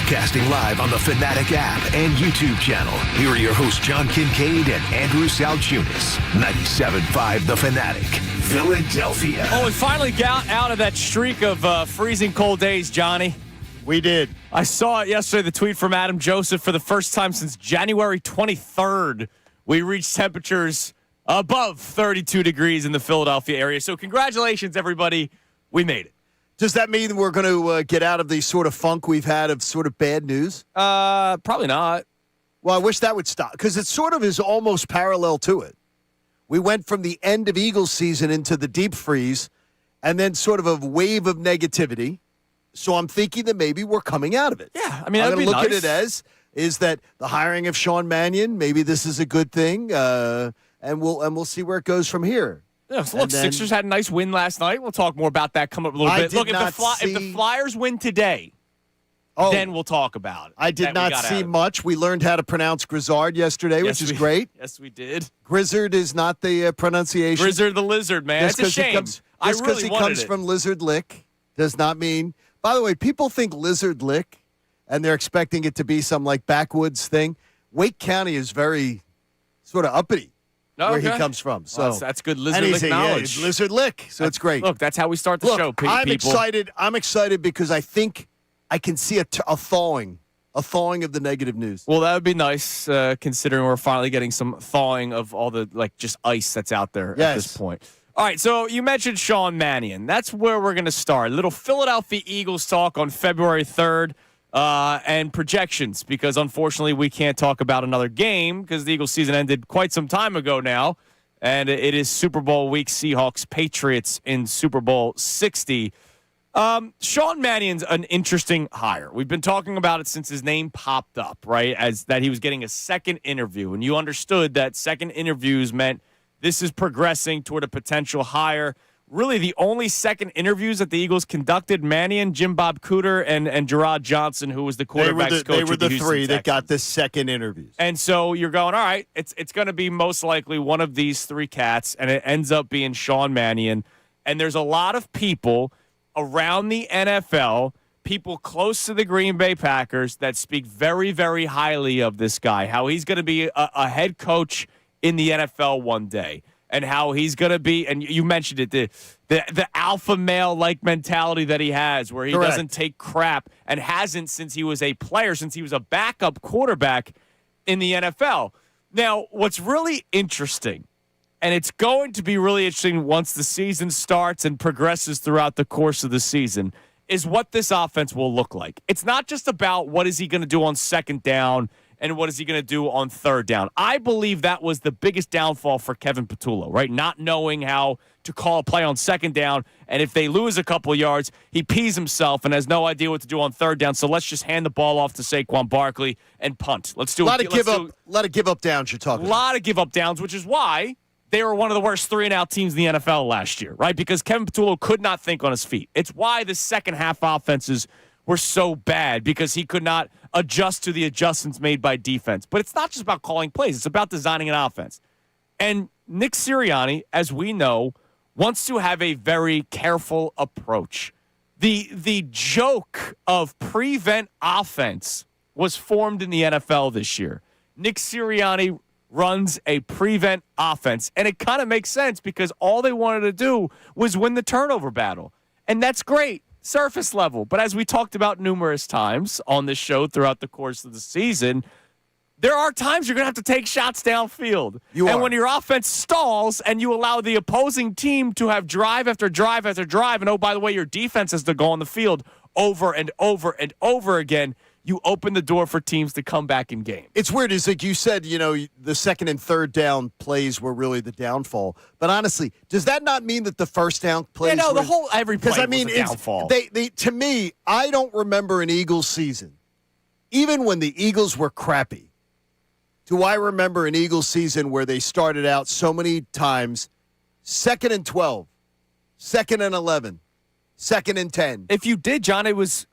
Broadcasting live on the Fanatic app and YouTube channel. Here are your hosts, John Kincade and Andrew Salciunas. 97.5 The Fanatic, Philadelphia. Oh, we finally got out of that streak of freezing cold days, Johnny. We did. I saw it yesterday, the tweet from Adam Joseph. For the first time since January 23rd, we reached temperatures above 32 degrees in the Philadelphia area. So congratulations, everybody. We made it. Does that mean we're going to get out of the sort of funk we've had of sort of bad news? Probably not. Well, I wish that would stop because it sort of is almost parallel to it. We went from the end of Eagles season into the deep freeze and then sort of a wave of negativity. So I'm thinking that maybe we're coming out of it. Yeah, I mean, I'm that'd going to be look nice. at it is that the hiring of Sean Mannion, maybe this is a good thing, and we'll see where it goes from here. Yeah, so look, Sixers had a nice win last night. We'll talk more about that coming up a little bit. Look, if the Flyers win today, then we'll talk about it. I did not see much. We learned how to pronounce Grizzard yesterday, which is great. Yes, we did. Grizzard is not the pronunciation. Grizzard the lizard, man. That's a shame. Just because he comes from Lizard Lick does not mean. By the way, people think Lizard Lick, and they're expecting it to be some like backwoods thing. Wake County is very sort of uppity. Where he comes from. So that's good Lizard Lick knowledge. Lizard Lick, so it's great. Look, that's how we start the show, people. I'm excited because I think I can see a thawing of the negative news. Well, that would be nice, considering we're finally getting some thawing of all the just ice that's out there at this point. All right, so you mentioned Sean Mannion. That's where we're going to start. A little Philadelphia Eagles talk on February 3rd. And projections, because unfortunately we can't talk about another game because the Eagles season ended quite some time ago now, and it is Super Bowl week. Seahawks Patriots in Super Bowl 60. Sean Mannion's an interesting hire. We've been talking about it since his name popped up, right? As that he was getting a second interview, and you understood that second interviews meant this is progressing toward a potential hire. Really, the only second interviews that the Eagles conducted, Mannion, Jim Bob Cooter, and Gerard Johnson, who was the quarterback's coach. They were the three that Texans. got the second interviews. And so you're going, all right, it's going to be most likely one of these three cats, and it ends up being Sean Mannion. And there's a lot of people around the NFL, people close to the Green Bay Packers, that speak very, very highly of this guy, how he's going to be a head coach in the NFL one day. And how he's going to be, and you mentioned it, the alpha male-like mentality that he has, where he doesn't take crap and hasn't since he was a player, since he was a backup quarterback in the NFL. Now, what's really interesting, and it's going to be really interesting once the season starts and progresses throughout the course of the season, is what this offense will look like. It's not just about what is he going to do on second down and what is he going to do on third down. I believe that was the biggest downfall for Kevin Patullo, right? Not knowing how to call a play on second down, and if they lose a couple of yards, he pees himself and has no idea what to do on third down, so let's just hand the ball off to Saquon Barkley and punt. Let's do a lot of give up downs you're talking about. A lot of give up downs, which is why they were one of the worst 3-and-out teams in the NFL last year, right? Because Kevin Patullo could not think on his feet. It's why the second half offenses were so bad, because he could not adjust to the adjustments made by defense. But it's not just about calling plays. It's about designing an offense. And Nick Sirianni, as we know, wants to have a very careful approach. The joke of prevent offense was formed in the NFL this year. Nick Sirianni runs a prevent offense, and it kind of makes sense because all they wanted to do was win the turnover battle. And that's great. Surface level. But as we talked about numerous times on this show throughout the course of the season, there are times you're going to have to take shots downfield. When your offense stalls and you allow the opposing team to have drive after drive after drive, and oh, by the way, your defense has to go on the field over and over and over again, you open the door for teams to come back in game. It's weird. It's like you said, the second and third down plays were really the downfall. But honestly, does that not mean that the first down plays every play was a downfall. To me, I don't remember an Eagles season, even when the Eagles were crappy, do I remember an Eagles season where they started out so many times, 2nd and 12, 2nd and 11, 2nd and 10. If you did, John, it was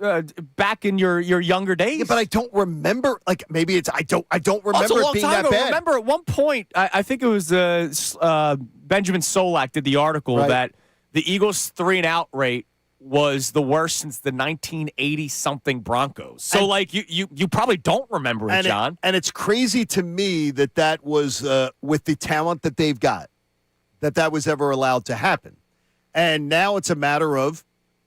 back in your younger days. Yeah, but I don't remember. Like maybe it's I don't remember it being that bad. Remember at one point, I think it was Benjamin Solak did the article that the Eagles' 3-and-out rate was the worst since the 1980-something Broncos. So, you probably don't remember it, John. And it's crazy to me that was with the talent that they've got, that was ever allowed to happen. And now it's a matter of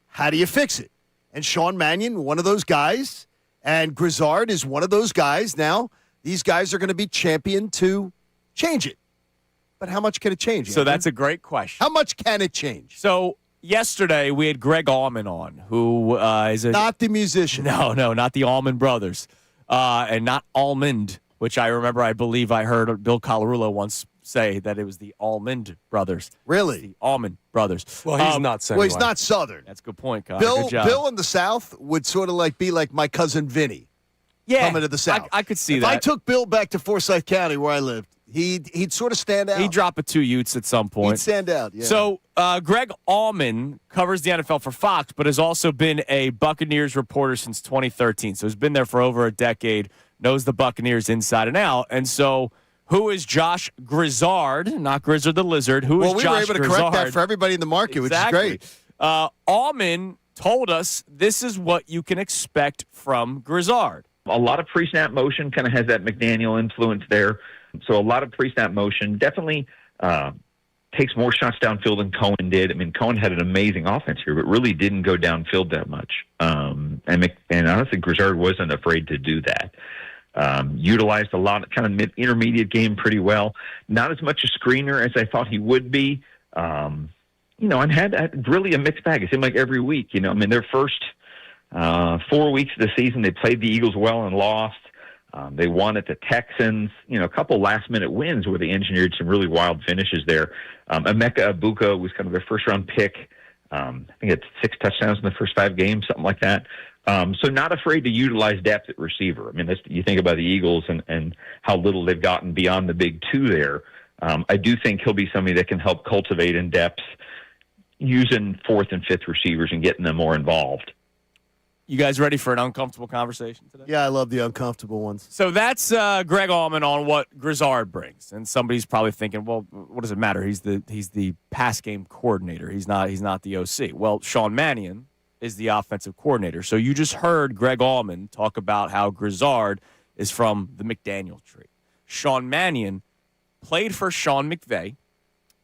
how do you fix it? And Sean Mannion, one of those guys, and Grizzard is one of those guys. Now, these guys are going to be championed to change it. But how much can it change? So that's a great question. How much can it change? So yesterday we had Greg Allman on, who is not the musician. No, not the Allman Brothers, and not Almond, which I believe I heard Bill Colarulo once say that it was the Almond Brothers. Really? The Allman Brothers. Well, he's not saying. Well, he's not Southern. That's a good point, Connor. Good job. Bill in the South would sort of be like my cousin Vinny. Yeah, coming to the South. I could see if that. I took Bill back to Forsyth County where I lived, he'd sort of stand out. He'd drop a 2 Utes at some point. He'd stand out, yeah. So Greg Allman covers the NFL for Fox, but has also been a Buccaneers reporter since 2013. So he's been there for over a decade, knows the Buccaneers inside and out. And so who is Josh Grizzard, not Grizzard the Lizard? Who is Josh Grizzard? Well, we were able to correct that for everybody in the market, exactly. Which is great. Allman told us this is what you can expect from Grizzard. A lot of pre-snap motion, kind of has that McDaniel influence there. So a lot of pre-snap motion definitely takes more shots downfield than Cohen did. I mean, Cohen had an amazing offense here, but really didn't go downfield that much. And honestly, Grizzard wasn't afraid to do that. Utilized a lot of kind of intermediate game pretty well. Not as much a screener as I thought he would be. And had really a mixed bag. It seemed like every week, their first 4 weeks of the season, they played the Eagles well and lost. They won at the Texans. A couple last-minute wins where they engineered some really wild finishes there. Emeka Egbuka was kind of their first-round pick. I think it's 6 touchdowns in the first 5 games, something like that. So not afraid to utilize depth at receiver. I mean, you think about the Eagles and how little they've gotten beyond the big 2 there. I do think he'll be somebody that can help cultivate in depth using 4th and 5th receivers and getting them more involved. You guys ready for an uncomfortable conversation today? Yeah, I love the uncomfortable ones. So that's Greg Allman on what Grizzard brings, and somebody's probably thinking, well, what does it matter? He's the pass game coordinator. He's not the OC. Well, Sean Mannion is the offensive coordinator. So you just heard Greg Allman talk about how Grizzard is from the McDaniel tree. Sean Mannion played for Sean McVay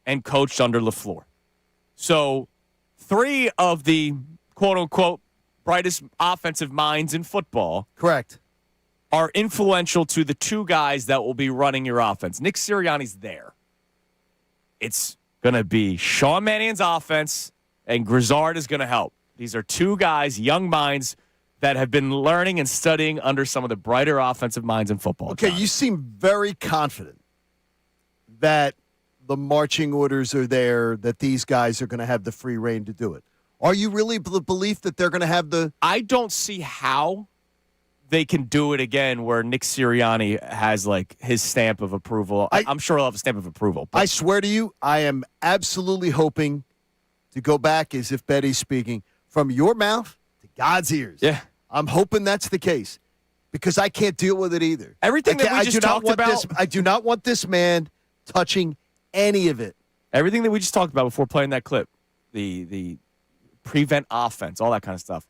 and coached under LaFleur. So 3 of the quote unquote brightest offensive minds in football, correct, are influential to the 2 guys that will be running your offense. Nick Sirianni's there. It's going to be Sean Mannion's offense, and Grizzard is going to help. These are 2 guys, young minds, that have been learning and studying under some of the brighter offensive minds in football. Okay, you seem very confident that the marching orders are there, that these guys are going to have the free reign to do it. Are you really the belief that they're going to have the... I don't see how they can do it again where Nick Sirianni has, his stamp of approval. I'm sure he'll have a stamp of approval. I swear to you, I am absolutely hoping to go back, as if Betty's speaking, from your mouth to God's ears. Yeah. I'm hoping that's the case because I can't deal with it either. Everything that we just talked about... I do not want this man touching any of it. Everything that we just talked about before playing that clip, the prevent offense, all that kind of stuff.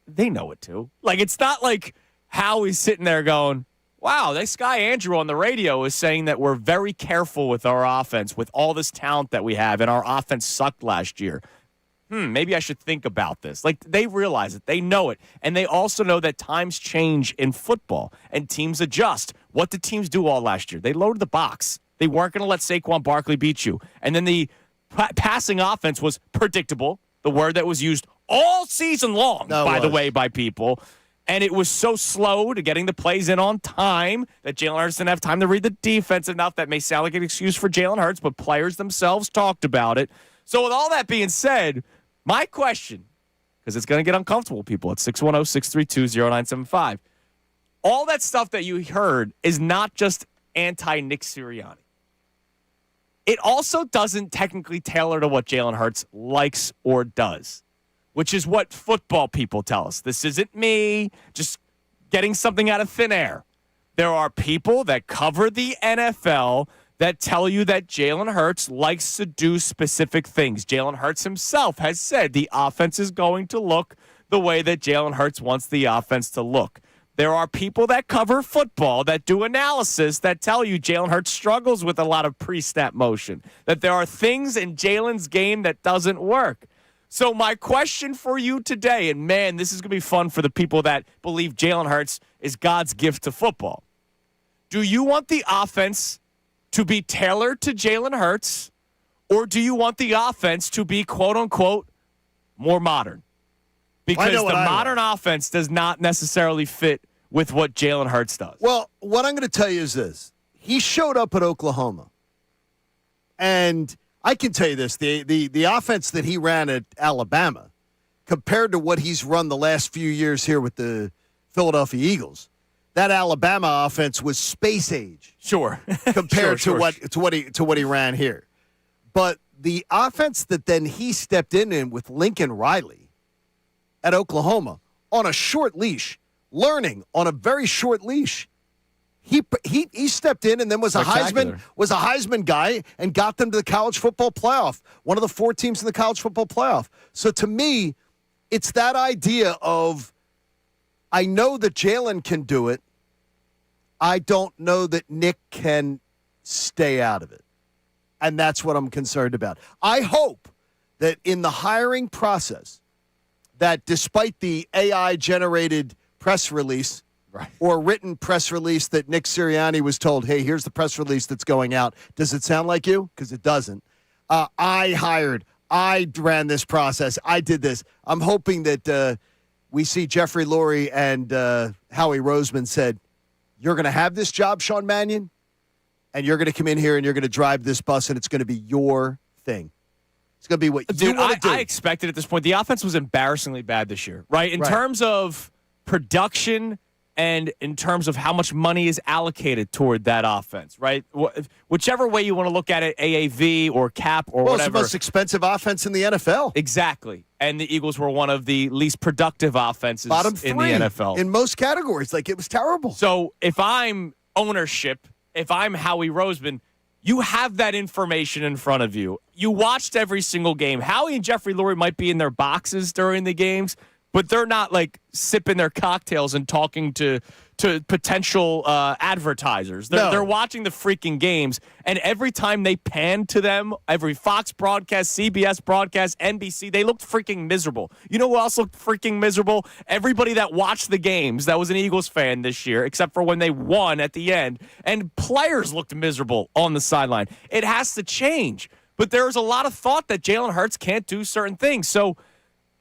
They know it too. It's not like Howie's sitting there going, wow, this guy Andrew on the radio is saying that we're very careful with our offense, with all this talent that we have, and our offense sucked last year. Maybe I should think about this. They realize it. They know it. And they also know that times change in football and teams adjust. What did teams do all last year? They loaded the box. They weren't going to let Saquon Barkley beat you. And then the passing offense was predictable. The word that was used all season long, by the way, by people. And it was so slow to getting the plays in on time that Jalen Hurts didn't have time to read the defense enough. That may sound like an excuse for Jalen Hurts, but players themselves talked about it. So with all that being said, my question, because it's going to get uncomfortable, people, at 610-632-0975. All that stuff that you heard is not just anti-Nick Sirianni. It also doesn't technically tailor to what Jalen Hurts likes or does, which is what football people tell us. This isn't me just getting something out of thin air. There are people that cover the NFL that tell you that Jalen Hurts likes to do specific things. Jalen Hurts himself has said the offense is going to look the way that Jalen Hurts wants the offense to look. There are people that cover football that do analysis that tell you Jalen Hurts struggles with a lot of pre-snap motion, that there are things in Jalen's game that doesn't work. So my question for you today, and man, this is going to be fun for the people that believe Jalen Hurts is God's gift to football. Do you want the offense to be tailored to Jalen Hurts, or do you want the offense to be, quote-unquote, more modern? Because the modern offense does not necessarily fit with what Jalen Hurts does. Well, what I'm going to tell you is this. He showed up at Oklahoma, and I can tell you this. The offense that he ran at Alabama compared to what he's run the last few years here with the Philadelphia Eagles, that Alabama offense was space age. Sure. Compared to what he ran here. But the offense that then he stepped in with Lincoln Riley at Oklahoma on a short leash, learning on a very short leash. He stepped in and then was a Heisman guy and got them to the college football playoff, one of the 4 teams in the college football playoff. So to me, it's that idea of, I know that Jalen can do it. I don't know that Nick can stay out of it. And that's what I'm concerned about. I hope that in the hiring process, that despite the AI-generated press release or written press release that Nick Sirianni was told, hey, here's the press release that's going out. Does it sound like you? Because it doesn't. I ran this process. I did this. I'm hoping that we see Jeffrey Lurie and Howie Roseman said, you're going to have this job, Sean Mannion, and you're going to come in here and you're going to drive this bus, and it's going to be your thing. It's going to be what you want to do. I expected at this point. The offense was embarrassingly bad this year, right? In terms of production and in terms of how much money is allocated toward that offense, right? Whichever way you want to look at it, AAV or cap or whatever. It's the most expensive offense in the NFL. Exactly. And the Eagles were one of the least productive offenses Bottom 3 in the NFL. In most categories. Like, it was terrible. So if I'm ownership, if I'm Howie Roseman, you have that information in front of you. You watched every single game. Howie and Jeffrey Lurie might be in their boxes during the games, but they're not like sipping their cocktails and talking to potential advertisers. They're watching the freaking games, and every time they panned to them, every Fox broadcast, CBS broadcast, NBC, they looked freaking miserable. You know who else looked freaking miserable? Everybody that watched the games that was an Eagles fan this year, except for when they won at the end, and players looked miserable on the sideline. It has to change, but there's a lot of thought that Jalen Hurts can't do certain things. So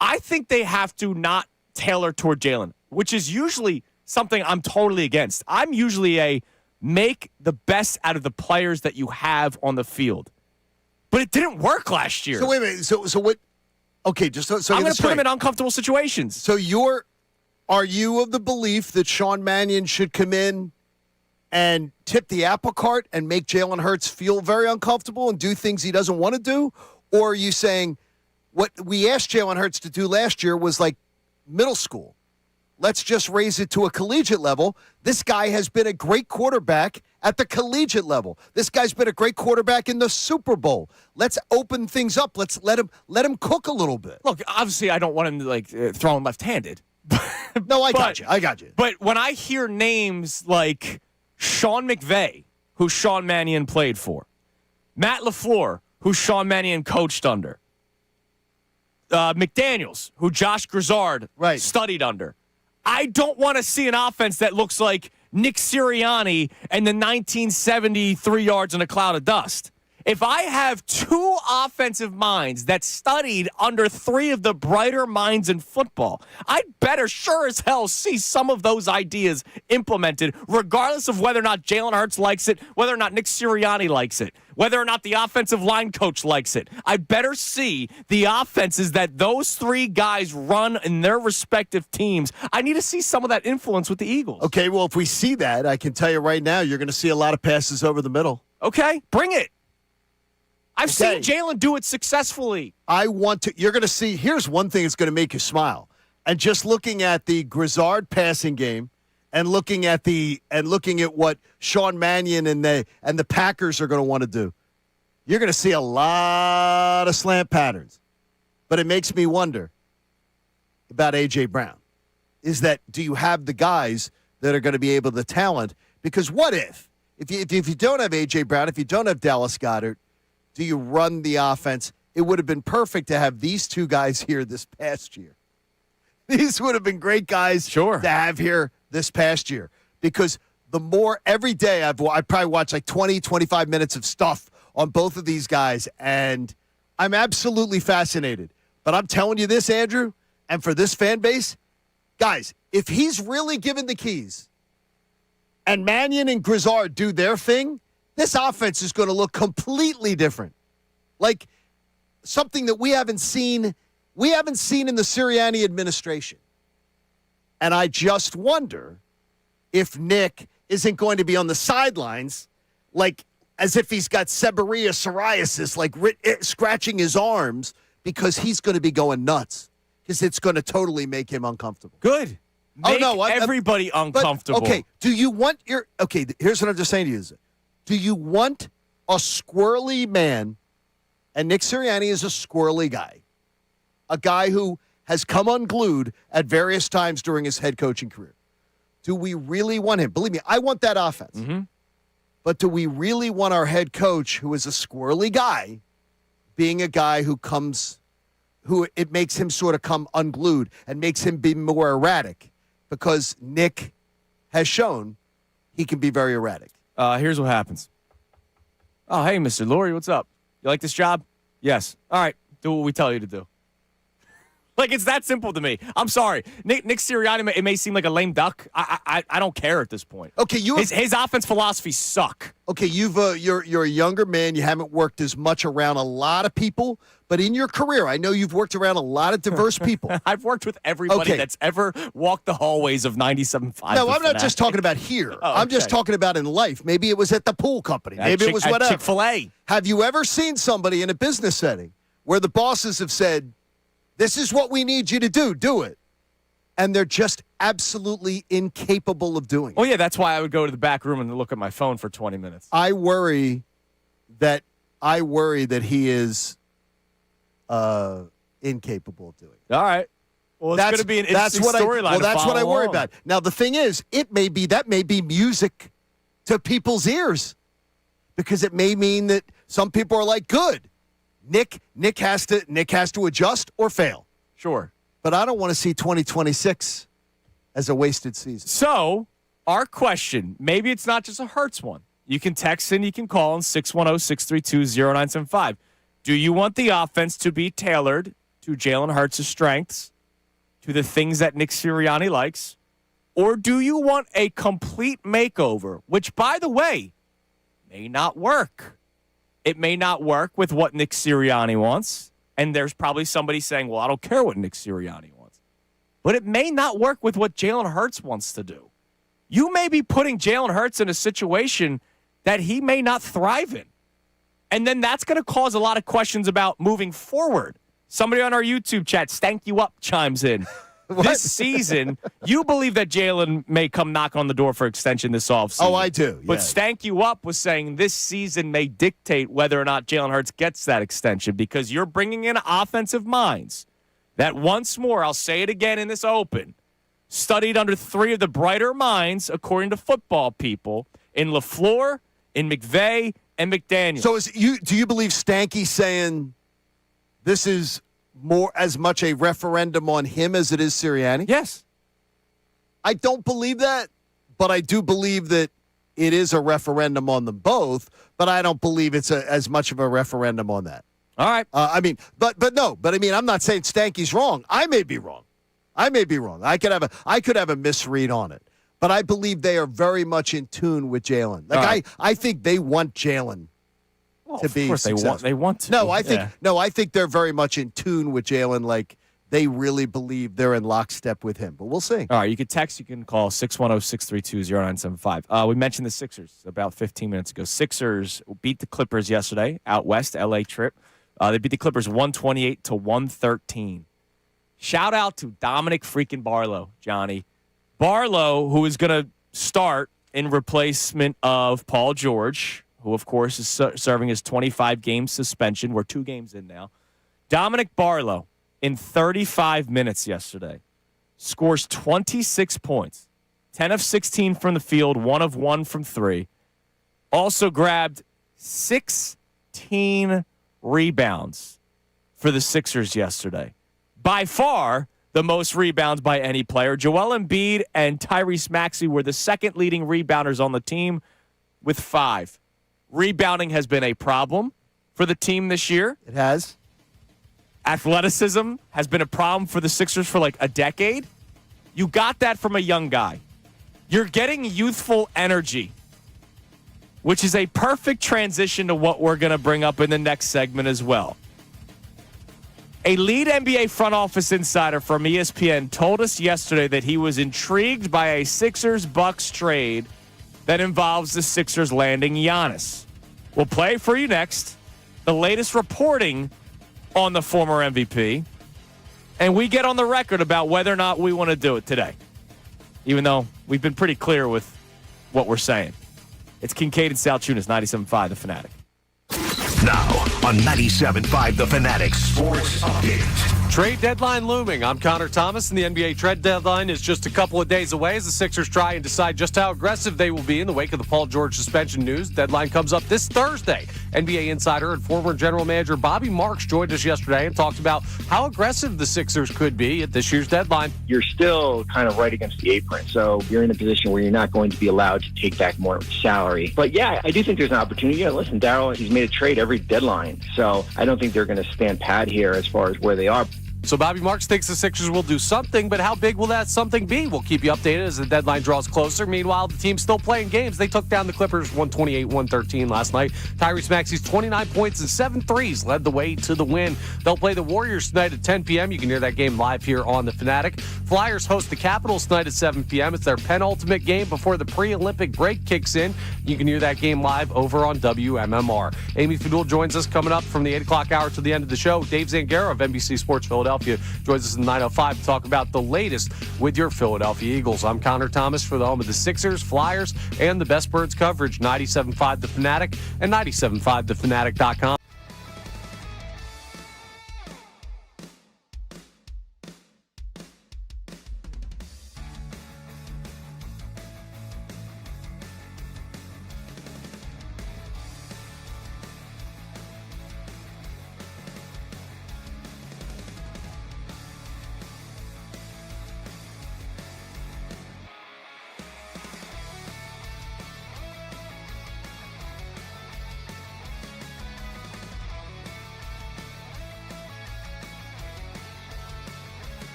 I think they have to not tailor toward Jalen, which is usually something I'm totally against. I'm usually a make the best out of the players that you have on the field. But it didn't work last year. So wait a minute. So what? Okay, just so I'm going to put him in uncomfortable situations. So are you of the belief that Sean Mannion should come in and tip the apple cart and make Jalen Hurts feel very uncomfortable and do things he doesn't want to do? Or are you saying what we asked Jalen Hurts to do last year was like middle school? Let's just raise it to a collegiate level. This guy has been a great quarterback at the collegiate level. This guy's been a great quarterback in the Super Bowl. Let's open things up. Let's let him cook a little bit. Look, obviously, I don't want him to throw him left-handed. No, I got you. But when I hear names like Sean McVay, who Sean Mannion played for, Matt LaFleur, who Sean Mannion coached under, McDaniels, who Josh Grizzard studied under, I don't want to see an offense that looks like Nick Sirianni and the 1973 yards in a cloud of dust. If I have 2 offensive minds that studied under 3 of the brighter minds in football, I'd better sure as hell see some of those ideas implemented, regardless of whether or not Jalen Hurts likes it, whether or not Nick Sirianni likes it, whether or not the offensive line coach likes it. I'd better see the offenses that those 3 guys run in their respective teams. I need to see some of that influence with the Eagles. Okay, well, if we see that, I can tell you right now, you're going to see a lot of passes over the middle. Okay, bring it. I've seen Jalen do it successfully. You're going to see, here's one thing that's going to make you smile. And just looking at the Grizzard passing game and looking at what Sean Mannion and the Packers are going to want to do, you're going to see a lot of slant patterns. But it makes me wonder about A.J. Brown. Do you have the guys that are going to be able to talent? Because what if you don't have A.J. Brown, if you don't have Dallas Goedert, do you run the offense? It would have been perfect to have these two guys here this past year. These would have been great guys to have here this past year. Because every day I probably watch like 20, 25 minutes of stuff on both of these guys, and I'm absolutely fascinated. But I'm telling you this, Andrew, and for this fan base, guys, if he's really given the keys and Mannion and Grizzard do their thing, this offense is going to look completely different. Like something that we haven't seen in the Sirianni administration. And I just wonder if Nick isn't going to be on the sidelines like as if he's got seborrhea psoriasis, like scratching his arms because he's going to be going nuts because it's going to totally make him uncomfortable. Good. Make everybody uncomfortable. Okay, here's what I'm just saying to you. Do you want a squirrely man, and Nick Sirianni is a squirrely guy, a guy who has come unglued at various times during his head coaching career. Do we really want him? Believe me, I want that offense. Mm-hmm. But do we really want our head coach, who is a squirrely guy, being a guy who it makes him sort of come unglued and makes him be more erratic? Because Nick has shown he can be very erratic. Here's what happens. Oh, hey, Mr. Lurie, what's up? You like this job? Yes. All right, do what we tell you to do. Like, it's that simple to me. I'm sorry. Nick Sirianni, it may seem like a lame duck. I don't care at this point. Okay, his offense philosophies suck. Okay, you're a younger man. You haven't worked as much around a lot of people. But in your career, I know you've worked around a lot of diverse people. I've worked with everybody that's ever walked the hallways of 97.5. No, I'm not just talking about here. I'm just talking about in life. Maybe it was at the pool company. Maybe it was whatever. Chick-fil-A. Have you ever seen somebody in a business setting where the bosses have said, this is what we need you to do it. And they're just absolutely incapable of doing it. Oh, yeah, that's why I would go to the back room and look at my phone for 20 minutes. I worry that he is incapable of doing it. All right. Well, it's going to be an interesting storyline. Well, that's what I worry along. about. Now, the thing is, that may be music to people's ears because it may mean that some people are like, good. Nick has to adjust or fail. Sure. But I don't want to see 2026 as a wasted season. So, our question, maybe it's not just a Hurts one. You can text and you can call on 610-632-0975. Do you want the offense to be tailored to Jalen Hurts' strengths, to the things that Nick Sirianni likes, or do you want a complete makeover, which, by the way, may not work? It may not work with what Nick Sirianni wants, and there's probably somebody saying, well, I don't care what Nick Sirianni wants. But it may not work with what Jalen Hurts wants to do. You may be putting Jalen Hurts in a situation that he may not thrive in. And then that's going to cause a lot of questions about moving forward. Somebody on our YouTube chat, Stank You Up, chimes in. This season, you believe that Jalen may come knock on the door for extension this offseason. Oh, I do. Yeah. But Stank You Up was saying this season may dictate whether or not Jalen Hurts gets that extension because you're bringing in offensive minds that once more, I'll say it again in this open, studied under three of the brighter minds, according to football people, in LaFleur, in McVay, and McDaniel. So do you believe Stanky's saying this is more as much a referendum on him as it is Sirianni? Yes. I don't believe that, but I do believe that it is a referendum on them both, but I don't believe it's as much of a referendum on that. All right. I'm not saying Stanky's wrong. I may be wrong. I could have a misread on it, but I believe they are very much in tune with Jalen. I think they want Jalen to be successful. They want to. I think they're very much in tune with Jalen. Like they really believe they're in lockstep with him. But we'll see. All right, you can text, you can call 610-632-0975. We mentioned the Sixers about 15 minutes ago. Sixers beat the Clippers yesterday out west, LA trip. They beat the Clippers 128-113. Shout out to Dominic freaking Barlow, Johnny. Barlow, who is going to start in replacement of Paul George, who, of course, is serving his 25-game suspension. We're 2 games in now. Dominic Barlow, in 35 minutes yesterday, scores 26 points, 10 of 16 from the field, 1 of 1 from 3. Also grabbed 16 rebounds for the Sixers yesterday. By far, the most rebounds by any player. Joel Embiid and Tyrese Maxey were the second leading rebounders on the team with 5. Rebounding has been a problem for the team this year. It has. Athleticism has been a problem for the Sixers for like a decade. You got that from a young guy. You're getting youthful energy, which is a perfect transition to what we're going to bring up in the next segment as well. A lead NBA front office insider from ESPN told us yesterday that he was intrigued by a Sixers-Bucks trade that involves the Sixers landing Giannis. We'll play for you next the latest reporting on the former MVP, and we get on the record about whether or not we want to do it today, even though we've been pretty clear with what we're saying. It's Kincade Salciunas, 97.5 The Fanatic. Now on 97.5 The Fanatic Sports Update. Trade deadline looming. I'm Connor Thomas, and the NBA trade deadline is just a couple of days away as the Sixers try and decide just how aggressive they will be in the wake of the Paul George suspension news. Deadline comes up this Thursday. NBA insider and former general manager Bobby Marks joined us yesterday and talked about how aggressive the Sixers could be at this year's deadline. You're still kind of right against the apron, so you're in a position where you're not going to be allowed to take back more salary. But yeah, I do think there's an opportunity. Yeah, listen, Daryl, he's made a trade every deadline, so I don't think they're going to stand pat here as far as where they are. So Bobby Marks thinks the Sixers will do something, but how big will that something be? We'll keep you updated as the deadline draws closer. Meanwhile, the team's still playing games. They took down the Clippers 128-113 last night. Tyrese Maxey's 29 points and 7 threes led the way to the win. They'll play the Warriors tonight at 10 p.m. You can hear that game live here on The Fanatic. Flyers host the Capitals tonight at 7 p.m. It's their penultimate game before the pre-Olympic break kicks in. You can hear that game live over on WMMR. Amy Fadul joins us coming up from the 8 o'clock hour to the end of the show. Dave Zangaro of NBC Sports Philadelphia joins us in 9:05 to talk about the latest with your Philadelphia Eagles. I'm Connor Thomas for the home of the Sixers, Flyers, and the Best Birds coverage, 97.5 The Fanatic and 97.5thefanatic.com.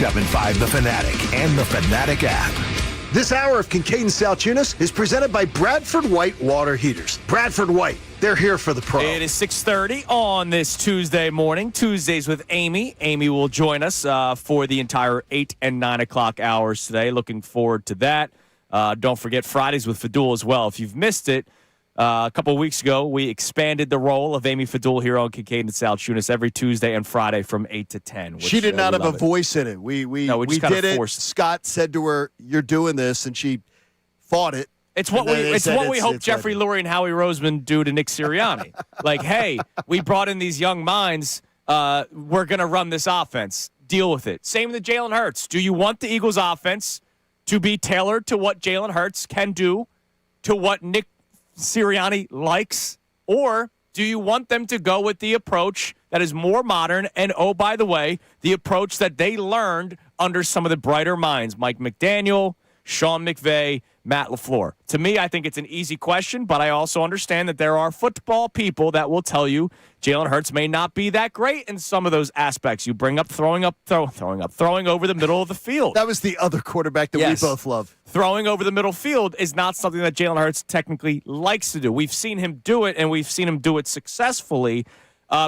97.5 The Fanatic and the Fanatic app. This hour of Kincade Salciunas is presented by Bradford White Water Heaters. Bradford White, they're here for the pro. It is 6:30 on this Tuesday morning. Tuesdays with Amy. Amy will join us for the entire 8 and 9 o'clock hours today. Looking forward to that. Don't forget Fridays with Fadul as well. If you've missed it, a couple of weeks ago, we expanded the role of Amy Fadul here on Kincade and Salciunas every Tuesday and Friday from 8 to 10. Which, she did not have a it. voice in it. We just did it. forced. Scott said to her, "You're doing this," and she fought it. It's what we hope Jeffrey Lurie and Howie Roseman do to Nick Sirianni. Like, hey, we brought in these young minds. We're going to run this offense. Deal with it. Same with Jalen Hurts. Do you want the Eagles' offense to be tailored to what Jalen Hurts can do, to what Nick Sirianni likes, or do you want them to go with the approach that is more modern and, oh, by the way, the approach that they learned under some of the brighter minds, Mike McDaniel, Sean McVay, Matt LaFleur? To me, I think it's an easy question, but I also understand that there are football people that will tell you Jalen Hurts may not be that great in some of those aspects. You bring up throwing over the middle of the field. That was the other quarterback that we both love. Throwing over the middle field is not something that Jalen Hurts technically likes to do. We've seen him do it, and we've seen him do it successfully.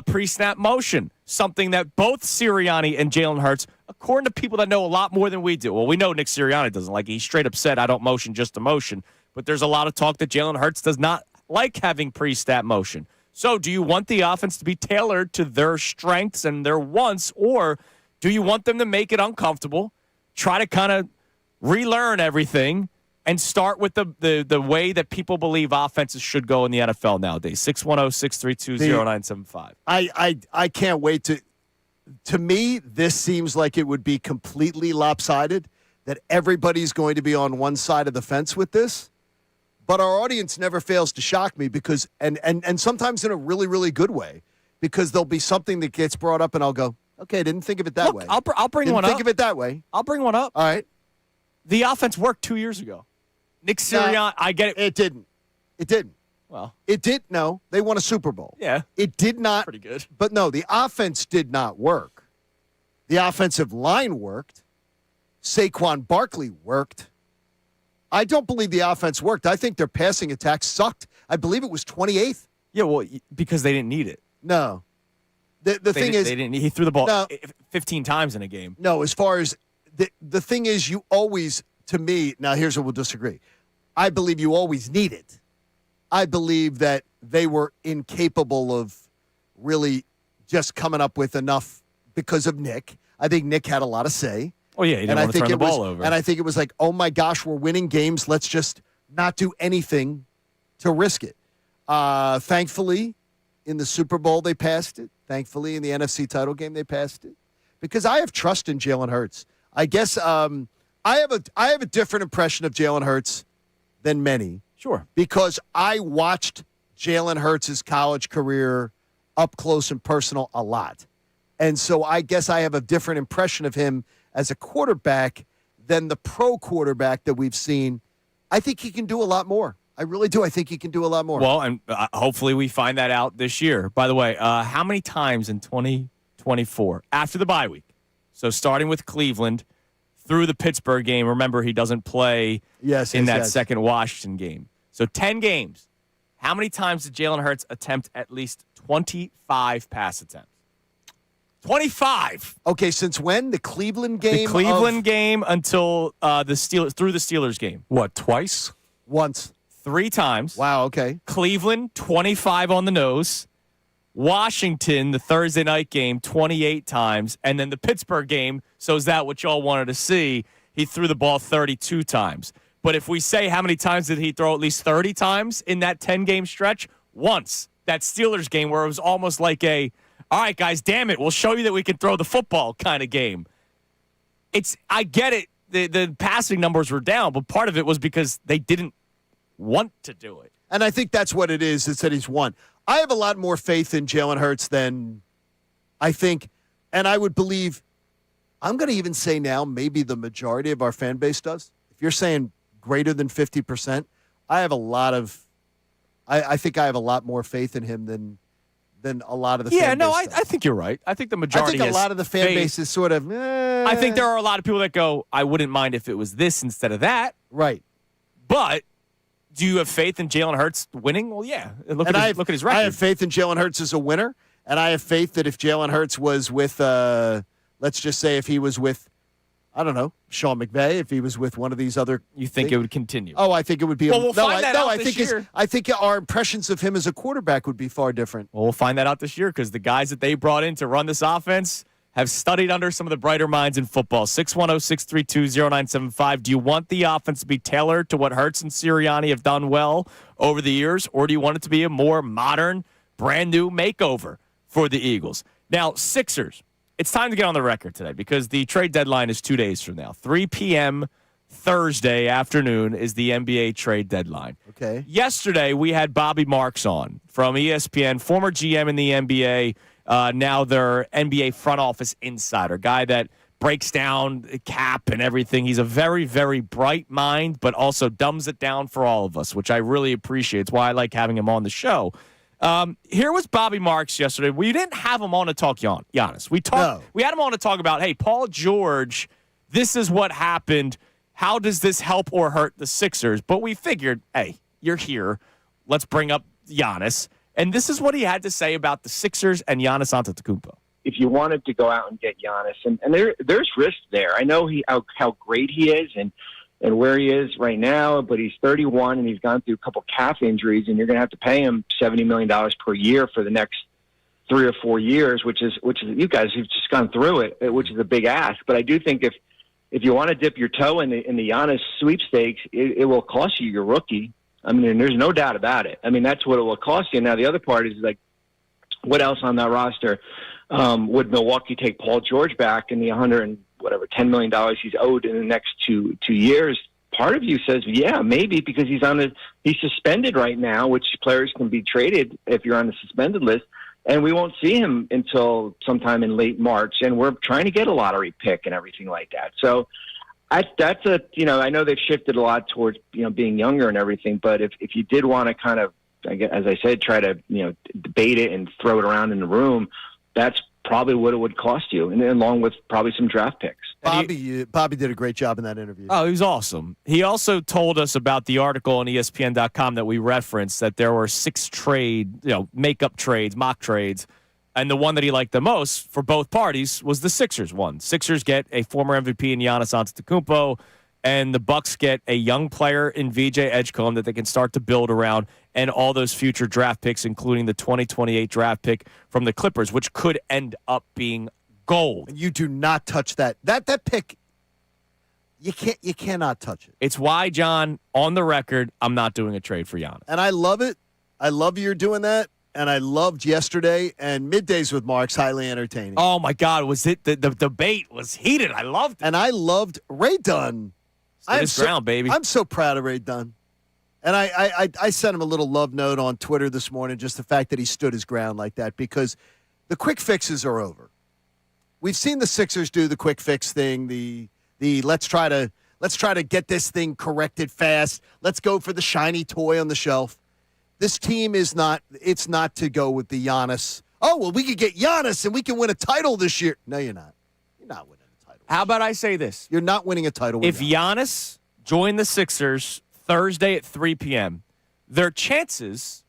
Pre-snap motion, something that both Sirianni and Jalen Hurts, according to people that know a lot more than we do. Well, we know Nick Sirianni doesn't like it. He's straight up said, I don't motion, just a motion. But there's a lot of talk that Jalen Hurts does not like having pre-snap motion. So do you want the offense to be tailored to their strengths and their wants, or do you want them to make it uncomfortable, try to kind of relearn everything, and start with the way that people believe offenses should go in the NFL nowadays? 610-632-0975. I can't wait to me, this seems like it would be completely lopsided, that everybody's going to be on one side of the fence with this. But our audience never fails to shock me because, and sometimes in a really, really good way, because there'll be something that gets brought up and I'll go, okay, I didn't think of it that way. I'll bring one up. Think of it that way. I'll bring one up. All right. The offense worked 2 years ago. Nick Sirianni, I get it. It didn't. Well, it did. No, they won a Super Bowl. Yeah. It did not. Pretty good. But no, the offense did not work. The offensive line worked. Saquon Barkley worked. I don't believe the offense worked. I think their passing attack sucked. I believe it was 28th. Yeah, well, because they didn't need it. No. The thing is, he threw the ball 15 times in a game. No, as far as the thing is, you always, to me, now here's where we'll disagree. I believe you always need it. I believe that they were incapable of really just coming up with enough because of Nick. I think Nick had a lot of say. Oh, yeah, he didn't want to turn the ball over. And I think it was like, oh, my gosh, we're winning games. Let's just not do anything to risk it. Thankfully, in the Super Bowl, they passed it. Thankfully, in the NFC title game, they passed it. Because I have trust in Jalen Hurts. I guess I have a different impression of Jalen Hurts than many. Sure. Because I watched Jalen Hurts' college career up close and personal a lot. And so I guess I have a different impression of him as a quarterback than the pro quarterback that we've seen. I think he can do a lot more. I really do. I think he can do a lot more. Well, and hopefully we find that out this year. By the way, how many times in 2024, after the bye week, so starting with Cleveland through the Pittsburgh game, remember he doesn't play in that second Washington game. So 10 games. How many times did Jalen Hurts attempt at least 25 pass attempts? 25. Okay, since when? The Cleveland game? The Cleveland game until the Steelers, through the Steelers game. What, twice? Once. 3 times. Wow, okay. Cleveland, 25 on the nose. Washington, the Thursday night game, 28 times. And then the Pittsburgh game, so is that what y'all wanted to see? He threw the ball 32 times. But if we say how many times did he throw, at least 30 times in that 10-game stretch? Once. That Steelers game where it was almost like all right, guys, damn it, we'll show you that we can throw the football kind of game. I get it. The passing numbers were down, but part of it was because they didn't want to do it. And I think that's what it is. It's that he's won. I have a lot more faith in Jalen Hurts than I think, and I would believe, I'm going to even say now, maybe the majority of our fan base does. If you're saying greater than 50%, I think I have a lot more faith in him than a lot of the Yeah, fan no, base I think you're right. I think the I majority think a has lot of the fan faith. base is sort of, I think there are a lot of people that go, I wouldn't mind if it was this instead of that. right. But do you have faith in Jalen Hurts winning? Well, yeah. Look at his record. I have faith in Jalen Hurts as a winner, and I have faith that if Jalen Hurts was with, let's just say if he was with, I don't know, Sean McVay, if he was with one of these other. You think it would continue? Oh, I think it would be. Well, we'll find that out I this think year. I think our impressions of him as a quarterback would be far different. Well, we'll find that out this year because the guys that they brought in to run this offense have studied under some of the brighter minds in football. 610-632-0975. Do you want the offense to be tailored to what Hurts and Sirianni have done well over the years, or do you want it to be a more modern, brand-new makeover for the Eagles? Now, Sixers, it's time to get on the record today because the trade deadline is 2 days from now. 3 p.m. Thursday afternoon is the NBA trade deadline. Okay. Yesterday, we had Bobby Marks on from ESPN, former GM in the NBA, now their NBA front office insider, guy that breaks down cap and everything. He's a very, very bright mind, but also dumbs it down for all of us, which I really appreciate. It's why I like having him on the show. Here was Bobby Marks yesterday. We didn't have him on to talk Giannis. We had him on to talk about, hey, Paul George, this is what happened. How does this help or hurt the Sixers? But we figured, hey, you're here. Let's bring up Giannis. And this is what he had to say about the Sixers and Giannis Antetokounmpo. If you wanted to go out and get Giannis, and there's risk there. I know how great he is and where he is right now, but he's 31 and he's gone through a couple calf injuries, and you're going to have to pay him $70 million per year for the next 3 or 4 years, which is you guys have just gone through it, which is a big ask. But I do think if you want to dip your toe in the Giannis sweepstakes, it will cost you your rookie. I mean, there's no doubt about it. I mean, that's what it will cost you. Now, the other part is, like, what else on that roster? Would Milwaukee take Paul George back in the $10 million he's owed in the next two years? Part of you says, yeah, maybe, because he's suspended right now, which players can be traded if you're on the suspended list, and we won't see him until sometime in late March, and we're trying to get a lottery pick and everything like that. So I know they've shifted a lot towards, being younger and everything, but if you did want to kind of, as I said, try to, debate it and throw it around in the room, that's probably what it would cost you, and along with probably some draft picks. Bobby did a great job in that interview. Oh, he was awesome. He also told us about the article on ESPN.com that we referenced, that there were 6 makeup trades, mock trades, and the one that he liked the most for both parties was the Sixers one. Sixers get a former MVP in Giannis Antetokounmpo, and the Bucks get a young player in VJ Edgecombe that they can start to build around, and all those future draft picks, including the 2028 draft pick from the Clippers, which could end up being gold. And you do not touch that pick. You cannot touch it. It's why, John, on the record, I'm not doing a trade for Giannis. And I love it. I love you're doing that. And I loved yesterday, and Middays with Mark's highly entertaining. Oh my God, was it the debate was heated? I loved it. And I loved Ray Dunn. Baby. I'm so proud of Ray Dunn. And I sent him a little love note on Twitter this morning, just the fact that he stood his ground like that, because the quick fixes are over. We've seen the Sixers do the quick fix thing, the let's try to get this thing corrected fast. Let's go for the shiny toy on the shelf. This team it's not to go with the Giannis. Oh, well, we could get Giannis and we can win a title this year. No, you're not. You're not winning a title. How about I say this? You're not winning a title. If Giannis joined the Sixers Thursday at 3 p.m., their chances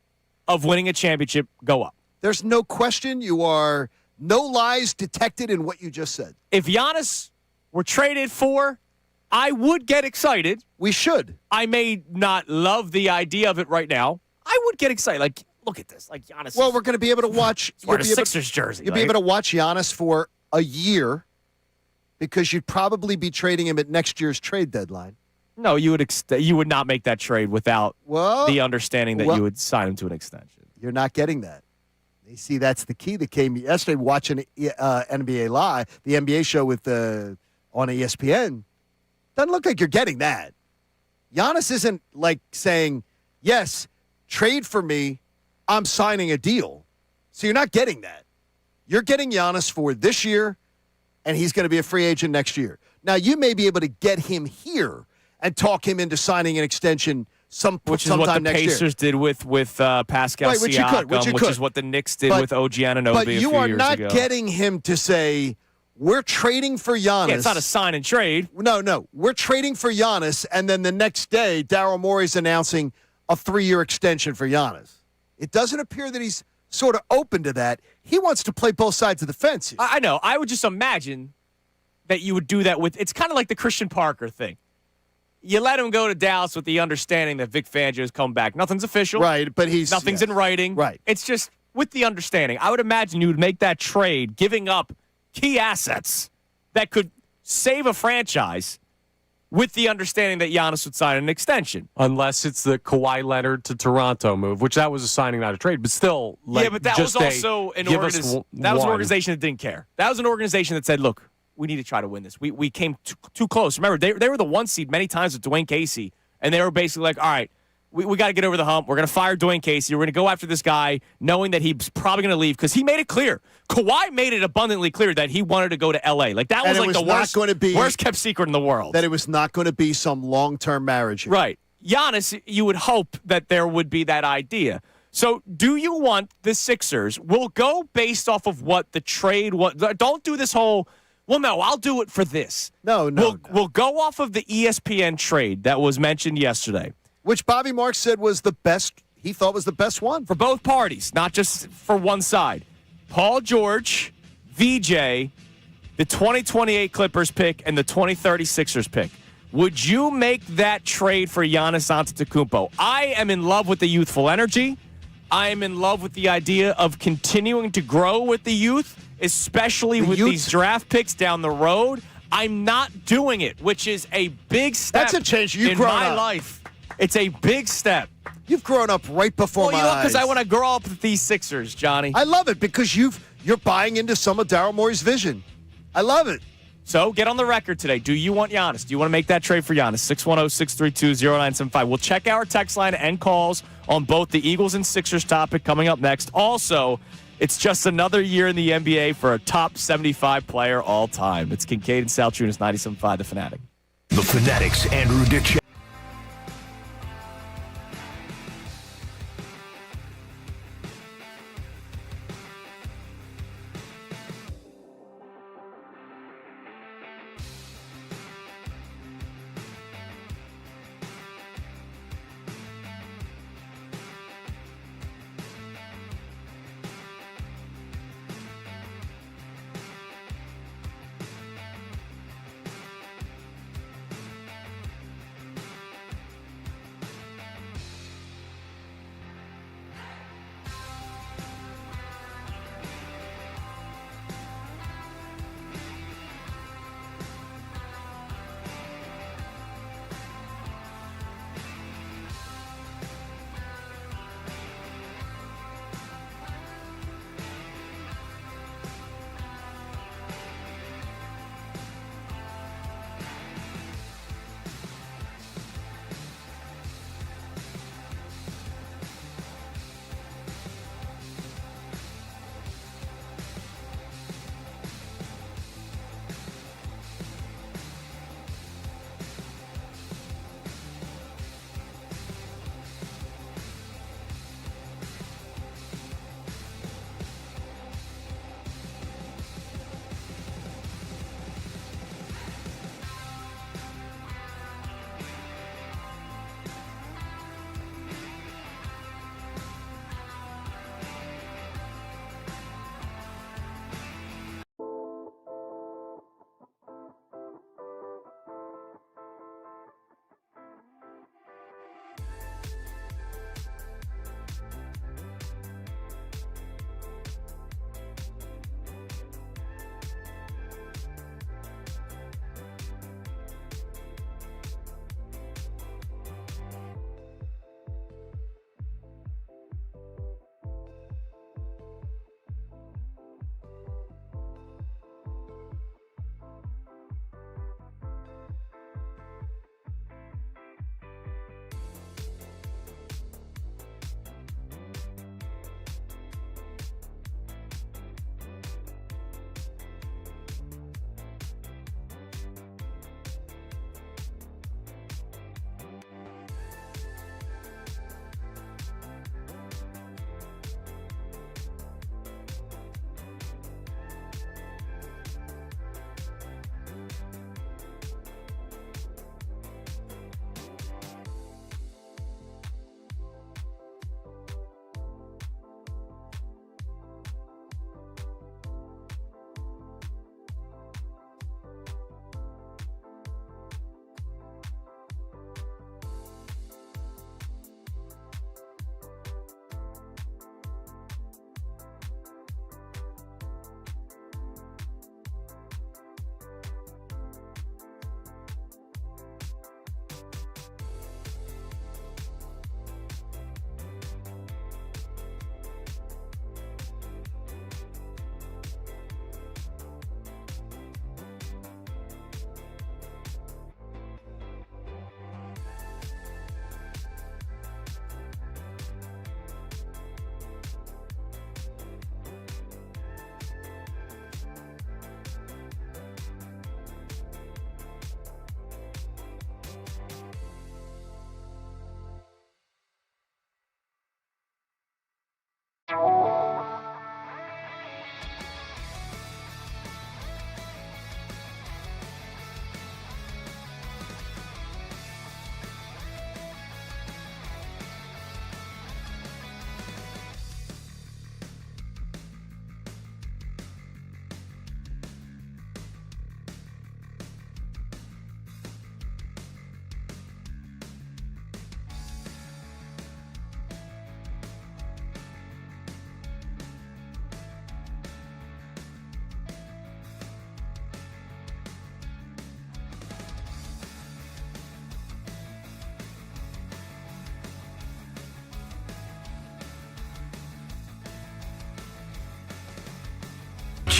of winning a championship go up. There's no question. You are no lies detected in what you just said. If Giannis were traded for, I would get excited. We should. I may not love the idea of it right now. I would get excited. Like, look at this. Like, Giannis. Well, we're going to be able to watch. Wearing a Sixers jersey. You'll be able to watch Giannis for a year because you'd probably be trading him at next year's trade deadline. No, you would not make that trade without the understanding that you would sign him to an extension. You're not getting that. You see, that's the key that came yesterday watching NBA Live, the NBA show on ESPN. Doesn't look like you're getting that. Giannis isn't like saying, yes, trade for me, I'm signing a deal. So you're not getting that. You're getting Giannis for this year, and he's going to be a free agent next year. Now, you may be able to get him here and talk him into signing an extension which is what the next Pacers year. did with Pascal Right, which you Siakam, could, which is what the Knicks did with OG Anunoby But a you few are years not ago. getting him to say, we're trading for Giannis. Yeah, it's not a sign and trade. No. We're trading for Giannis, and then the next day, Daryl Morey's announcing a 3-year extension for Giannis. It doesn't appear that he's sort of open to that. He wants to play both sides of the fence here. I know. I would just imagine that you would do that with – it's kind of like the Christian Parker thing. You let him go to Dallas with the understanding that Vic Fangio's come back. Nothing's official. Right, but Nothing's in writing. Right. It's just with the understanding. I would imagine you would make that trade, giving up key assets that could save a franchise with the understanding that Giannis would sign an extension. Unless it's the Kawhi Leonard to Toronto move, which that was a signing, not a trade, but still. Like, yeah, but that was also an organization that didn't care. That was an organization that said, look, we need to try to win this. We came too close. Remember, they were the 1 seed many times with Dwayne Casey, and they were basically like, all right, we got to get over the hump. We're going to fire Dwayne Casey. We're going to go after this guy knowing that he's probably going to leave because he made it clear. Kawhi made it abundantly clear that he wanted to go to L.A. Like, that was like the worst kept secret in the world. That it was not going to be some long-term marriage here. Right. Giannis, you would hope that there would be that idea. So do you want the Sixers? We'll go based off of what the trade was. Don't do this whole, well, no, I'll do it for this. No. We'll go off of the ESPN trade that was mentioned yesterday. Which Bobby Marks said was the best, he thought was the best one. For both parties, not just for one side. Paul George, VJ, the 2028 Clippers pick, and the 2030 Sixers pick. Would you make that trade for Giannis Antetokounmpo? I am in love with the youthful energy. I am in love with the idea of continuing to grow with the youth, especially with these draft picks down the road. I'm not doing it, which is a big step. That's a change. In my life. It's a big step. You've grown up right before my eyes. Because I want to grow up with these Sixers, Johnny. I love it because you're buying into some of Daryl Morey's vision. I love it. So get on the record today. Do you want Giannis? Do you want to make that trade for Giannis? 610-632-0975. We'll check our text line and calls on both the Eagles and Sixers topic coming up next. Also, it's just another year in the NBA for a top 75 player all time. It's Kincade and Salciunas, 97.5 The Fanatic. The Fanatic's Andrew Dick.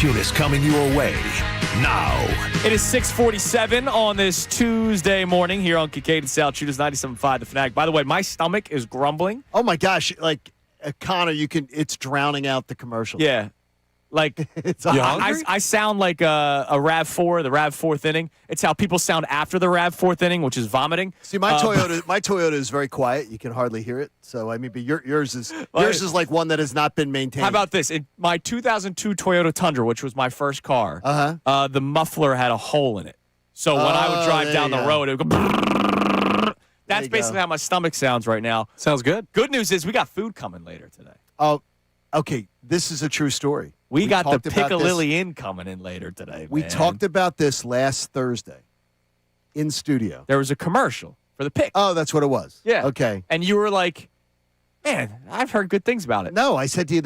Salciunas coming your way now. It is 6:47 on this Tuesday morning here on Kincade Salciunas 97.5 The Fanatic. By the way, my stomach is grumbling. Oh my gosh! Like Connor, it's drowning out the commercial. Yeah. Like, I sound like a RAV4, the RAV fourth inning. It's how people sound after the RAV fourth inning, which is vomiting. See, my Toyota is very quiet. You can hardly hear it. So I mean, but yours is like one that has not been maintained. How about this? In my 2002 Toyota Tundra, which was my first car, the muffler had a hole in it. So when I would drive down the road, it would go. That's basically how my stomach sounds right now. Sounds good. Good news is we got food coming later today. Oh, okay. This is a true story. We got the Piccalilli Inn coming in later today. We talked about this last Thursday in studio. There was a commercial for the Pick. Oh, that's what it was. Yeah. Okay. And you were like, man, I've heard good things about it. No, I said to you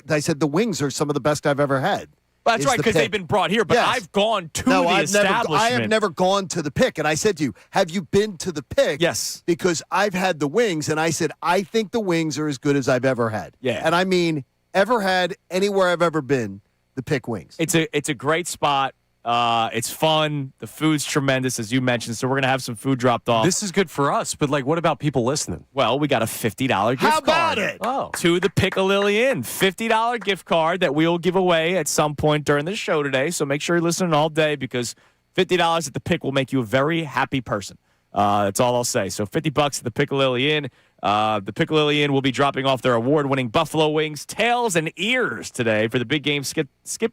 I said the wings are some of the best I've ever had. Well, that's right, because they've been brought here, but yes. I've gone to the establishment. I have never gone to the Pick. And I said to you, have you been to the Pick? Yes. Because I've had the wings, and I said, I think the wings are as good as I've ever had. Yeah. And I mean, ever had anywhere I've ever been, the Pick wings. It's a great spot. It's fun. The food's tremendous, as you mentioned. So we're gonna have some food dropped off. This is good for us, but like, what about people listening? Well, we got a $50 gift card. How about it? Oh, To the Piccalilli Inn. $50 gift card that we will give away at some point during the show today. So make sure you're listening all day because $50 at the Pick will make you a very happy person. That's all I'll say. So $50 at the Piccalilli Inn. The Piccalilli Inn will be dropping off their award-winning buffalo wings, tails, and ears today for the big game. Skip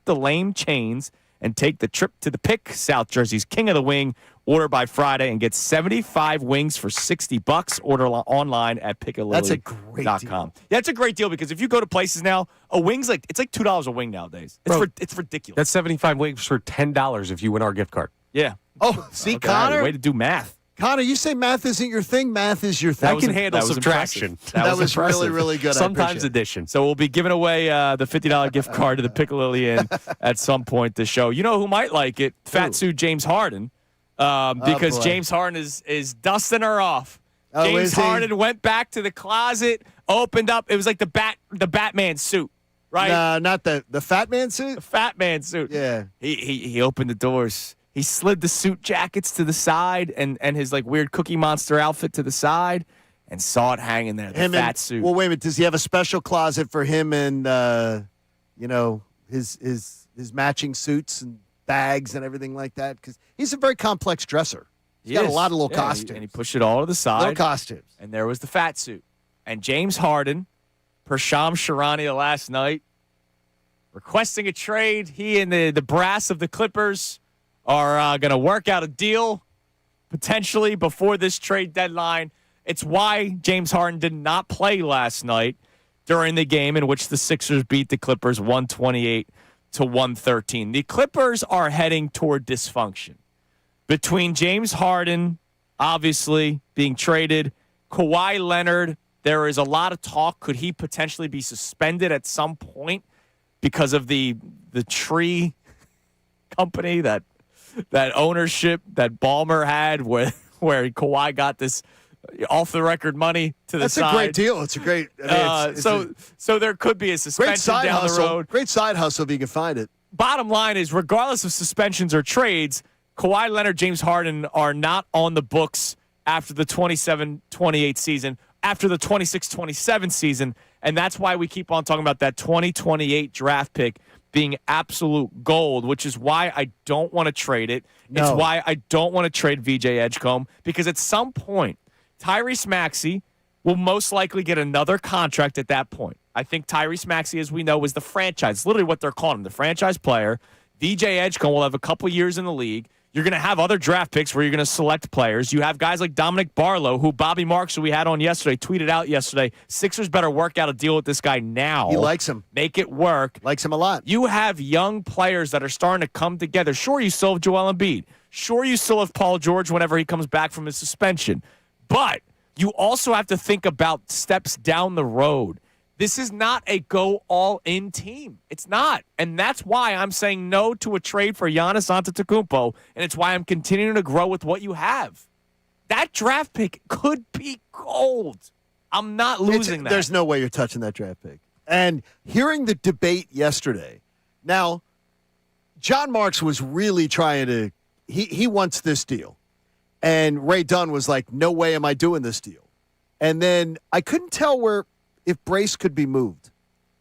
the lame chains and take the trip to the Pick, South Jersey's King of the Wing. Order by Friday and get 75 wings for $60. Order online at Piccalilli.com. That's a great deal. Yeah, it's a great deal because if you go to places now, it's like $2 a wing nowadays. It's ridiculous. that's 75 wings for $10 if you win our gift card. Yeah. Oh, see, Okay, Connor? way to do math. Connor, you say math isn't your thing. Math is your thing. I can handle subtraction. That was really, impressive. really good. Sometimes addition. So we'll be giving away the $50 gift card to the Piccalilli Inn at some point this show. You know who might like it? Fat Suit James Harden. Because James Harden is dusting her off. Oh, James Harden went back to the closet, opened up. It was like the Batman suit, right? No, not the Fat Man suit? The Fat Man suit. Yeah. He opened the doors. He slid the suit jackets to the side and his like weird Cookie Monster outfit to the side and saw it hanging there, the fat suit. Well, wait a minute. Does he have a special closet for him and, his matching suits and bags and everything like that? Because he's a very complex dresser. He's got a lot of little costumes. And he pushed it all to the side. Little costumes. And there was the fat suit. And James Harden, per Shams Charania last night, requesting a trade. He and the brass of the Clippers are going to work out a deal potentially before this trade deadline. It's why James Harden did not play last night during the game in which the Sixers beat the Clippers 128-113. The Clippers are heading toward dysfunction. Between James Harden, obviously, being traded, Kawhi Leonard, there is a lot of talk. Could he potentially be suspended at some point because of the tree company that ownership that Ballmer had where Kawhi got this off-the-record money to the side. That's a great deal. It's a great so there could be a suspension down the road. Great side hustle if you can find it. Bottom line is, regardless of suspensions or trades, Kawhi Leonard, James Harden are not on the books after the 27-28 season, after the 26-27 season, and that's why we keep on talking about that 2028 draft pick being absolute gold, which is why I don't want to trade it. No. It's why I don't want to trade VJ Edgecombe, because at some point, Tyrese Maxey will most likely get another contract at that point. I think Tyrese Maxey, as we know, is the franchise, literally what they're calling him, the franchise player. VJ Edgecombe will have a couple years in the league. You're going to have other draft picks where you're going to select players. You have guys like Dominic Barlow, who Bobby Marks, who we had on yesterday, tweeted out yesterday, Sixers better work out a deal with this guy now. He likes him. Make it work. Likes him a lot. You have young players that are starting to come together. Sure, you still have Joel Embiid. Sure, you still have Paul George whenever he comes back from his suspension. But you also have to think about steps down the road. This is not a go-all-in team. It's not. And that's why I'm saying no to a trade for Giannis Antetokounmpo, and it's why I'm continuing to grow with what you have. That draft pick could be gold. I'm not losing that. There's no way you're touching that draft pick. And hearing the debate yesterday, now, John Marks was really trying to he wants this deal. And Ray Dunn was like, no way am I doing this deal. And then I couldn't tell if Brace could be moved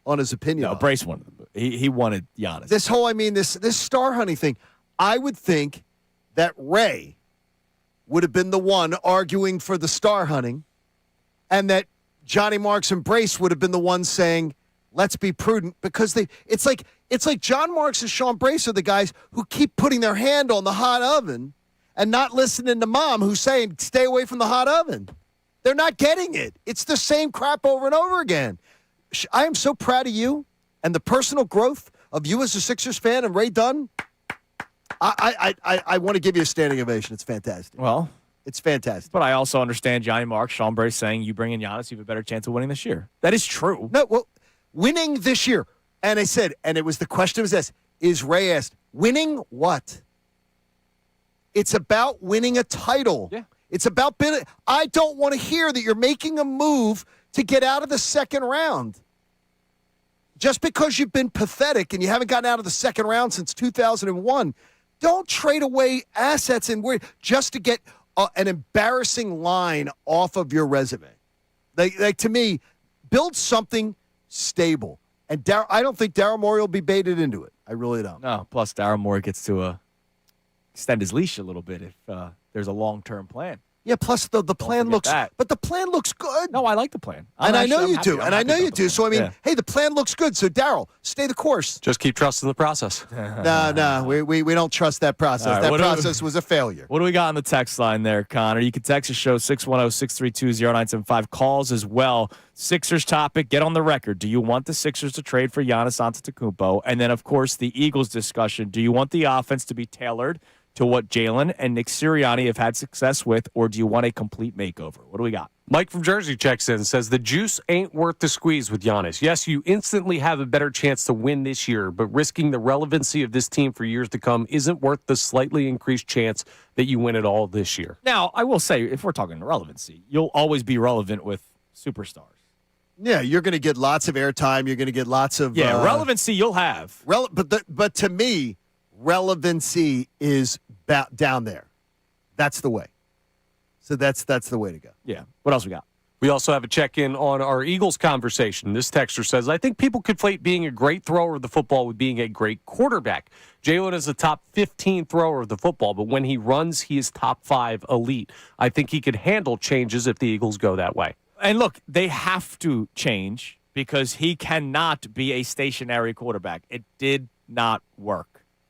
on his opinion. No, Brace wanted him. He wanted Giannis. This whole, this star hunting thing, I would think that Ray would have been the one arguing for the star hunting, and that Johnny Marks and Brace would have been the ones saying, let's be prudent, because it's like John Marks and Sean Brace are the guys who keep putting their hand on the hot oven and not listening to Mom, who's saying, stay away from the hot oven. They're not getting it. It's the same crap over and over again. I am so proud of you and the personal growth of you as a Sixers fan and Ray Dunn. I want to give you a standing ovation. It's fantastic. Well, it's fantastic. But I also understand Johnny Marks, Sean Brace saying you bring in Giannis, you have a better chance of winning this year. That is true. No, well, winning this year. And I said, and it was the question was this, is Ray asked, winning what? It's about winning a title. Yeah. It's about I don't want to hear that you're making a move to get out of the second round. Just because you've been pathetic and you haven't gotten out of the second round since 2001, don't trade away assets and just to get an embarrassing line off of your resume. Like to me, build something stable. And I don't think Daryl Morey will be baited into it. I really don't. No, plus Daryl Morey gets to extend his leash a little bit if there's a long-term plan. Yeah, plus the plan looks that. But the plan looks good. No, I like the plan. And I know you do. And I know you do. So, hey, the plan looks good. So, Daryl, stay the course. Just keep trusting the process. No, we don't trust that process. Right, that process was a failure. What do we got on the text line there, Connor? You can text the show 610-632-0975. Calls as well. Sixers topic, get on the record. Do you want the Sixers to trade for Giannis Antetokounmpo? And then, of course, the Eagles discussion. Do you want the offense to be tailored to what Jalen and Nick Sirianni have had success with, or do you want a complete makeover? What do we got? Mike from Jersey checks in, says the juice ain't worth the squeeze with Giannis. Yes, you instantly have a better chance to win this year, but risking the relevancy of this team for years to come isn't worth the slightly increased chance that you win it all this year. Now, I will say, if we're talking relevancy, you'll always be relevant with superstars. Yeah, you're going to get lots of airtime. You're going to get lots of relevancy you'll have. But to me, relevancy is down there. That's the way. So that's the way to go. Yeah. What else we got? We also have a check-in on our Eagles conversation. This texter says, I think people conflate being a great thrower of the football with being a great quarterback. Jalen is a top 15 thrower of the football, but when he runs, he is top 5 elite. I think he could handle changes if the Eagles go that way. And look, they have to change because he cannot be a stationary quarterback. It did not work.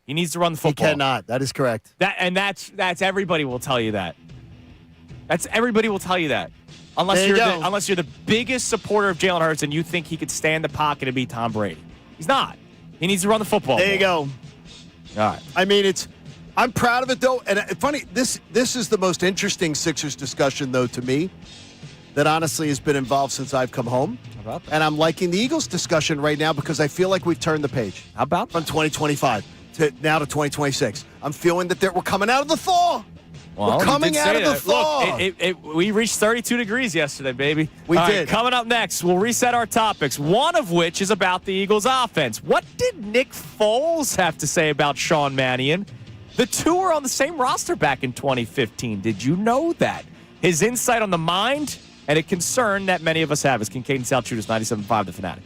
He needs to run the football. He cannot. That is correct. That's everybody will tell you that. That's everybody will tell you that. Unless you're the biggest supporter of Jalen Hurts and you think he could stand the pocket and beat Tom Brady. He's not. He needs to run the football. There you go. All right. I'm proud of it though. And funny, this is the most interesting Sixers discussion though to me that honestly has been involved since I've come home. How about that? And I'm liking the Eagles discussion right now because I feel like we've turned the page. How about that? From 2025 to now to 2026. I'm feeling that we're coming out of the thaw. Well, we're coming out of the thaw. Look, we reached 32 degrees yesterday, baby. We All did. Right, coming up next, we'll reset our topics, one of which is about the Eagles offense. What did Nick Foles have to say about Sean Mannion? The two were on the same roster back in 2015. Did you know that? His insight on the mind and a concern that many of us have is Kincade Salciunas, 97.5 The Fanatic.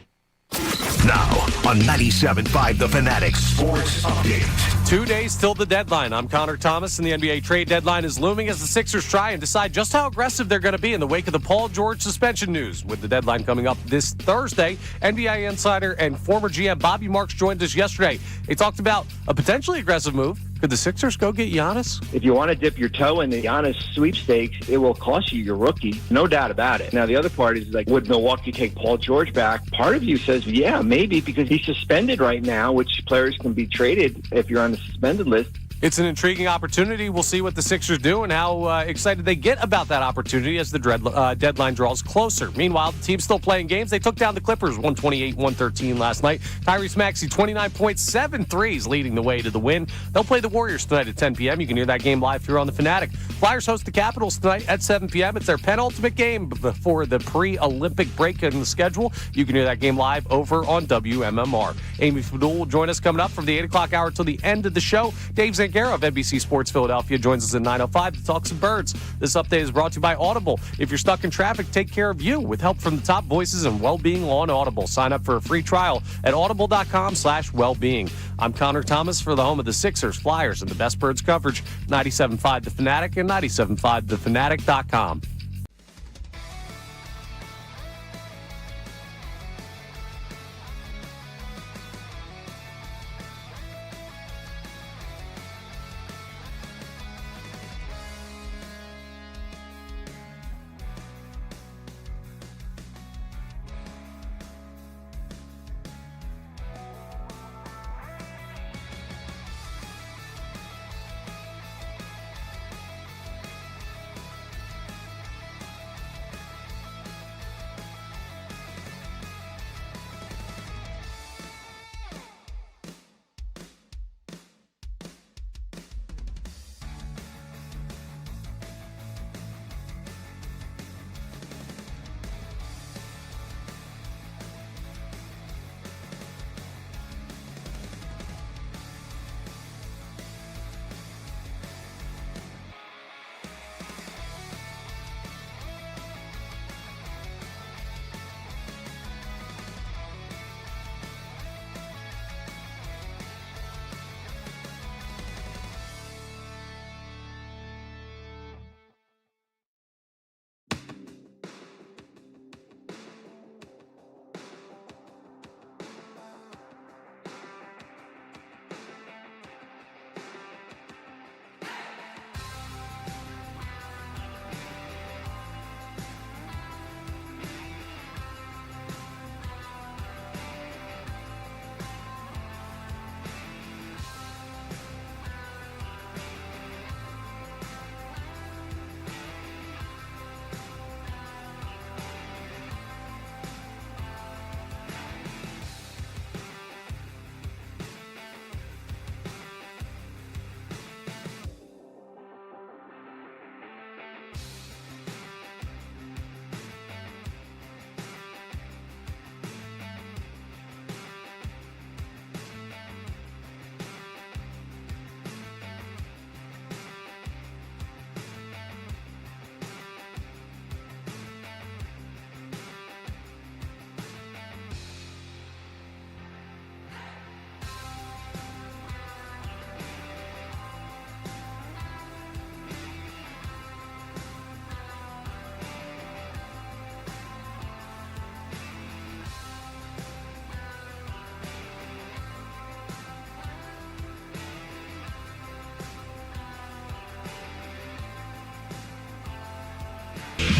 Now on 97.5 The Fanatic Sports Update. 2 days till the deadline. I'm Connor Thomas, and the NBA trade deadline is looming as the Sixers try and decide just how aggressive they're going to be in the wake of the Paul George suspension news. With the deadline coming up this Thursday, NBA insider and former GM Bobby Marks joined us yesterday. They talked about a potentially aggressive move. Could the Sixers go get Giannis? If you want to dip your toe in the Giannis sweepstakes, it will cost you your rookie. No doubt about it. Now, the other part is like, would Milwaukee take Paul George back? Part of you says, yeah, maybe, because he's suspended right now, which players can be traded if you're on the suspended list. It's an intriguing opportunity. We'll see what the Sixers do and how excited they get about that opportunity as the deadline draws closer. Meanwhile, the team's still playing games. They took down the Clippers 128-113 last night. Tyrese Maxey, 29.7 threes, leading the way to the win. They'll play the Warriors tonight at 10 p.m. You can hear that game live here on the Fanatic. Flyers host the Capitals tonight at 7 p.m. It's their penultimate game before the pre-Olympic break in the schedule. You can hear that game live over on WMMR. Amy Fadul will join us coming up from the 8 o'clock hour till the end of the show. Dave Zangaro of NBC Sports Philadelphia joins us at 9:05 to talk some birds. This update is brought to you by Audible. If you're stuck in traffic, take care of you with help from the top voices and well-being on Audible. Sign up for a free trial at audible.com/wellbeing. I'm Connor Thomas for the home of the Sixers, Flyers, and the best birds coverage, 97.5 The Fanatic and 97.5thefanatic.com.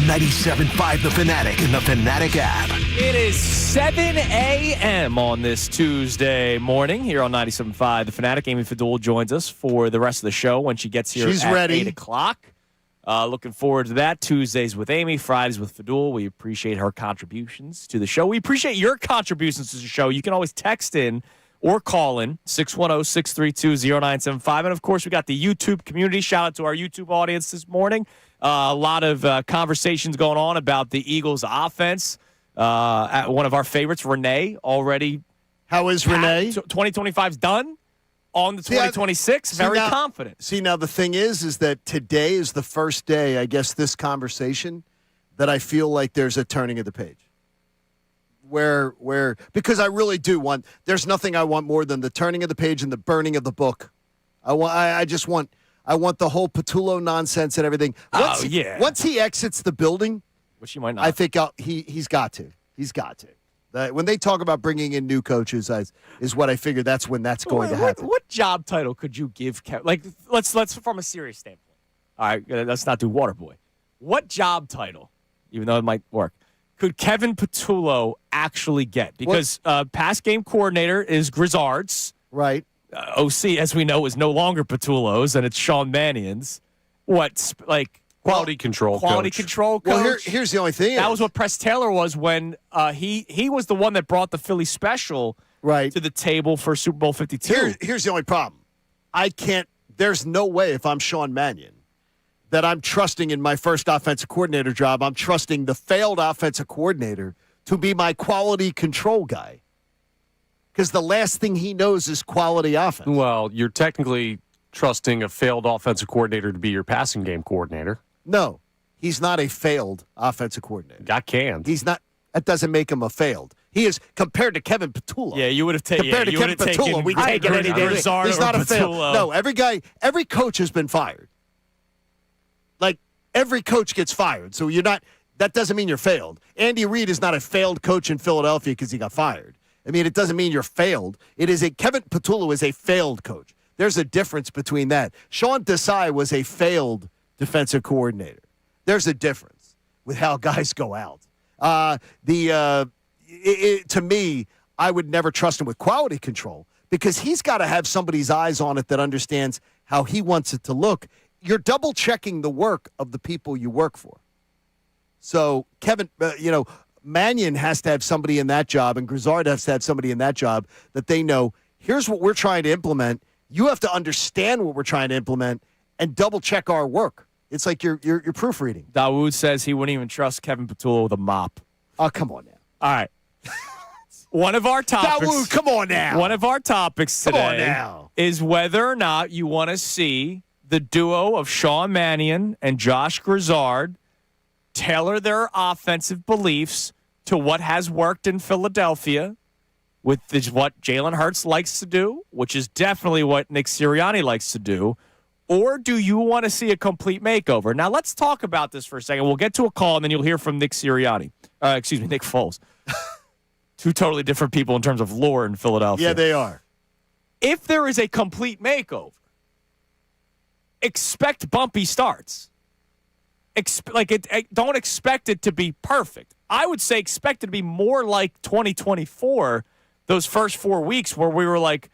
.97.5 The Fanatic and the Fanatic app. It is 7 a.m. on this Tuesday morning here on 97.5 The Fanatic. Amy Fadul joins us for the rest of the show when she gets here She's at ready. 8 o'clock. Looking forward to that. Tuesdays with Amy, Fridays with Fadul. We appreciate her contributions to the show. We appreciate your contributions to the show. You can always text in or call in 610-632-0975. And, of course, we got the YouTube community. Shout out to our YouTube audience this morning. A lot of conversations going on about the Eagles' offense. One of our favorites, Renee, already. How is Renee? 2025's done. On the 2026, very confident. See, now the thing is that today is the first day, I guess, this conversation that I feel like there's a turning of the page. Because I really do want, there's nothing I want more than the turning of the page and the burning of the book. I want the whole Patullo nonsense and everything. Once he exits the building, which he might not. I think he's got to. He's got to. When they talk about bringing in new coaches, is what I figure that's when that's going to happen. What job title could you give Kevin? Like, let's from a serious standpoint. All right, let's not do Waterboy. What job title, even though it might work, could Kevin Patullo actually get? Because past game coordinator is Grizzards. Right. OC, as we know, is no longer Patullo's, and it's Sean Mannion's. Quality control control coach? Well, here's the only thing. That was what Press Taylor was when he was the one that brought the Philly special right to the table for Super Bowl 52. Here's the only problem. There's no way if I'm Sean Mannion that I'm trusting in my first offensive coordinator job, I'm trusting the failed offensive coordinator to be my quality control guy. Because the last thing he knows is quality offense. Well, you're technically trusting a failed offensive coordinator to be your passing game coordinator. No, he's not a failed offensive coordinator. Got canned. He's not. That doesn't make him a failed. He is compared to Kevin Patullo. Yeah, you would have taken. Compared to Kevin Patullo, we take it any day. He's not a failed. No, every coach has been fired. Like every coach gets fired, so you're not. That doesn't mean you're failed. Andy Reid is not a failed coach in Philadelphia because he got fired. I mean, it doesn't mean you're failed. Kevin Patullo is a failed coach. There's a difference between that. Sean Desai was a failed defensive coordinator. There's a difference with how guys go out. To me, I would never trust him with quality control because he's got to have somebody's eyes on it that understands how he wants it to look. You're double checking the work of the people you work for. So Kevin, Mannion has to have somebody in that job, and Grizzard has to have somebody in that job that they know. Here's what we're trying to implement. You have to understand what we're trying to implement and double check our work. It's like you're proofreading. Dawood says he wouldn't even trust Kevin Patullo with a mop. Oh, come on now. All right. One of our topics. Dawood, come on now. One of our topics today is whether or not you want to see the duo of Sean Mannion and Josh Grizzard tailor their offensive beliefs to what has worked in Philadelphia, with what Jalen Hurts likes to do, which is definitely what Nick Sirianni likes to do, or do you want to see a complete makeover? Now, let's talk about this for a second. We'll get to a call, and then you'll hear from Nick Sirianni. Nick Foles. Two totally different people in terms of lore in Philadelphia. Yeah, they are. If there is a complete makeover, expect bumpy starts. Don't expect it to be perfect. I would say expect it to be more like 2024, those first 4 weeks where we were like,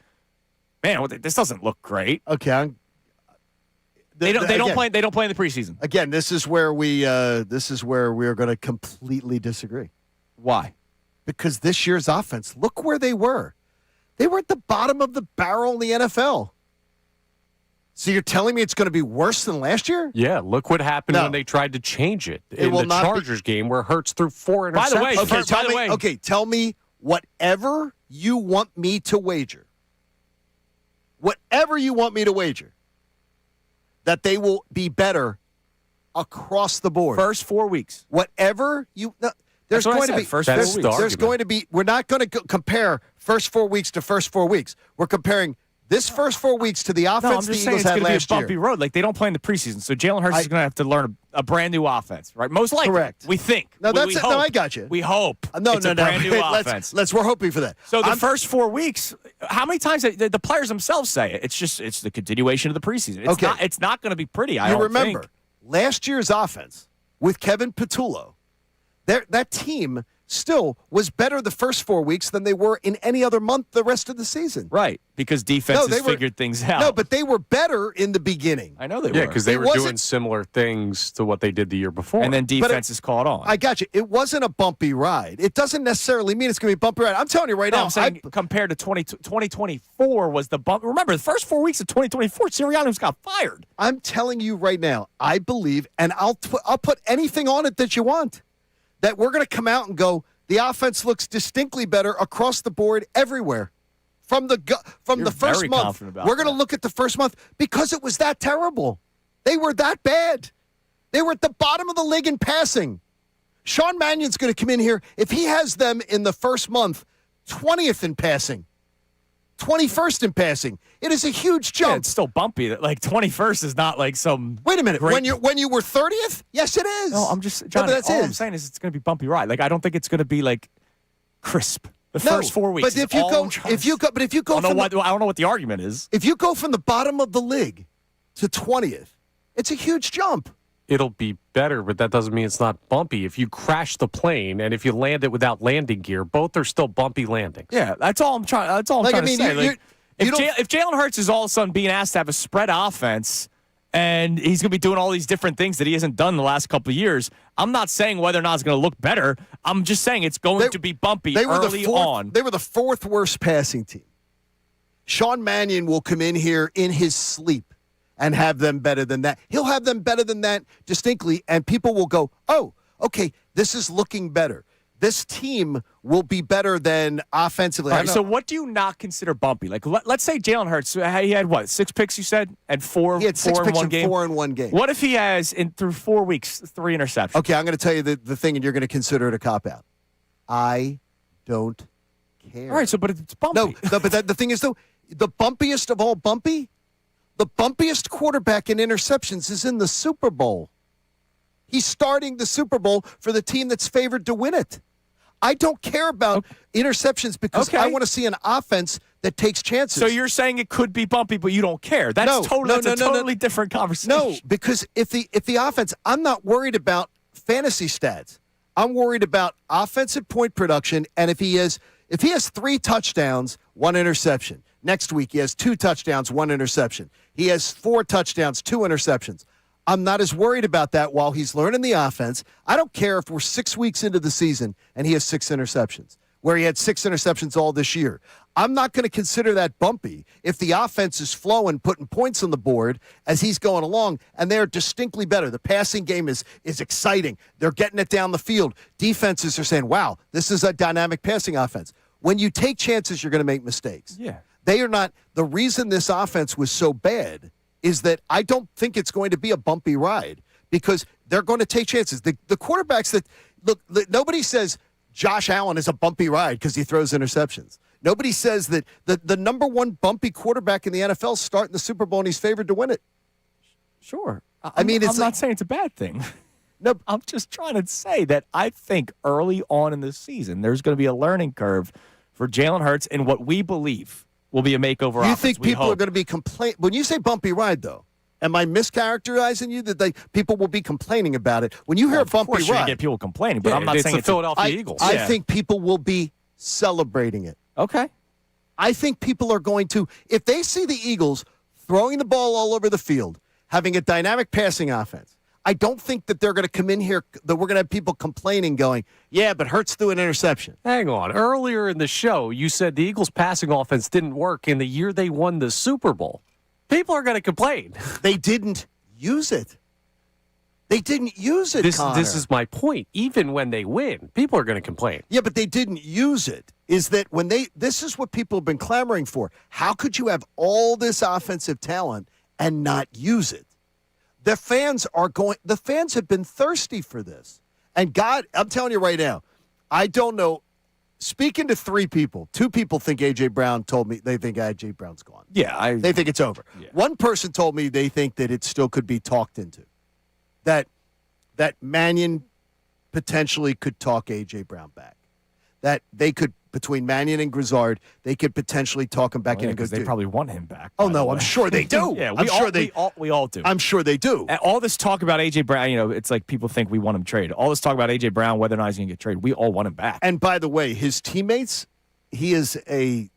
man, this doesn't look great. Okay, they don't play in the preseason. Again, this is where we are going to completely disagree. Why? Because this year's offense, look where they were. They were at the bottom of the barrel in the NFL. So you're telling me it's going to be worse than last year? Yeah, look what happened when they tried to change it in the Chargers game where Hurts threw 4 interceptions. Tell me whatever you want me to wager. Whatever you want me to wager. That they will be better across the board. First 4 weeks. Whatever you... There's going to be first 4 weeks. There's going to be... We're not going to compare first 4 weeks to first 4 weeks. We're comparing... This first 4 weeks to the offense the Eagles had last year. It's going to be a bumpy road. Like, they don't play in the preseason, so Jalen Hurts is going to have to learn a brand new offense, right? Most likely. Correct. We think. No, we hope. No, I got you. We hope. It's a brand new offense. We're hoping for that. So the first 4 weeks, how many times the players themselves say it? It's the continuation of the preseason. It's not going to be pretty, I don't think. Last year's offense with Kevin Patullo, that team still was better the first 4 weeks than they were in any other month the rest of the season. Right, because defenses figured things out. No, but they were better in the beginning. I know they were. Yeah, because they were doing similar things to what they did the year before. And then defenses caught on. I got you. It wasn't a bumpy ride. It doesn't necessarily mean it's going to be a bumpy ride. I'm telling you right now. I'm saying compared to 2024 was the bump. Remember, the first 4 weeks of 2024, Sirianni got fired. I'm telling you right now, I believe, and I'll put anything on it that you want, that we're going to come out and go, the offense looks distinctly better across the board everywhere. From the first month, we're going to look at the first month because it was that terrible. They were that bad. They were at the bottom of the league in passing. Sean Mannion's going to come in here. If he has them in the first month, 20th in passing, 21st in passing, it is a huge jump. Yeah, it's still bumpy. Like 21st is not like some. Wait a minute. When you were 30th, yes, it is. No, I'm just Johnny, all I'm saying is it's going to be bumpy ride. Like I don't think it's going to be like crisp. The first 4 weeks. But if you go, I don't know what the argument is. If you go from the bottom of the league to 20th, it's a huge jump. It'll be better, but that doesn't mean it's not bumpy. If you crash the plane and if you land it without landing gear, both are still bumpy landings. Yeah, that's all I'm trying. That's all I'm trying to say. If Jalen Hurts is all of a sudden being asked to have a spread offense and he's going to be doing all these different things that he hasn't done the last couple of years, I'm not saying whether or not it's going to look better. I'm just saying it's going to be bumpy early on. They were the fourth worst passing team. Sean Mannion will come in here in his sleep and have them better than that. He'll have them better than that distinctly, and people will go, oh, okay, this is looking better. This team will be better than offensively. All right, so what do you not consider bumpy? Like, let's say Jalen Hurts, he had what, 6 picks, you said? And he had 6 picks in 4 in one game. What if he has, through 4 weeks, 3 interceptions? Okay, I'm going to tell you the thing, and you're going to consider it a cop-out. I don't care. All right, but it's bumpy. No, but the thing is, though, the bumpiest of all bumpy, the bumpiest quarterback in interceptions is in the Super Bowl. He's starting the Super Bowl for the team that's favored to win it. I don't care about interceptions because I want to see an offense that takes chances. So you're saying it could be bumpy, but you don't care. That's a totally different conversation. No, because if the offense, I'm not worried about fantasy stats. I'm worried about offensive point production, and if he has 3 touchdowns, 1 interception. Next week he has 2 touchdowns, 1 interception. He has 4 touchdowns, 2 interceptions. I'm not as worried about that while he's learning the offense. I don't care if we're 6 weeks into the season and he has 6 interceptions, where he had 6 interceptions all this year. I'm not going to consider that bumpy if the offense is flowing, putting points on the board as he's going along, and they're distinctly better. The passing game is exciting. They're getting it down the field. Defenses are saying, wow, this is a dynamic passing offense. When you take chances, you're going to make mistakes. Yeah. They are not. The reason this offense was so bad is that I don't think it's going to be a bumpy ride because they're going to take chances. The quarterbacks that look, nobody says Josh Allen is a bumpy ride because he throws interceptions. Nobody says that the number one bumpy quarterback in the NFL starting the Super Bowl and he's favored to win it. Sure. I'm not saying it's a bad thing. No, I'm just trying to say that I think early on in the season there's going to be a learning curve for Jalen Hurts in what we believe will be a makeover offense. You think people are going to be complaining? When you say bumpy ride, though, am I mischaracterizing you that people will be complaining about it? When you hear a bumpy of course you're ride, going to get people complaining, but I'm not saying it's the Philadelphia Eagles. I think people will be celebrating it. Okay. I think people are going to, if they see the Eagles throwing the ball all over the field, having a dynamic passing offense, I don't think that they're going to come in here, that we're going to have people complaining going, yeah, but Hurts threw an interception. Hang on. Earlier in the show, you said the Eagles' passing offense didn't work in the year they won the Super Bowl. People are going to complain. They didn't use it. They didn't use it, Connor. This is my point. Even when they win, people are going to complain. Yeah, but they didn't use it. Is that this is what people have been clamoring for. How could you have all this offensive talent and not use it? The fans have been thirsty for this. And God, I'm telling you right now, I don't know. Speaking to 3 people, 2 people think A.J. Brown told me they think A.J. Brown's gone. Yeah. They think it's over. Yeah. One person told me they think that it still could be talked into. That Mannion potentially could talk A.J. Brown back. That they could, between Mannion and Grizzard, they could potentially talk him back in a good. They probably want him back. Oh no, I'm sure they do. Yeah, we all do. I'm sure they do. And all this talk about A.J. Brown, it's like people think we want him traded. All this talk about A.J. Brown, whether or not he's going to get traded, we all want him back. And by the way, his teammates, he's very,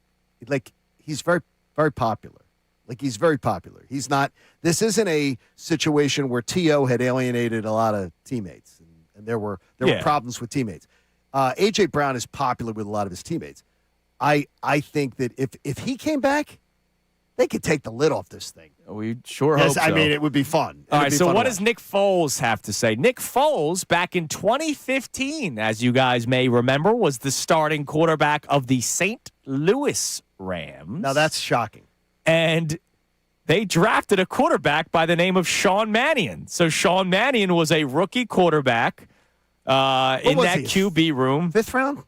very popular. Like, he's very popular. He's not. This isn't a situation where T.O. had alienated a lot of teammates, and there were problems with teammates. A.J. Brown is popular with a lot of his teammates. I think that if he came back, they could take the lid off this thing. We sure hope so. I mean, it would be fun. All right, so what does Nick Foles have to say? Nick Foles, back in 2015, as you guys may remember, was the starting quarterback of the St. Louis Rams. Now, that's shocking. And they drafted a quarterback by the name of Sean Mannion. So Sean Mannion was a rookie quarterback in that QB room. 5th round?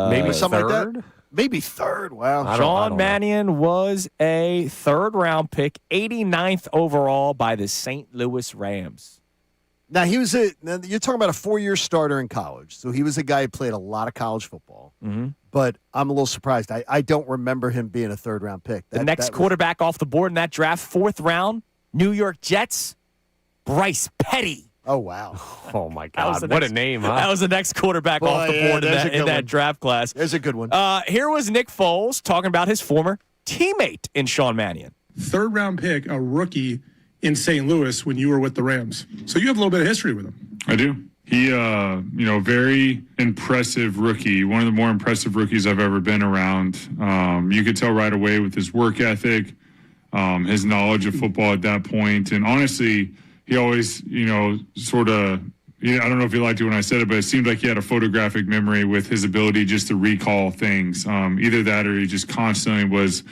Maybe something third? like that? Maybe 3rd. Wow. Sean Mannion was a 3rd-round pick, 89th overall by the St. Louis Rams. Now, you're talking about a 4-year starter in college. So he was a guy who played a lot of college football. Mm-hmm. But I'm a little surprised. I don't remember him being a 3rd-round pick. The next quarterback off the board in that draft, 4th round, New York Jets, Bryce Petty. Oh, wow. Oh, my God. What a name, huh? That was the next quarterback off the board in that draft class. There's a good one. Here was Nick Foles talking about his former teammate in Sean Mannion. Third-round pick, a rookie in St. Louis when you were with the Rams. So you have a little bit of history with him. I do. He, very impressive rookie, one of the more impressive rookies I've ever been around. You could tell right away with his work ethic, his knowledge of football at that point. And honestly, he always, sort of, I don't know if you liked it when I said it, but it seemed like he had a photographic memory with his ability just to recall things. Either that or he just constantly was,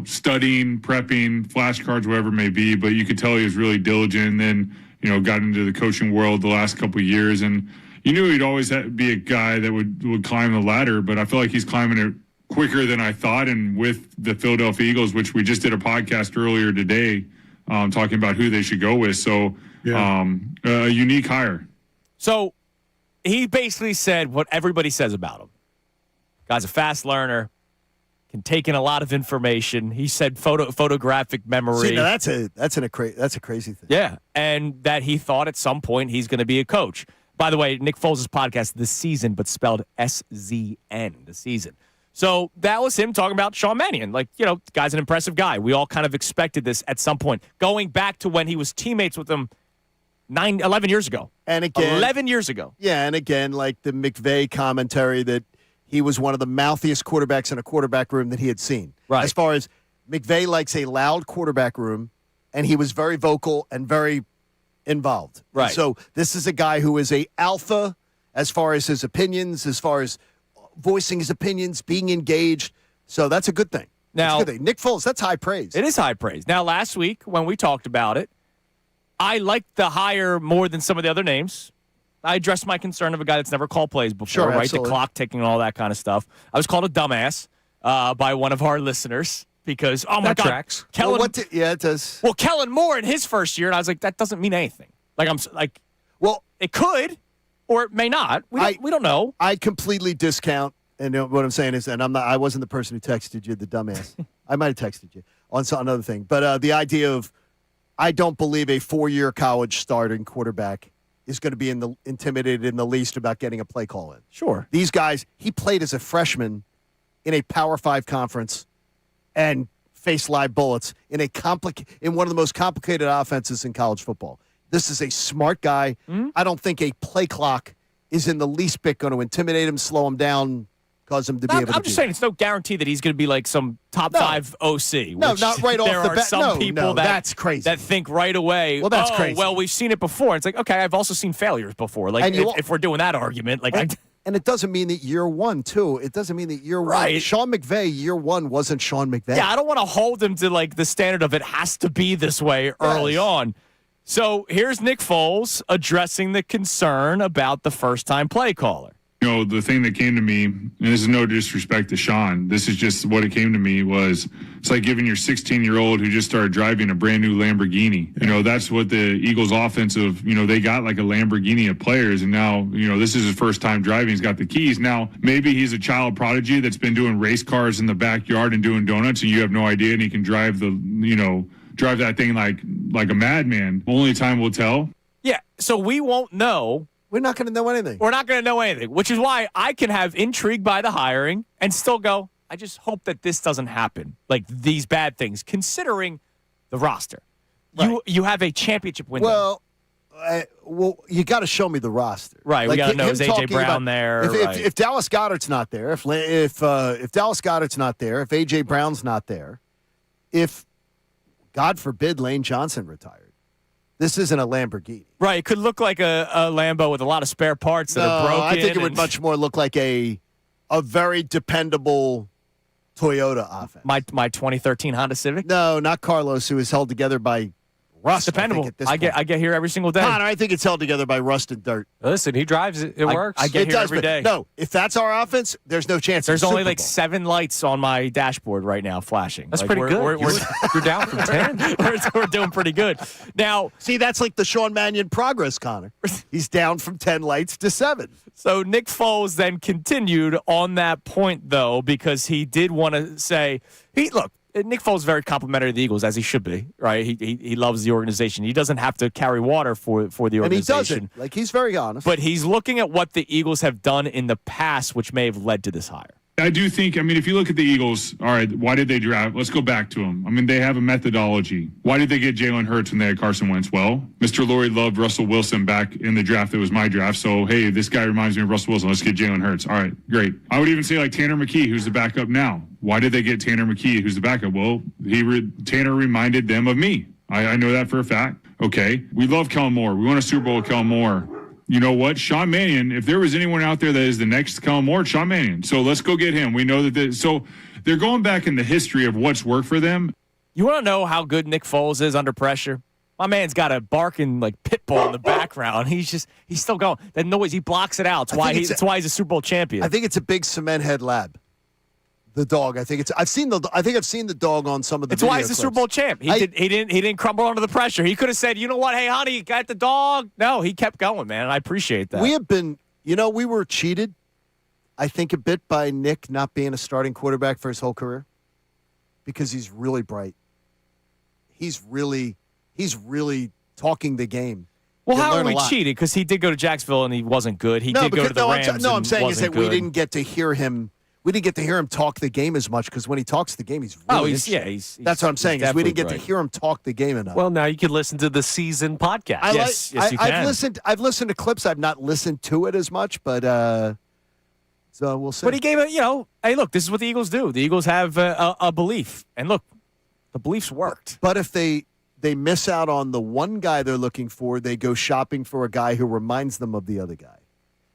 studying, prepping, flashcards, whatever it may be. But you could tell he was really diligent. And then, got into the coaching world the last couple of years. And you knew he'd always be a guy that would climb the ladder, but I feel like he's climbing it quicker than I thought. And with the Philadelphia Eagles, which we just did a podcast earlier today, talking about who they should go with. So a unique hire. So he basically said what everybody says about him. Guy's a fast learner, can take in a lot of information. He said photographic memory. See, now that's a crazy thing. Yeah, and that he thought at some point he's going to be a coach. By the way, Nick Foles' podcast, The Season, but spelled S-Z-N, The Season. So that was him talking about Sean Mannion. Like, the guy's an impressive guy. We all kind of expected this at some point, going back to when he was teammates with him 11 years ago. And again, 11 years ago. Yeah, and again, like the McVay commentary that he was one of the mouthiest quarterbacks in a quarterback room that he had seen. Right. As far as McVay likes a loud quarterback room, and he was very vocal and very involved. Right. And so this is a guy who is a alpha as far as his opinions, as far as voicing his opinions, being engaged. So that's a good thing. Now, that's a good thing. Nick Foles, that's high praise. It is high praise. Now, last week when we talked about it, I liked the hire more than some of the other names. I addressed my concern of a guy that's never called plays before, Sure, right? absolutely. The clock ticking and all that kind of stuff. I was called a dumbass by one of our listeners because, oh, my That God. tracks. Kellen, Yeah, it does. well, Kellen Moore in his first year, and I was like, that doesn't mean anything. Well, It could or it may not. We don't know. I completely discount, and what I'm saying is, and I wasn't the person who texted you, the dumbass. I might have texted you on another thing. But the idea of, I don't believe a 4-year college starting quarterback is going to be intimidated in the least about getting a play call in. Sure. These guys, he played as a freshman in a Power 5 conference and faced live bullets in one of the most complicated offenses in college football. This is a smart guy. Mm-hmm. I don't think a play clock is in the least bit going to intimidate him, slow him down, cause him to be able to I'm just saying it's no guarantee that he's going to be like some top 5 OC. No, which not right off there the are bat. some people that's crazy. that think right away, Well, that's crazy. well, we've seen it before. It's like, okay, I've also seen failures before. Like, And if we're doing that argument, like, and it doesn't mean that year one, too. It doesn't mean that year one. Right. Sean McVay, year one, wasn't Sean McVay. yeah, I don't want to hold him to like the standard of it has to be this way early on. So here's Nick Foles addressing the concern about the first-time play caller. The thing that came to me, and this is no disrespect to Sean, this is just what it came to me was, it's like giving your 16-year-old who just started driving a brand new Lamborghini. That's what the Eagles offensive, they got like a Lamborghini of players, and now, this is his first time driving. He's got the keys. Now, maybe he's a child prodigy that's been doing race cars in the backyard and doing donuts, and you have no idea, and he can drive drive that thing like a madman. Only time will tell. Yeah, so we won't know. We're not going to know anything. We're not going to know anything, which is why I can have intrigue by the hiring and still go, I just hope that this doesn't happen, like these bad things, considering the roster. Right. You have a championship window. Well, you got to show me the roster. Right, we got to know, is A.J. talking Brown there? If Dallas Goedert's not there, if Dallas Goedert's not there, if A.J. Brown's not there, if, God forbid, Lane Johnson retired, this isn't a Lamborghini. Right, it could look like a Lambo with a lot of spare parts that are broken. I think it would much more look like a very dependable Toyota offense. My 2013 Honda Civic? No, not Carlos, who is held together by rust. Dependable. I get here every single day. Connor, I think it's held together by rust and dirt. Listen, he drives it. It works. I get It here does, every but day. No, if that's our offense, there's no chance. There's of only Super like Bowl. 7 lights on my dashboard right now flashing. That's Like, pretty we're- good. we're- You're down from 10. we're doing pretty good. Now, See, that's like the Sean Mannion progress, Connor. He's down from 10 lights to 7. so Nick Foles then continued on that point, though, because he did want to say, Nick Foles is very complimentary of the Eagles, as he should be, right? He loves the organization. He doesn't have to carry water for the organization. And he doesn't. Like, he's very honest. But he's looking at what the Eagles have done in the past, which may have led to this hire. I do think, I mean, if you look at the Eagles, all right, why did they draft? Let's go back to them. I mean, they have a methodology. Why did they get Jalen Hurts when they had Carson Wentz? Well, Mr. Lurie loved Russell Wilson back in the draft that was my draft. So, hey, this guy reminds me of Russell Wilson. Let's get Jalen Hurts. All right, great. I would even say like Tanner McKee, who's the backup now. Why did they get Tanner McKee, who's the backup? Well, Tanner reminded them of me. I know that for a fact. Okay. We love Kellen Moore. We won a Super Bowl with Kellen Moore. You know what? Sean Mannion, if there was anyone out there that is the next Kellen Moore, it's Sean Mannion. So let's go get him. We know that. So they're going back in the history of what's worked for them. You want to know how good Nick Foles is under pressure? My man's got a barking like pit bull in the background. He's still going. That noise, he blocks it out. That's why he's a Super Bowl champion. I think it's a big cement head lab. The dog. I've seen the dog on some of the. It's why he's the Super Bowl champ. He didn't crumble under the pressure. He could have said, you know what, hey honey, you got the dog. No, he kept going, man. And I appreciate that. We have been, we were cheated, I think, a bit by Nick not being a starting quarterback for his whole career, because he's really bright. He's really talking the game. Well, how are we cheated? Because he did go to Jacksonville and he wasn't good. He did go to the Rams. I'm saying is that good. we didn't get to hear him. We didn't get to hear him talk the game as much, because when he talks the game, he's really he's that's what I'm saying. Is we didn't get to hear him talk the game enough. Well, now you can listen to the season podcast. Yes, you can. I've listened to clips. I've not listened to it as much, but so we'll see. But he gave it. Hey, look, this is what the Eagles do. The Eagles have a belief, and look, the belief's worked. But if they miss out on the one guy they're looking for, they go shopping for a guy who reminds them of the other guy.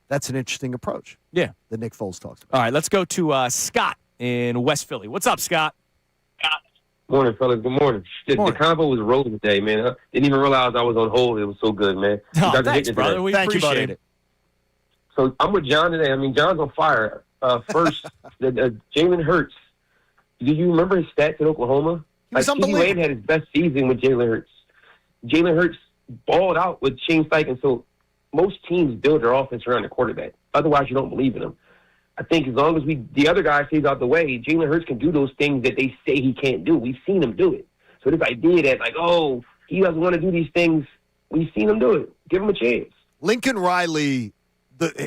That's an interesting approach. Yeah. That Nick Foles talks about. All right, let's go to Scott in West Philly. What's up, Scott? Morning, fellas. Good morning. The convo was rolling today, man. I didn't even realize I was on hold. It was so good, man. Oh, thanks, brother. We Thank appreciate it. So I'm with John today. I mean, John's on fire. First, Jalen Hurts. Do you remember his stats at Oklahoma? He was T.D. Wade had his best season with Jalen Hurts. Jalen Hurts balled out with Shane Steichen. So most teams build their offense around the quarterback. Otherwise, you don't believe in them. I think as long as the other guy stays out the way, Jalen Hurts can do those things that they say he can't do. We've seen him do it. So this idea that, like, oh, he doesn't want to do these things, we've seen him do it. Give him a chance. Lincoln Riley,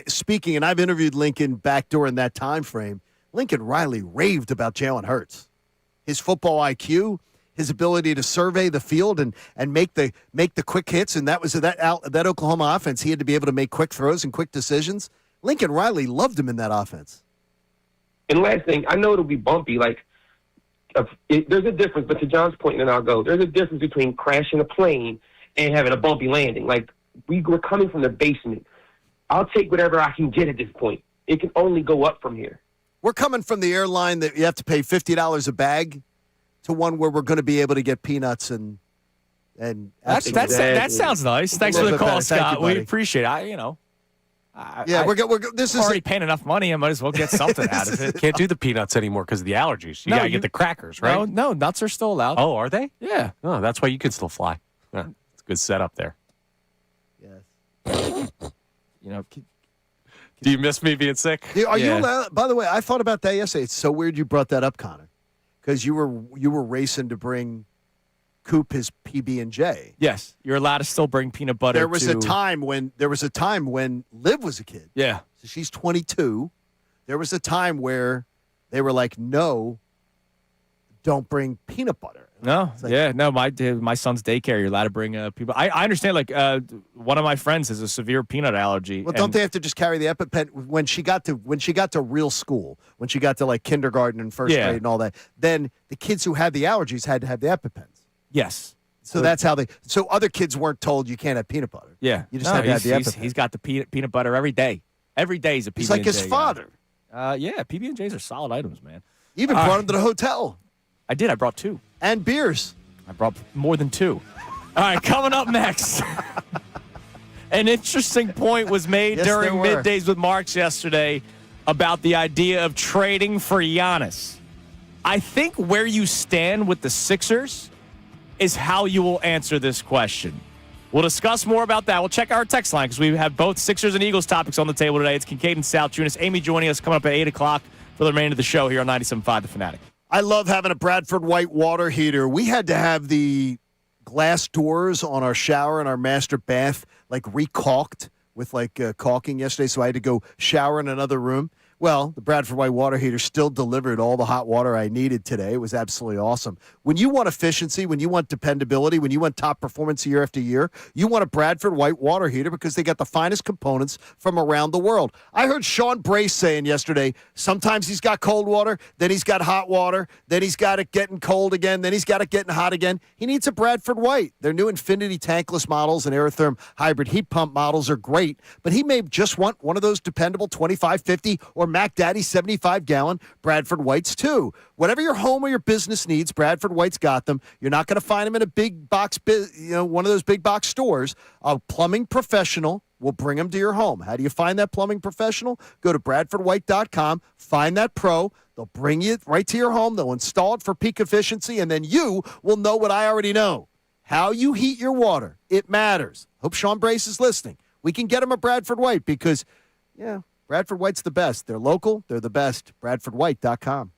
speaking, and I've interviewed Lincoln back during that time frame, Lincoln Riley raved about Jalen Hurts. His football IQ, his ability to survey the field and make the quick hits, and that was that Oklahoma offense. He had to be able to make quick throws and quick decisions. Lincoln Riley loved him in that offense. And last thing, I know it'll be bumpy. Like, there's a difference, but to John's point, and I'll go, there's a difference between crashing a plane and having a bumpy landing. Like, we're coming from the basement. I'll take whatever I can get at this point. It can only go up from here. We're coming from the airline that you have to pay $50 a bag to one where we're going to be able to get peanuts and that sounds nice. Thanks for the call, Scott. You, we appreciate it. This is already paying enough money. I might as well get something out of it. Can't do the peanuts anymore because of the allergies. You got to get the crackers, right? No, nuts are still allowed. Oh, are they? Yeah. Oh, that's why you can still fly. Yeah, it's a good setup there. Yes. Do you miss me being sick? Are you allowed? By the way, I thought about that yesterday. It's so weird you brought that up, Connor, because you were racing to bring Coop his PB&J. Yes, you're allowed to still bring peanut butter. There was a time when Liv was a kid. Yeah, so she's 22. There was a time where they were like, "No, don't bring peanut butter." No, my son's daycare. You're allowed to bring people. I understand. Like one of my friends has a severe peanut allergy. Well, don't they have to just carry the EpiPen when she got to real school, when she got to like kindergarten and first grade and all that? Then the kids who had the allergies had to have the EpiPens. Yes. So that's how So other kids weren't told you can't have peanut butter. Yeah. You just had to have the EpiPen. He's got the peanut butter every day. Every day is a PB&J. He's like his father. PB&Js are solid items, man. You even brought him to the hotel. I did. I brought 2. And beers. I brought more than 2. All right, coming up next. An interesting point was made during Middays with Marks yesterday about the idea of trading for Giannis. I think where you stand with the Sixers is how you will answer this question. We'll discuss more about that. We'll check our text line because we have both Sixers and Eagles topics on the table today. It's Kincade and Salciunas. Amy joining us coming up at 8 o'clock for the remainder of the show here on 97.5 The Fanatic. I love having a Bradford White water heater. We had to have the glass doors on our shower and our master bath like recaulked with caulking yesterday, so I had to go shower in another room. Well, the Bradford White water heater still delivered all the hot water I needed today. It was absolutely awesome. When you want efficiency, when you want dependability, when you want top performance year after year, you want a Bradford White water heater because they got the finest components from around the world. I heard Sean Brace saying yesterday, sometimes he's got cold water, then he's got hot water, then he's got it getting cold again, then he's got it getting hot again. He needs a Bradford White. Their new Infinity tankless models and Aerotherm hybrid heat pump models are great, but he may just want one of those dependable 25, 50, or Mac Daddy 75-gallon Bradford Whites too. Whatever your home or your business needs, Bradford White's got them. You're not going to find them in a big box, one of those big box stores. A plumbing professional will bring them to your home. How do you find that plumbing professional? Go to bradfordwhite.com, find that pro. They'll bring you right to your home. They'll install it for peak efficiency, and then you will know what I already know. How you heat your water, it matters. Hope Sean Brace is listening. We can get him a Bradford White because, Bradford White's the best. They're local. They're the best. bradfordwhite.com.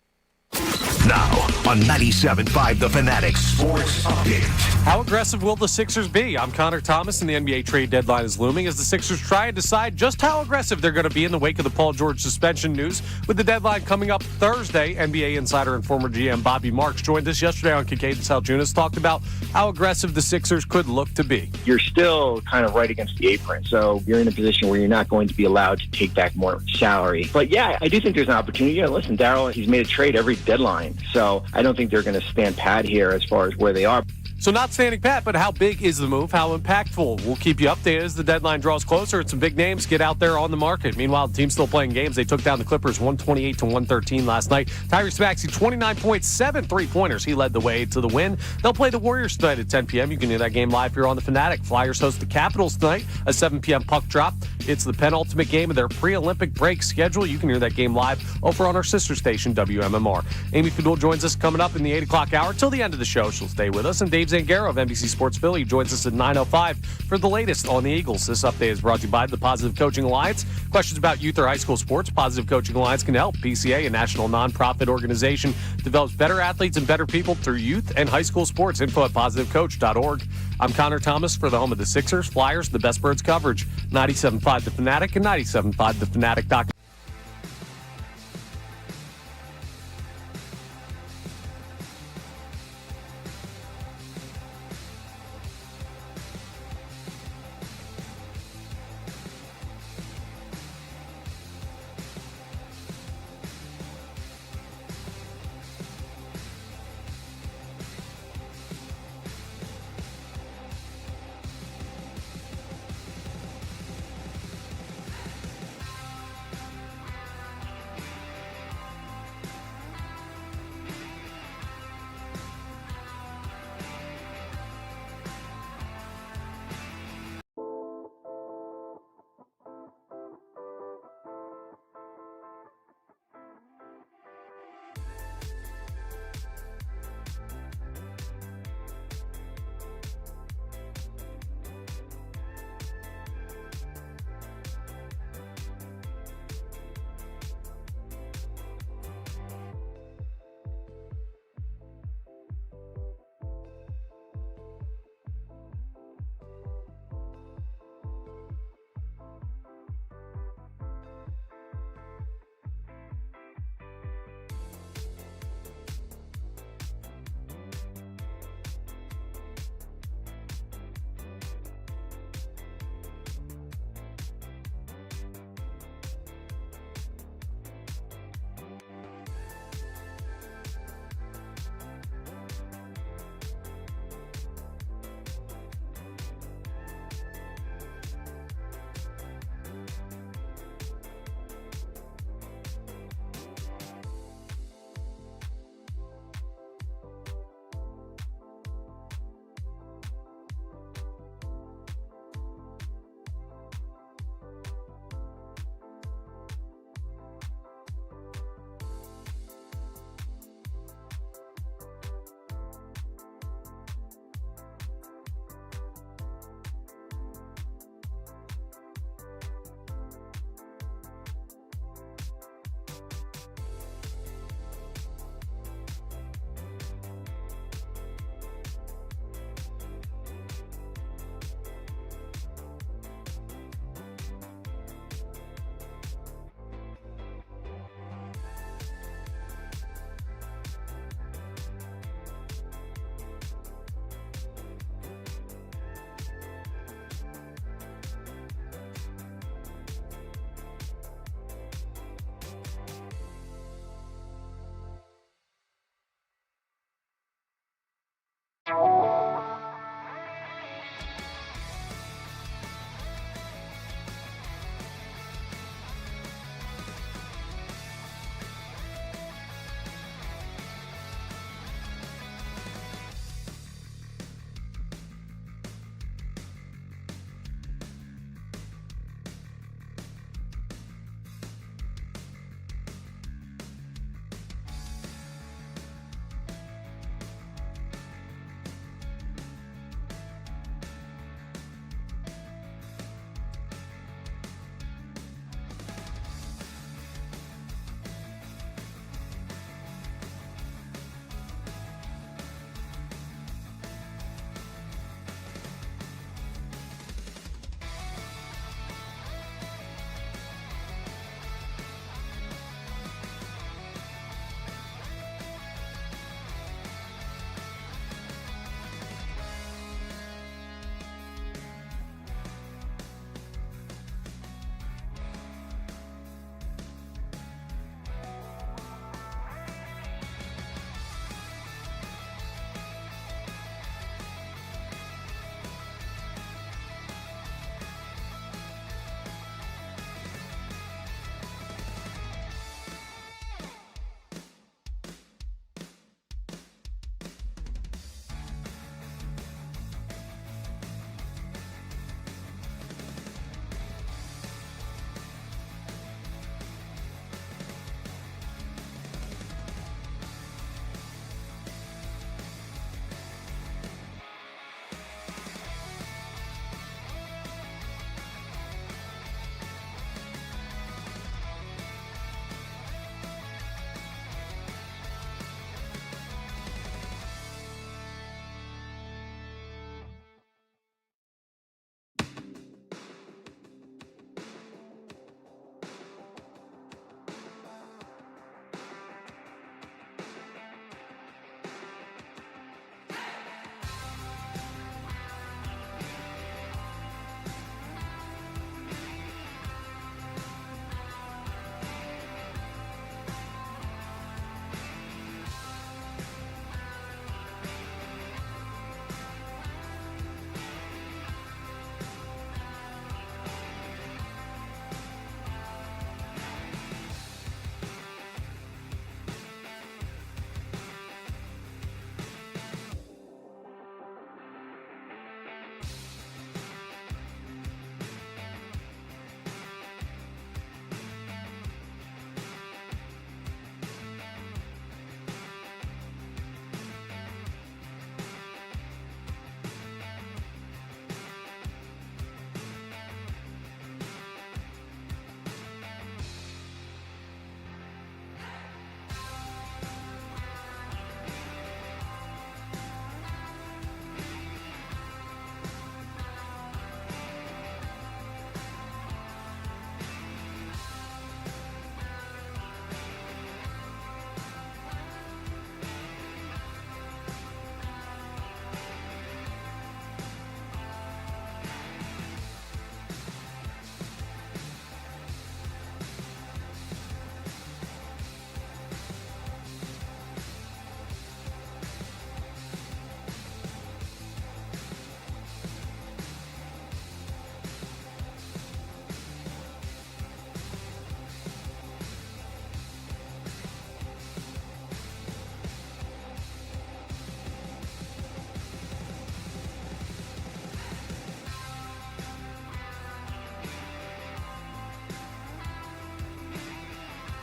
Now on 97.5 The Fanatic Sports Update. How aggressive will the Sixers be? I'm Connor Thomas, and the NBA trade deadline is looming as the Sixers try and decide just how aggressive they're going to be in the wake of the Paul George suspension news. With the deadline coming up Thursday, NBA insider and former GM Bobby Marks joined us yesterday on Kincade Salciunas, talked about how aggressive the Sixers could look to be. You're still kind of right against the apron, so you're in a position where you're not going to be allowed to take back more salary. But yeah, I do think there's an opportunity. Yeah, listen, Daryl, he's made a trade every deadline. So I don't think they're going to stand pat here as far as where they are. So not standing pat, but how big is the move? How impactful? We'll keep you updated as the deadline draws closer and some big names get out there on the market. Meanwhile, the team's still playing games. They took down the Clippers 128-113 last night. Tyrese Maxey, 29 points, 7 3-pointers. He led the way to the win. They'll play the Warriors tonight at 10 p.m. You can hear that game live here on the Fanatic. Flyers host the Capitals tonight, a 7 p.m. puck drop. It's the penultimate game of their pre-Olympic break schedule. You can hear that game live over on our sister station, WMMR. Amy Fadul joins us coming up in the 8 o'clock hour. Till the end of the show, she'll stay with us. And Dave Zangaro of NBC Sports Philly joins us at 9:05 for the latest on the Eagles. This update is brought to you by the Positive Coaching Alliance. Questions about youth or high school sports? Positive Coaching Alliance can help. PCA, a national nonprofit organization, develops better athletes and better people through youth and high school sports. Info at positivecoach.org. I'm Connor Thomas for the home of the Sixers, Flyers, the best birds coverage. 97.5 The Fanatic and 97.5thefanatic.com.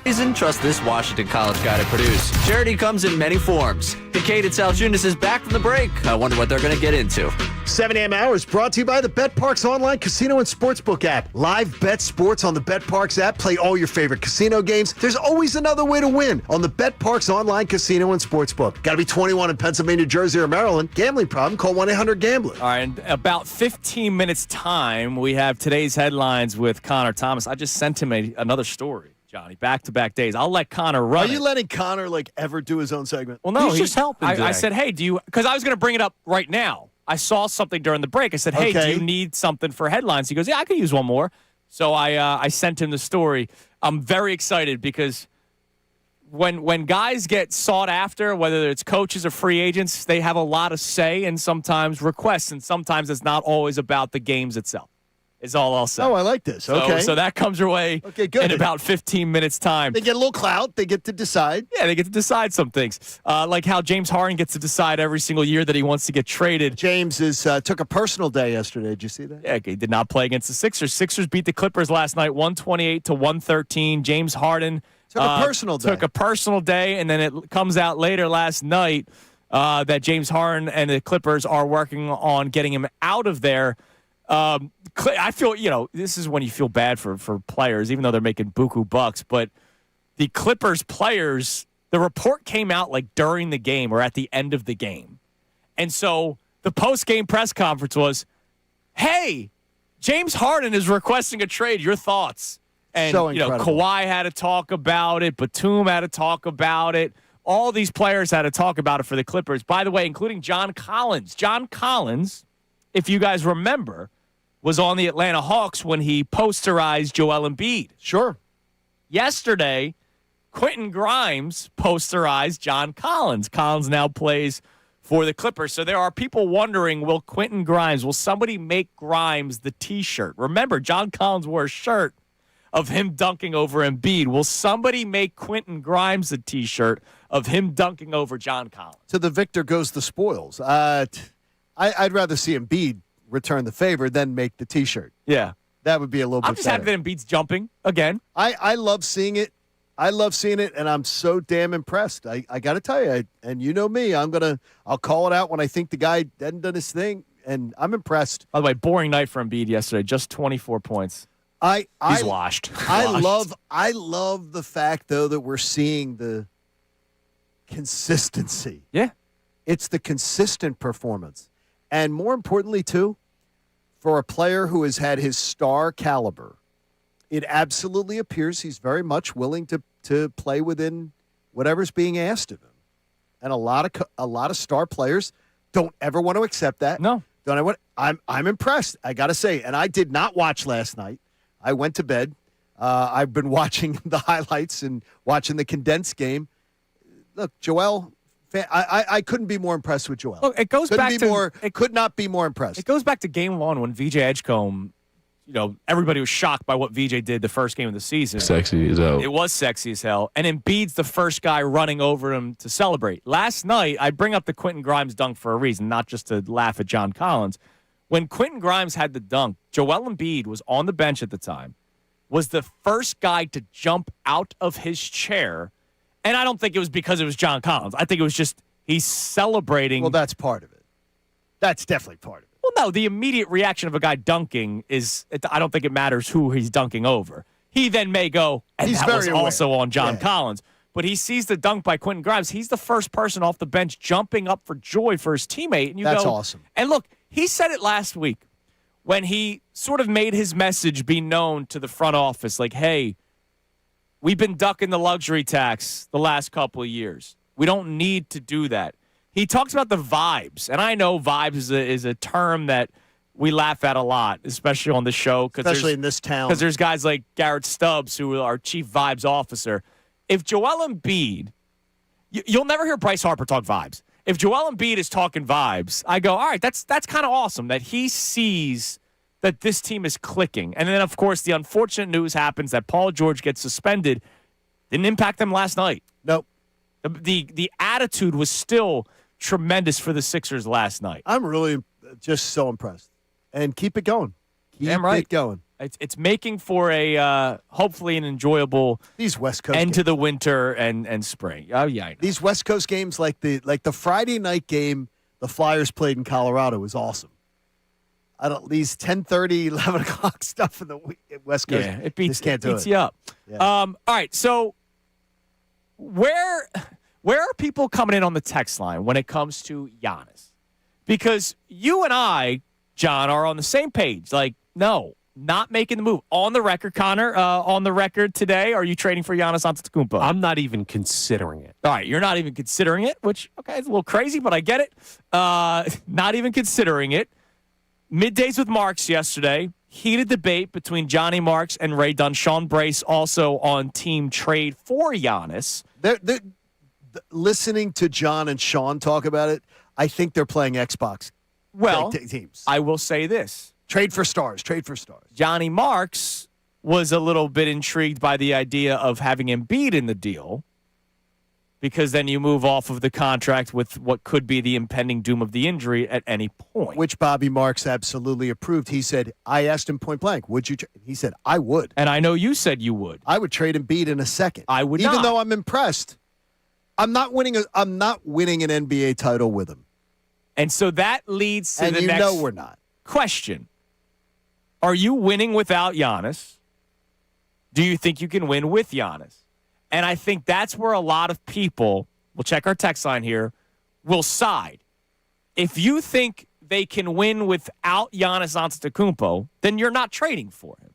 Reason, trust this Washington College guy to produce. Charity comes in many forms. Kincade Salciunas is back from the break. I wonder what they're going to get into. 7 a.m. hours brought to you by the BetParx online casino and sportsbook app. Live bet sports on the BetParx app. Play all your favorite casino games. There's always another way to win on the BetParx online casino and sportsbook. Got to be 21 in Pennsylvania, Jersey, or Maryland. Gambling problem? Call 1-800-GAMBLER. All right, in about 15 minutes time, we have today's headlines with Connor Thomas. I just sent him another story. Johnny, back-to-back days. I'll let Connor run. Are you letting Connor ever do his own segment? Well, no, he's just helping. I said, hey, do you? Because I was going to bring it up right now. I saw something during the break. I said, hey, do you need something for headlines? He goes, yeah, I could use one more. So I sent him the story. I'm very excited because when guys get sought after, whether it's coaches or free agents, they have a lot of say and sometimes requests, and sometimes it's not always about the games itself. Is all I'll say. Oh, I like this. Okay. So that comes your way in about 15 minutes' time. They get a little clout. They get to decide. Yeah, they get to decide some things. Like how James Harden gets to decide every single year that he wants to get traded. James took a personal day yesterday. Did you see that? Yeah, he did not play against the Sixers. Sixers beat the Clippers last night, 128-113. James Harden took a personal day. Took a personal day, and then it comes out later last night that James Harden and the Clippers are working on getting him out of there. I feel, this is when you feel bad for players, even though they're making buku bucks. But the Clippers players, the report came out during the game or at the end of the game. And so the post-game press conference was, hey, James Harden is requesting a trade. Your thoughts? And, so incredible. Kawhi had to talk about it. Batum had to talk about it. All these players had to talk about it for the Clippers. By the way, including John Collins. John Collins, if you guys remember, was on the Atlanta Hawks when he posterized Joel Embiid. Sure. Yesterday, Quentin Grimes posterized John Collins. Collins now plays for the Clippers. So there are people wondering, will somebody make Grimes the T-shirt? Remember, John Collins wore a shirt of him dunking over Embiid. Will somebody make Quentin Grimes the T-shirt of him dunking over John Collins? To the victor goes the spoils. I'd rather see Embiid return the favor than make the T-shirt. Yeah. That would be a little bit I'm just happy that Embiid's jumping again. I love seeing it. And I'm so damn impressed. I got to tell you, and you know me, I'll call it out when I think the guy hadn't done his thing, and I'm impressed. By the way, boring night for Embiid yesterday, just 24 points. He's washed. I love the fact, though, that we're seeing the consistency. Yeah. It's the consistent performance. And more importantly, too, for a player who has had his star caliber, it absolutely appears he's very much willing to play within whatever's being asked of him. And a lot of star players don't ever want to accept that. No. I'm impressed, I got to say. And I did not watch last night. I went to bed. I've been watching the highlights and watching the condensed game. Look, Joel, I couldn't be more impressed with Joel. Look, Could not be more impressed. It goes back to game one when VJ Edgecombe, everybody was shocked by what VJ did the first game of the season. Sexy as hell. It was sexy as hell. And Embiid's the first guy running over him to celebrate. Last night, I bring up the Quentin Grimes dunk for a reason, not just to laugh at John Collins. When Quentin Grimes had the dunk, Joel Embiid was on the bench at the time, was the first guy to jump out of his chair. And I don't think it was because it was John Collins. I think it was just he's celebrating. Well, that's part of it. That's definitely part of it. Well, no, the immediate reaction of a guy dunking is, I don't think it matters who he's dunking over. He then may go, and he's that was aware. also on John Collins. But he sees the dunk by Quentin Grimes. He's the first person off the bench jumping up for joy for his teammate. And that's awesome. And look, he said it last week when he sort of made his message be known to the front office, like, hey, we've been ducking the luxury tax the last couple of years. We don't need to do that. He talks about the vibes, and I know vibes is a term that we laugh at a lot, especially on the show. Especially in this town. Because there's guys like Garrett Stubbs, who are our chief vibes officer. If Joel Embiid, you'll never hear Bryce Harper talk vibes. If Joel Embiid is talking vibes, I go, all right, that's kind of awesome that he sees that this team is clicking. And then, of course, the unfortunate news happens that Paul George gets suspended. Didn't impact them last night. Nope. The attitude was still tremendous for the Sixers last night. I'm really just so impressed. And keep it going. Keep it going. It's making for a hopefully an enjoyable These West Coast end games. to the winter and spring. Oh yeah, I know. These West Coast games, like the Friday night game the Flyers played in Colorado, was awesome. These 10:30, 11 o'clock stuff in the West Coast. Yeah, it beats it. you up. Yeah. All right, so where are people coming in on the text line when it comes to Giannis? Because you and I, John, are on the same page. Like, no, not making the move. On the record, Connor, on the record today, are you trading for Giannis Antetokounmpo? I'm not even considering it. All right, you're not even considering it, which, okay, it's a little crazy, but I get it. Not even considering it. Middays with Marks yesterday. Heated debate between Johnny Marks and Ray Dunn. Sean Brace also on team trade for Giannis. Listening to John and Sean talk about it, I think they're playing Xbox teams. I will say this. Trade for stars. Johnny Marks was a little bit intrigued by the idea of having Embiid in the deal, because then you move off of the contract with what could be the impending doom of the injury at any point. Which Bobby Marks absolutely approved. He said, I asked him point blank, would you? He said, I would. And I know you said you would. I would trade Embiid in a second. I would Even not. though I'm impressed. I'm not winning an NBA title with him. And so that leads to and the you next know we're not. question. Are you winning without Giannis? Do you think you can win with Giannis? And I think that's where a lot of people, we'll check our text line here, will side. If you think they can win without Giannis Antetokounmpo, then you're not trading for him.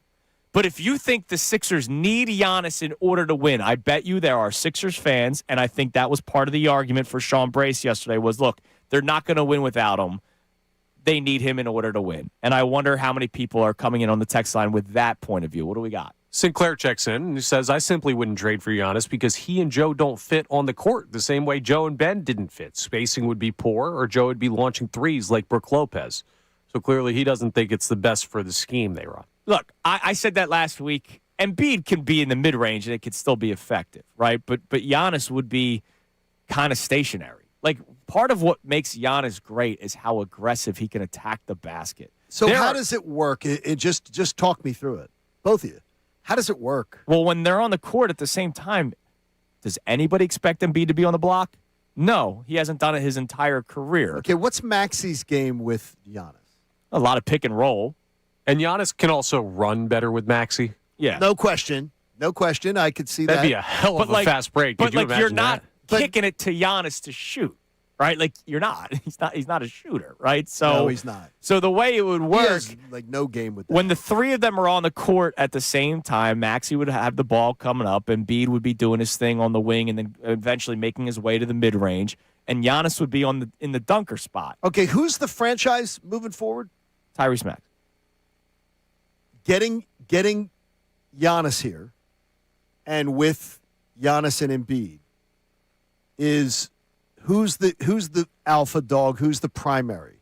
But if you think the Sixers need Giannis in order to win, I bet you there are Sixers fans, and I think that was part of the argument for Sean Brace yesterday was, look, they're not going to win without him. They need him in order to win. And I wonder how many people are coming in on the text line with that point of view. What do we got? Sinclair checks in and he says, I simply wouldn't trade for Giannis because he and Joe don't fit on the court the same way Joe and Ben didn't fit. Spacing would be poor, or Joe would be launching threes like Brook Lopez. So clearly he doesn't think it's the best for the scheme they run. Look, I said that last week. Embiid can be in the mid-range and it could still be effective, right? But Giannis would be kind of stationary. Like, part of what makes Giannis great is how aggressive he can attack the basket. So how does it work? It just talk me through it. Both of you. How does it work? Well, when they're on the court at the same time, does anybody expect Embiid to be on the block? No, he hasn't done it his entire career. Okay, what's Maxi's game with Giannis? A lot of pick and roll. And Giannis can also run better with Maxey. Yeah. No question. I could see That'd that. be a hell of a fast break. Could But you like, you're imagine not that? kicking it to Giannis to shoot, right? Like, you're not. He's not a shooter, right? So No, he's not. So the way it would He work, has, no game with that. when the three of them are on the court at the same time, Maxey would have the ball coming up, and Embiid would be doing his thing on the wing, and then eventually making his way to the mid range, and Giannis would be in the dunker spot. Okay, who's the franchise moving forward? Tyrese Maxey. Getting Giannis here, and with Giannis and Embiid, is who's the alpha dog? Who's the primary?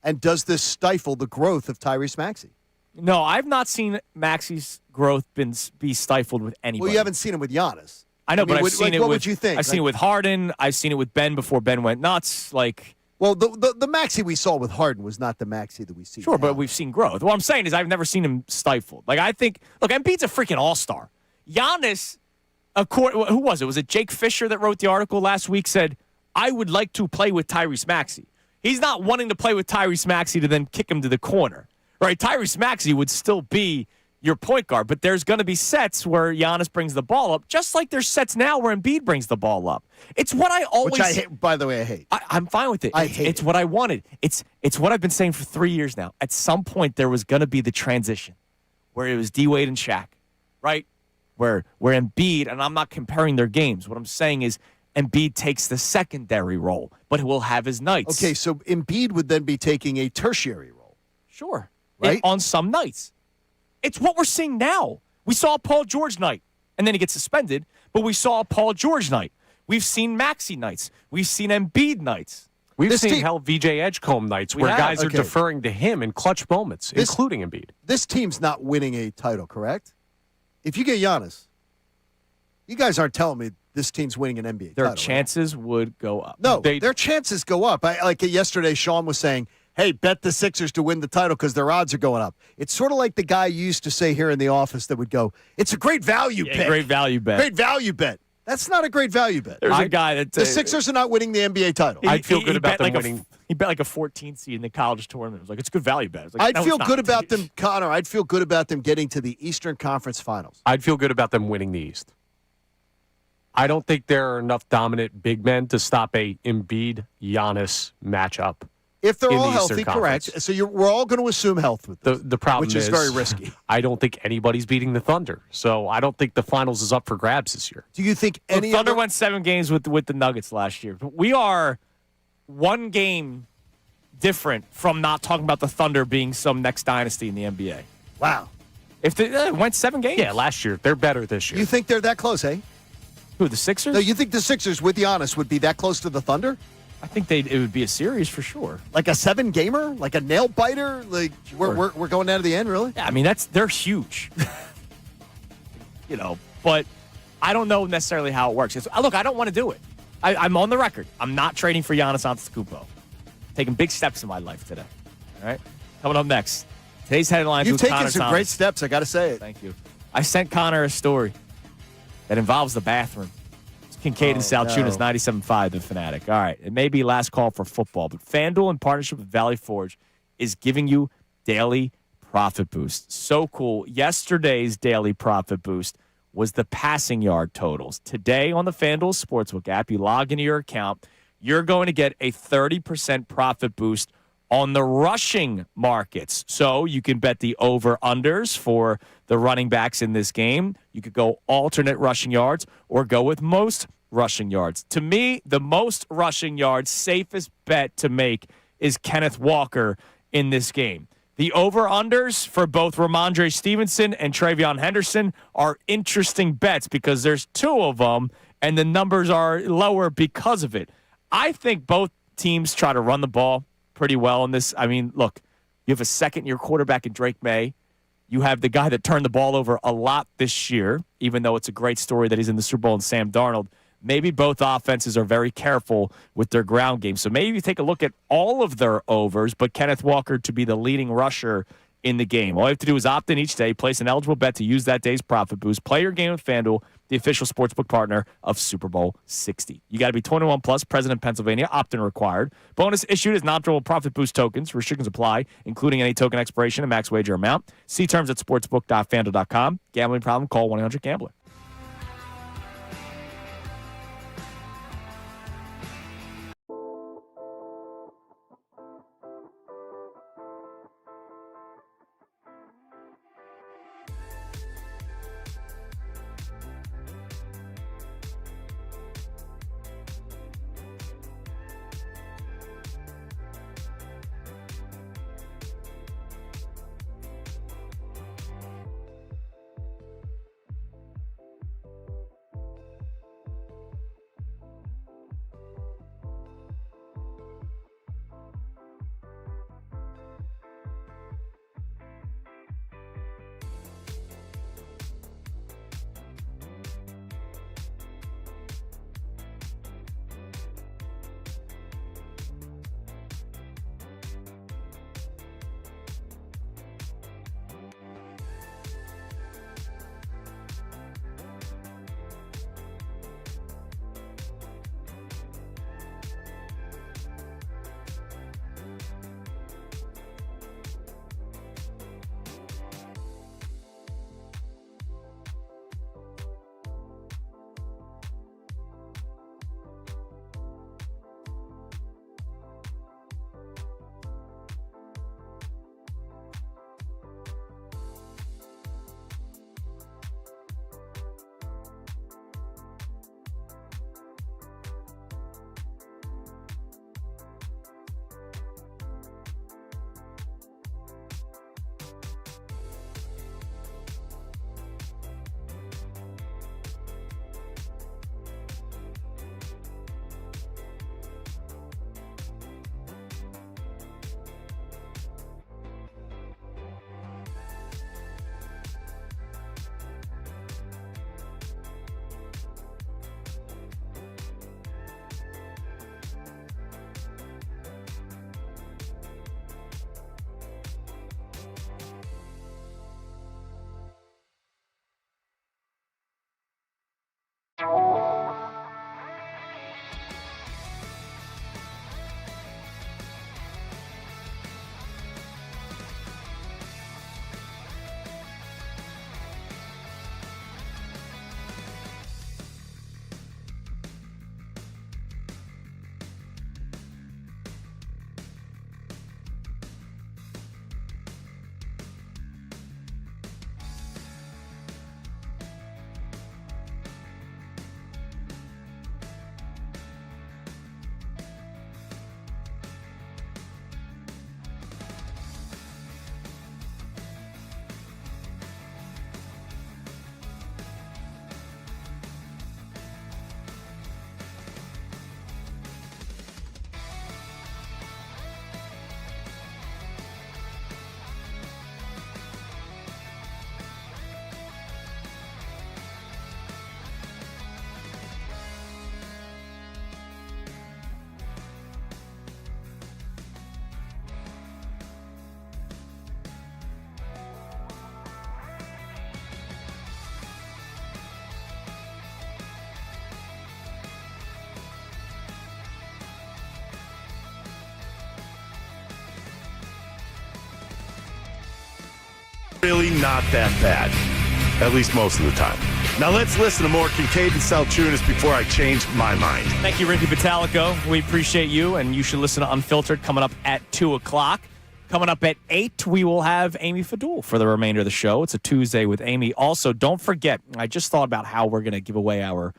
And does this stifle the growth of Tyrese Maxey? No, I've not seen Maxey's growth be stifled with anybody. Well, you haven't seen him with Giannis. I know, but I've seen it what with. would you think? I've seen it with Harden. I've seen it with Ben before Ben went nuts. Well, the Maxey we saw with Harden was not the Maxey that we see. Sure, now. but we've seen growth. What I'm saying is I've never seen him stifled. Like, I think, look, Embiid's a freaking all-star. Giannis, who was it? Was it Jake Fisher that wrote the article last week, said, I would like to play with Tyrese Maxey. He's not wanting to play with Tyrese Maxey to then kick him to the corner, right? Tyrese Maxey would still be your point guard, but there's going to be sets where Giannis brings the ball up, just like there's sets now where Embiid brings the ball up. It's what I always... Which I hate, by the way, I hate. I'm fine with it. It's it. what I wanted. It's what I've been saying for 3 years now. At some point, there was going to be the transition where it was D-Wade and Shaq, right? Where Embiid, and I'm not comparing their games. What I'm saying is Embiid takes the secondary role, but will have his nights. Okay, so Embiid would then be taking a tertiary role. Sure. Right? On some nights. It's what we're seeing now. We saw a Paul George night, and then he gets suspended, but we saw a Paul George night. We've seen Maxey nights. We've seen Embiid nights. We've seen VJ Edgecombe nights where guys are deferring to him in clutch moments, including Embiid. This team's not winning a title, correct? If you get Giannis, you guys aren't telling me this team's winning an NBA title. Their chances would go up. No, their chances go up. Like yesterday, Sean was saying, hey, bet the Sixers to win the title because their odds are going up. It's sort of like the guy you used to say here in the office that would go, it's a great value bet. Great value bet. Great value bet. That's not a great value bet. There's a guy that the Sixers are not winning the NBA title. I'd feel good about them like winning. He bet like a 14 seed in the college tournament. It was like, it's a good value bet. Like, I'd feel good about them, Connor. I'd feel good about them getting to the Eastern Conference Finals. I'd feel good about them winning the East. I don't think there are enough dominant big men to stop a Embiid-Giannis matchup. If they're in all the Eastern healthy, Conference. correct. So we're all going to assume health with them. The problem which is very risky. I don't think anybody's beating the Thunder. So I don't think the finals is up for grabs this year. Do you think any Thunder other... went 7 games with the Nuggets last year. But we are 1 game different from not talking about the Thunder being some next dynasty in the NBA. Wow. If they went 7 games. Yeah, last year. They're better this year. You think they're that close, eh? Who, the Sixers? No, you think the Sixers, with Giannis, would be that close to the Thunder? I think it would be a series for sure. Like a 7-gamer? Like a nail-biter? Like we're going down to the end, really? Yeah, I mean, they're huge. But I don't know necessarily how it works. Look, I don't want to do it. I'm on the record. I'm not trading for Giannis Antetokounmpo. Taking big steps in my life today. All right? Coming up next, today's headlines You've with taken Connor some Thomas. great steps, I got to say it. Thank you. I sent Connor a story that involves the bathroom. It's Kincade and Salciunas, 97.5, The Fanatic. All right, it may be last call for football, but FanDuel, in partnership with Valley Forge, is giving you daily profit boost. So cool. Yesterday's daily profit boost was the passing yard totals. Today on the FanDuel Sportsbook app, you log into your account, you're going to get a 30% profit boost on the rushing markets. So you can bet the over-unders for the running backs in this game. You could go alternate rushing yards or go with most rushing yards. To me, the most rushing yards, safest bet to make is Kenneth Walker in this game. The over-unders for both Ramondre Stevenson and Travion Henderson are interesting bets because there's 2 of them, and the numbers are lower because of it. I think both teams try to run the ball pretty well in this. I mean, look, you have a second-year quarterback in Drake May. You have the guy that turned the ball over a lot this year, even though it's a great story that he's in the Super Bowl, and Sam Darnold. Maybe both offenses are very careful with their ground game. So maybe you take a look at all of their overs, but Kenneth Walker to be the leading rusher in the game. All you have to do is opt in each day, place an eligible bet to use that day's profit boost. Play your game with FanDuel, the official sportsbook partner of Super Bowl 60. You got to be 21 plus, present in Pennsylvania, opt-in required. Bonus issued as non-withdrawable profit boost tokens. Restrictions apply, including any token expiration and max wager amount. See terms at sportsbook.fanduel.com. Gambling problem? Call 1-800-GAMBLER. really not that bad, at least most of the time. Now let's listen to more Kincade and Salciunas before I change my mind. Thank you, Ricky Vitalico. We appreciate you, and you should listen to Unfiltered coming up at 2 o'clock. Coming up at 8, we will have Amy Fadul for the remainder of the show. It's a Tuesday with Amy. Also, don't forget, I just thought about how we're going to give away our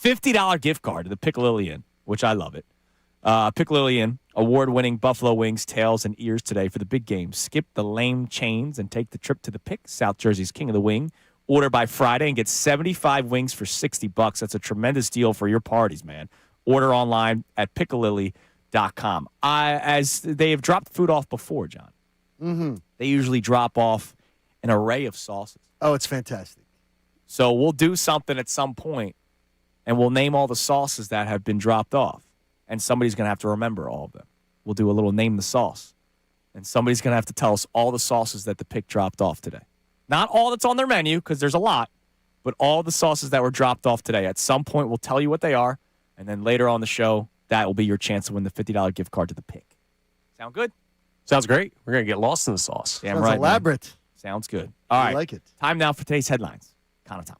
$50 gift card to the Piccalillion, which I love it. Piccalillion, award-winning buffalo wings, tails, and ears today for the big game. Skip the lame chains and take the trip to the Pick, South Jersey's King of the Wing. Order by Friday and get 75 wings for $60. That's a tremendous deal for your parties, man. Order online at Piccalilli.com. As they have dropped food off before, John, they usually drop off an array of sauces. Oh, it's fantastic. So we'll do something at some point, and we'll name all the sauces that have been dropped off, and somebody's going to have to remember all of them. We'll do a little name the sauce, and somebody's going to have to tell us all the sauces that the Pick dropped off today. Not all that's on their menu, because there's a lot, but all the sauces that were dropped off today. At some point, we'll tell you what they are, and then later on the show, that will be your chance to win the $50 gift card to the Pick. Sound good? Sounds great. We're going to get lost in the sauce. Damn Sounds right, elaborate. Man. Sounds good. All right. I like it. Time now for today's headlines. Connor Thomas.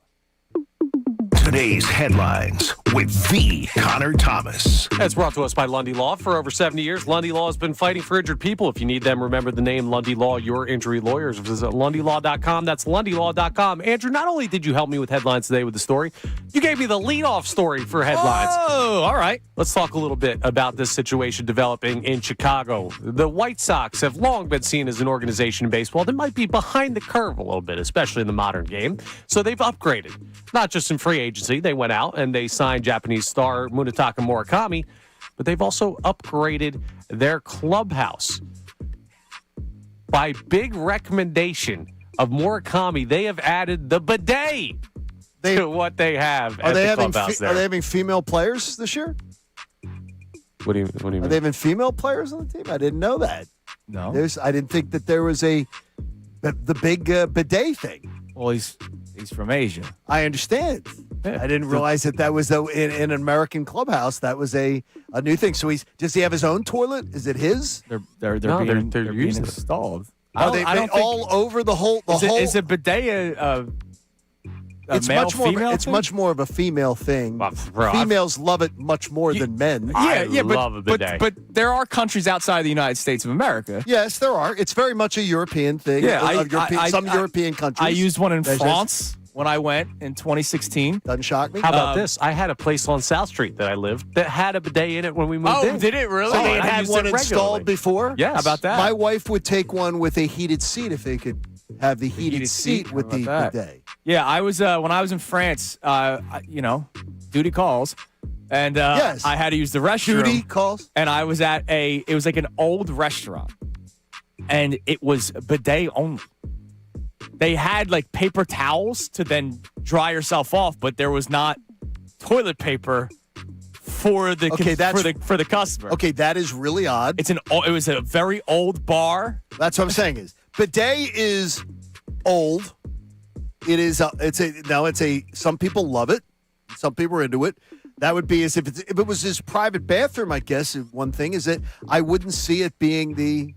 Today's headlines with the Connor Thomas. It's brought to us by Lundy Law. For over 70 years, Lundy Law has been fighting for injured people. If you need them, remember the name Lundy Law, your injury lawyers. Visit LundyLaw.com. That's LundyLaw.com. Andrew, not only did you help me with headlines today with the story, you gave me the leadoff story for headlines. Oh, all right. Let's talk a little bit about this situation developing in Chicago. The White Sox have long been seen as an organization in baseball that might be behind the curve a little bit, especially in the modern game. So they've upgraded, not just in free agency. They went out and they signed Japanese star Munetaka Murakami, but they've also upgraded their clubhouse. By big recommendation of Murakami, they have added the bidet to what they have at the clubhouse there. Are they having female players this year? What do you mean? Are they having female players on the team? I didn't know that. No. I didn't think that there was the big bidet thing. Well, he's from Asia. I understand. Yeah. I didn't realize that was in an American clubhouse. That was a new thing. So does he have his own toilet? Is it his? They're being installed. Are they all over the whole? Is a bidet a male, female? It's much more of a female thing. Females love it much more than men. I love a bidet. But there are countries outside of the United States of America. Yes, there are. It's very much a European thing. Yeah, some European countries. I used one in France when I went in 2016. Doesn't shock me. How about this? I had a place on South Street that I lived that had a bidet in it when we moved in. Oh, did it really? So they I had used one it installed regularly. before? Yes. How about that? My wife would take one with a heated seat if they could have the heated seat with the bidet. Yeah, I was when I was in France, duty calls. And yes. I had to use the restroom. Duty calls? And I was at it was like an old restaurant. And it was bidet only. They had like paper towels to then dry yourself off, but there was not toilet paper for the for the customer. Okay, that is really odd. It was a very old bar. That's what I'm saying is bidet is old. It is some people love it. Some people are into it. That would be as if it was his private bathroom, I guess. One thing is that I wouldn't see it being the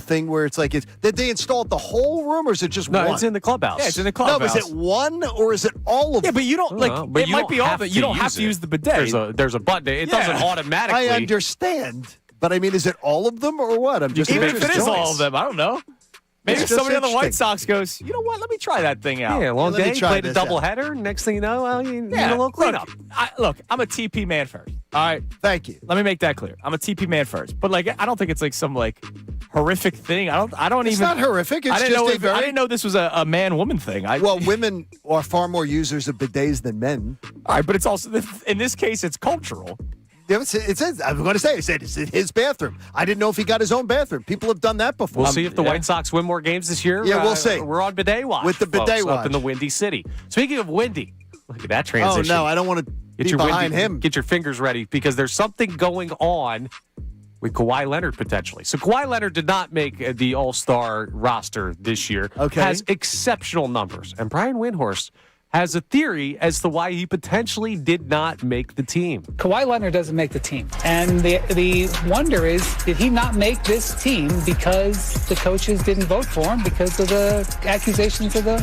thing where it's like did they install it the whole room or is it just one? No, it's in the clubhouse. Yeah, it's in the clubhouse. No, is it one or is it all of them? Yeah, but you don't but it might be all of it. You don't have to use the bidet. There's a button. It doesn't automatically. I understand. But I mean, is it all of them or what? I'm just even if interested. it is all of them, I don't know. Maybe It's somebody just on the White interesting. Sox goes, you know what? Let me try that thing out. Yeah, long Let me day, try played a this out. doubleheader. Next thing you know, you need a little cleanup. Look, I'm a TP man first. All right. Thank you. Let me make that clear. I'm a TP man first. But I don't think it's like some horrific thing. I don't It's even. not horrific. It's I didn't just know. a very. I didn't know this was a man-woman thing. Well, women are far more users of bidets than men. All right, but it's also in this case, it's cultural. It says, I'm going to say, it's in his bathroom. I didn't know if he got his own bathroom. People have done that before. We'll see if the White Sox win more games this year. Yeah, we'll see. We're on bidet watch. With the bidet folks, watch. up in the Windy City. Speaking of windy, look at that Oh, transition. no, I don't want to be Get your behind windy, him. Get your fingers ready because there's something going on with Kawhi Leonard potentially. So Kawhi Leonard did not make the All-Star roster this year. Okay. Has exceptional numbers. And Brian Windhorst has a theory as to why he potentially did not make the team. Kawhi Leonard doesn't make the team. And the wonder is, did he not make this team because the coaches didn't vote for him because of the accusations of the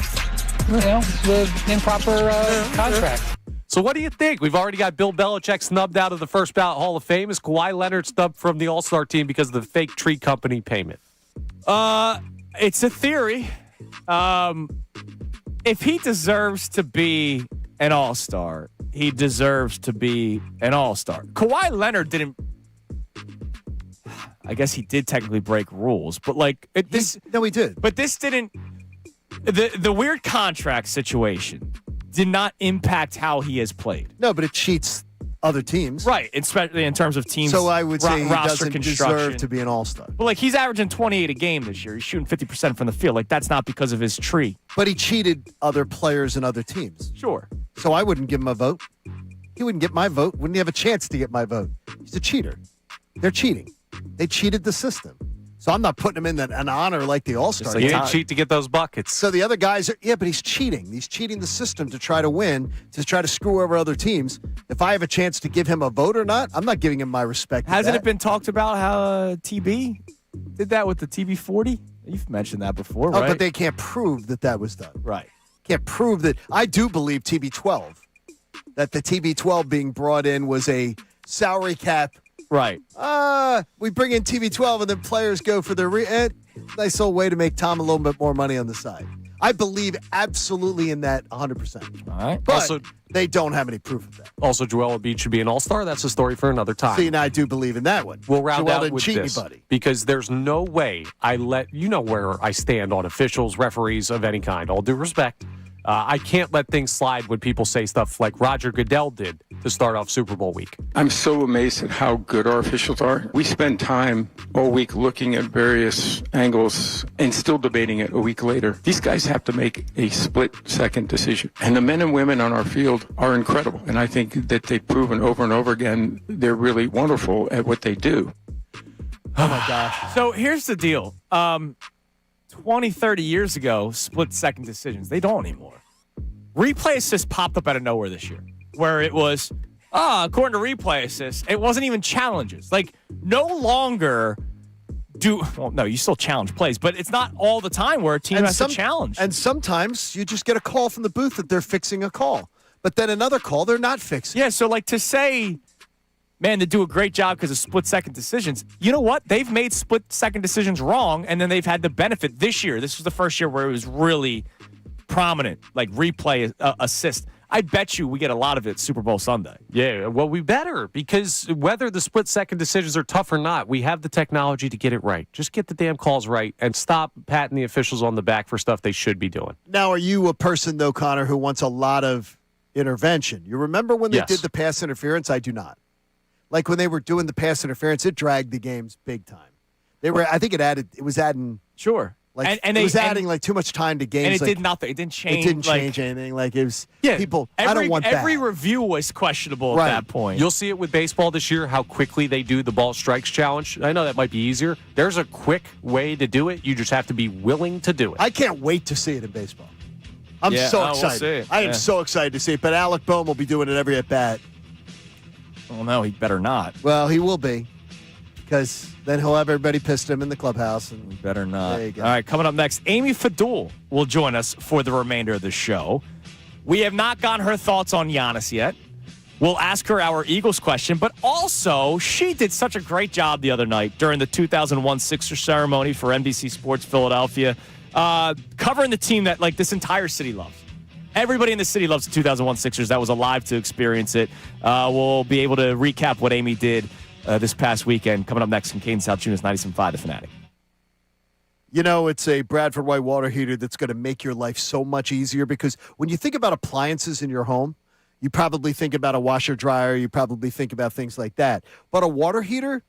improper contract? So what do you think? We've already got Bill Belichick snubbed out of the first ballot Hall of Fame. Is Kawhi Leonard snubbed from the All-Star team because of the fake tree company payment? It's a theory. If he deserves to be an All-Star, he deserves to be an All-Star. Kawhi Leonard didn't. I guess he did technically break rules, but he did. But this didn't. The weird contract situation did not impact how he has played. No, but it cheats other teams. Right, especially in terms of teams. So I would say he roster doesn't construction. deserve to be an All-Star. But he's averaging 28 a game this year. He's shooting 50% from the field. That's not because of his tree. But he cheated other players and other teams. Sure. So I wouldn't give him a vote. He wouldn't get my vote. Wouldn't he have a chance to get my vote? He's a cheater. They're cheating. They cheated the system. So I'm not putting him in an honor like the All-Star. He didn't cheat to get those buckets. So the other guys but he's cheating. He's cheating the system to try to win, to try to screw over other teams. If I have a chance to give him a vote or not, I'm not giving him my respect. Hasn't it been talked about how TB did that with the TB40? You've mentioned that before, right? Oh, but they can't prove that was done. Right. Can't prove that. I do believe TB12, that the TB12 being brought in was a salary cap. Right. We bring in TB12 and then players go for their nice little way to make Tom a little bit more money on the side. I believe absolutely in that 100%. All right. But Also, they don't have any proof of that. Also, Joel Embiid should be an All-Star. That's a story for another time. See, and I do believe in that one. We'll round Joel out didn't with cheat this, anybody. because there's no way where I stand on officials, referees of any kind. All due respect, I can't let things slide when people say stuff like Roger Goodell did to start off Super Bowl week. I'm so amazed at how good our officials are. We spend time all week looking at various angles and still debating it a week later. These guys have to make a split-second decision. And the men and women on our field are incredible. And I think that they've proven over and over again they're really wonderful at what they do. Oh, my gosh. So here's the deal. 20, 30 years ago, split-second decisions. They don't anymore. Replay assist popped up out of nowhere this year, where it was, according to replay assist, it wasn't even challenges. No longer you still challenge plays, but it's not all the time where a team has to challenge. And sometimes you just get a call from the booth that they're fixing a call. But then another call they're not fixing. Yeah, so to say, man, they do a great job because of split-second decisions. You know what? They've made split-second decisions wrong, and then they've had the benefit this year. This was the first year where it was really prominent, replay assist. I bet you we get a lot of it Super Bowl Sunday. Yeah, well, we better, because whether the split-second decisions are tough or not, we have the technology to get it right. Just get the damn calls right and stop patting the officials on the back for stuff they should be doing. Now, are you a person, though, Connor, who wants a lot of intervention? You remember when they did the pass interference? I do not. When they were doing the pass interference, it dragged the games big time. I think it was adding. Sure. It was adding too much time to games. And it did nothing. It didn't change. It didn't change anything. It was people. I don't want that. Every review was questionable at that point. You'll see it with baseball this year, how quickly they do the ball strikes challenge. I know that might be easier. There's a quick way to do it. You just have to be willing to do it. I can't wait to see it in baseball. I'm so excited. I am so excited to see it. But Alec Boehm will be doing it every at bat. Well, no, he better not. Well, he will be, because then he'll have everybody pissed him in the clubhouse. And he better not. There you go. All right, coming up next, Amy Fadul will join us for the remainder of the show. We have not gotten her thoughts on Giannis yet. We'll ask her our Eagles question, but also she did such a great job the other night during the 2001 Sixers ceremony for NBC Sports Philadelphia, covering the team that this entire city loves. Everybody in the city loves the 2001 Sixers that was alive to experience it. We'll be able to recap what Amy did this past weekend. Coming up next, Kincade Salciunas, 97.5 The Fanatic. It's a Bradford White water heater that's going to make your life so much easier, because when you think about appliances in your home, you probably think about a washer dryer. You probably think about things like that. But a water heater,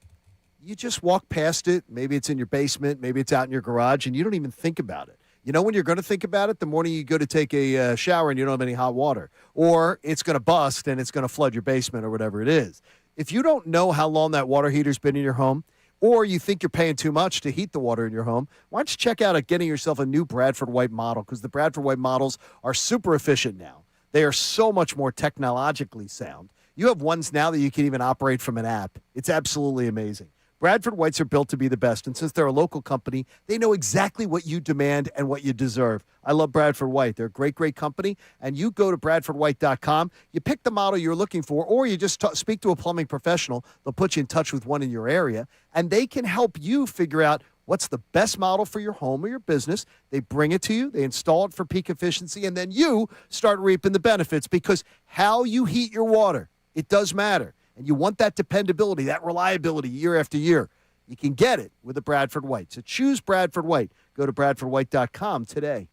you just walk past it. Maybe it's in your basement. Maybe it's out in your garage, and you don't even think about it. When you're going to think about it, the morning you go to take a shower and you don't have any hot water, or it's going to bust and it's going to flood your basement or whatever it is. If you don't know how long that water heater's been in your home, or you think you're paying too much to heat the water in your home, why don't you check out getting yourself a new Bradford White model, because the Bradford White models are super efficient now. They are so much more technologically sound. You have ones now that you can even operate from an app. It's absolutely amazing. Bradford Whites are built to be the best, and since they're a local company, they know exactly what you demand and what you deserve. I love Bradford White. They're a great, great company, and you go to bradfordwhite.com, you pick the model you're looking for, or you just speak to a plumbing professional. They'll put you in touch with one in your area, and they can help you figure out what's the best model for your home or your business. They bring it to you, they install it for peak efficiency, and then you start reaping the benefits, because how you heat your water, it does matter. And you want that dependability, that reliability year after year. You can get it with a Bradford White. So choose Bradford White. Go to bradfordwhite.com today.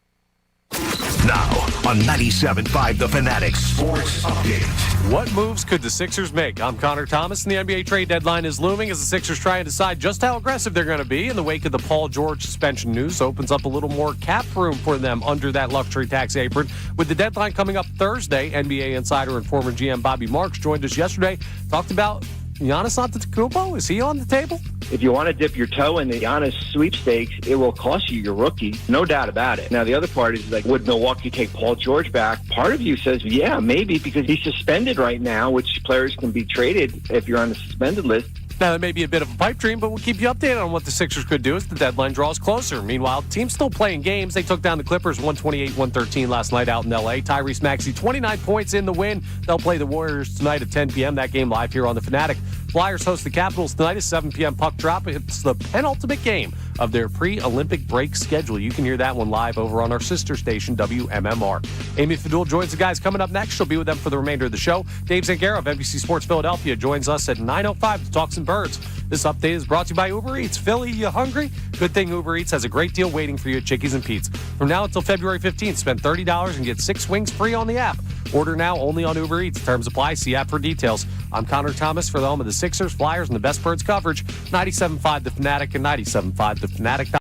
Now on 97.5 The Fanatic Sports Update. What moves could the Sixers make? I'm Connor Thomas, and the NBA trade deadline is looming as the Sixers try and decide just how aggressive they're going to be in the wake of the Paul George suspension news. Opens up a little more cap room for them under that luxury tax apron. With the deadline coming up Thursday, NBA insider and former GM Bobby Marks joined us yesterday, talked about Giannis Antetokounmpo. Is he on the table? If you want to dip your toe in the Giannis sweepstakes, it will cost you your rookie. No doubt about it. Now, the other part is, like, would Milwaukee take Paul George back? Part of you says, yeah, maybe, because he's suspended right now, which players can be traded if you're on the suspended list. Now, that may be a bit of a pipe dream, but we'll keep you updated on what the Sixers could do as the deadline draws closer. Meanwhile, the team's still playing games. They took down the Clippers 128-113 last night out in L.A. Tyrese Maxey, 29 points in the win. They'll play the Warriors tonight at 10 p.m. That game live here on the Fanatic. Flyers host the Capitals tonight at 7 p.m. puck drop. It's the penultimate game of their pre-Olympic break schedule. You can hear that one live over on our sister station, WMMR. Amy Fadul joins the guys coming up next. She'll be with them for the remainder of the show. Dave Zangaro of NBC Sports Philadelphia joins us at 9:05 to talk some birds. This update is brought to you by Uber Eats. Philly, you hungry? Good thing Uber Eats has a great deal waiting for you at Chickies and Pete's. From now until February 15th, spend $30 and get 6 wings free on the app. Order now only on Uber Eats. Terms apply. See app for details. I'm Connor Thomas for the home of the Sixers, Flyers, and the best birds coverage. 97.5 The Fanatic and 97.5thefanatic.com.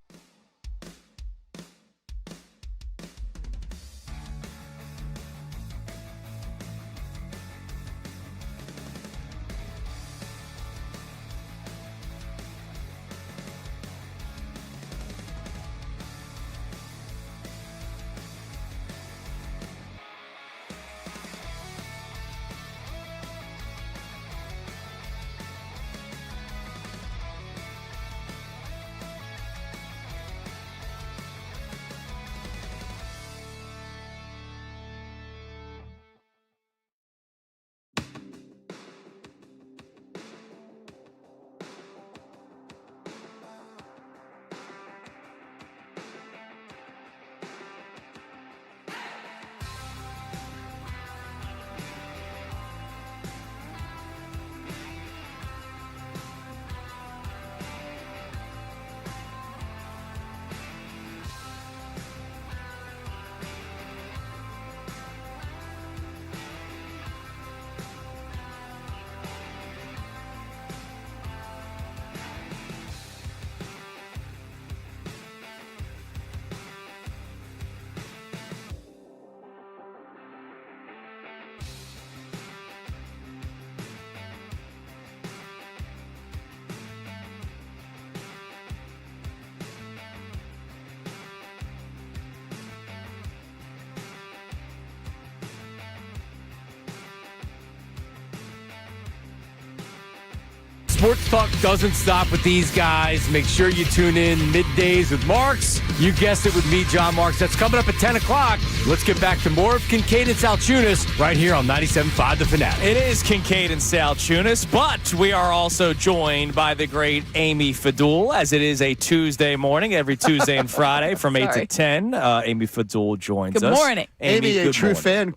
Sports talk doesn't stop with these guys. Make sure you tune in Middays with Marks. You guessed it with me, John Marks. That's coming up at 10 o'clock. Let's get back to more of Kincade and Salciunas right here on 97.5 The Fanatic. It is Kincade and Salciunas, but we are also joined by the great Amy Fadul, as it is a Tuesday morning, every Tuesday and Friday from 8 to 10. Amy Fadul joins us. Good morning. Amy, a true morning.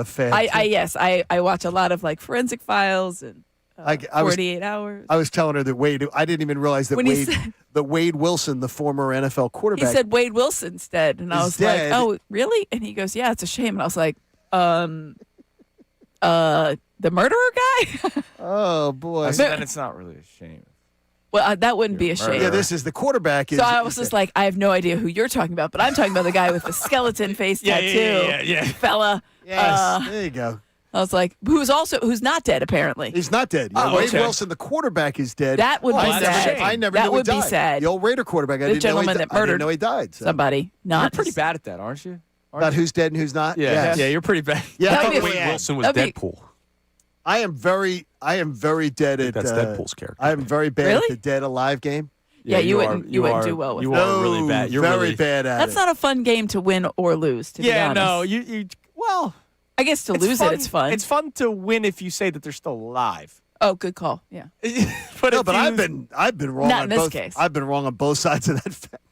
fan. Yes, I watch a lot of like Forensic Files and 48 Hours. I was telling her that Wade, I didn't even realize that Wade Wilson, the former NFL quarterback. He said Wade Wilson instead. And I was dead. like, oh, really? And he goes, yeah, it's a shame. And I was like, the murderer guy? Oh, boy. So then it's not really a shame. Well, that wouldn't be a shame. Yeah, this is the quarterback. So I was just like, I have no idea who you're talking about, but I'm talking about the guy with the skeleton face tattoo. Yeah. Fella. Yes, there you go. I was like, who's not dead, apparently. He's not dead. Oh, Wade okay. Wilson, the quarterback, is dead. That would be sad. I never that knew would he died. be sad. The old Raider quarterback. The gentleman that murdered I didn't know he died. So. Somebody. You're pretty bad at that, aren't you? About who's dead and who's not? Yeah, Yes. yeah, you're pretty bad. Yeah, I thought I Wade am. Wilson was That'd be- Deadpool. I am very dead at. That's Deadpool's character. I am very bad Really? at the dead alive game. Yeah, you wouldn't do well with You that. are really bad. You're very really bad at That's it. not a fun game to win or lose, to be Yeah, honest. no, you. Well, I guess to lose it, it's fun. It's fun to win if you say that they're still alive. Oh, good call. Yeah. but No, if but you- I've been wrong Not on in this both. case. I've been wrong on both sides of that fence.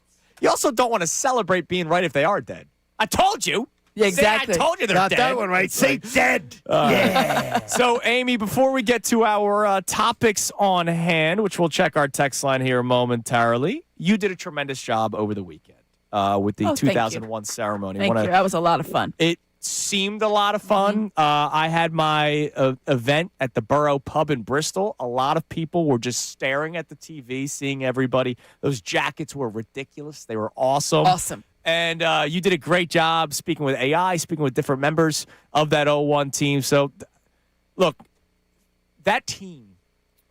you also don't want to celebrate being right if they are dead. I told you. Yeah, Say, exactly. I told you they're Got dead. that one right. Say dead. Yeah. So, Amy, before we get to our topics on hand, which we'll check our text line here momentarily, you did a tremendous job over the weekend with the Oh, thank you. 2001 ceremony. Thank you. That was a lot of fun. It seemed a lot of fun. I had my event at the Borough Pub in Bristol. A lot of people were just staring at the TV, seeing everybody. Those jackets were ridiculous. They were awesome. Awesome. And you did a great job speaking with AI, speaking with different members of that 01 team. So, look, that team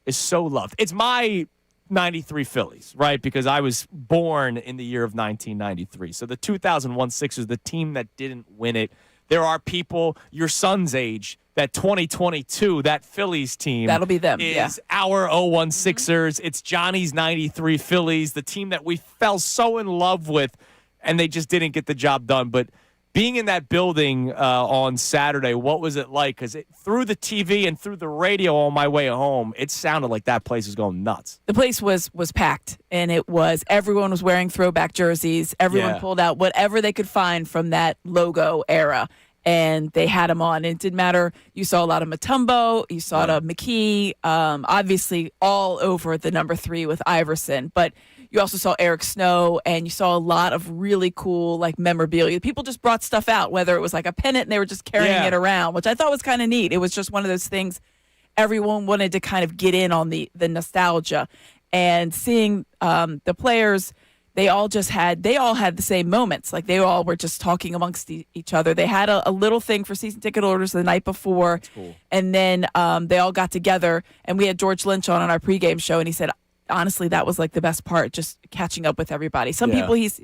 is so loved. It's my 93 Phillies, right? Because I was born in the year of 1993. So the 2001 Sixers, the team that didn't win it. There are people your son's age, that 2022, that Phillies team. That'll be them, Is yeah. our 01 Sixers. It's Johnny's 93 Phillies, the team that we fell so in love with, and they just didn't get the job done. But being in that building on Saturday, what was it like? Because through the TV and through the radio on my way home, it sounded like that place was going nuts. The place was packed, and everyone was wearing throwback jerseys. Everyone Yeah. pulled out whatever they could find from that logo era, and they had them on. And it didn't matter. You saw a lot of Mutombo. You saw a lot of McKee. Obviously, all over the number 3 with Iverson, but you also saw Eric Snow, and you saw a lot of really cool, like, memorabilia. People just brought stuff out, whether it was like a pennant and they were just carrying it around, which I thought was kind of neat. It was just one of those things everyone wanted to kind of get in on the nostalgia. And seeing the players, they all had the same moments. Like, they all were just talking amongst each other. They had a little thing for season ticket orders the night before. Cool. And then they all got together, and we had George Lynch on our pregame show, and he said, honestly, that was like the best part, just catching up with everybody. Some people he's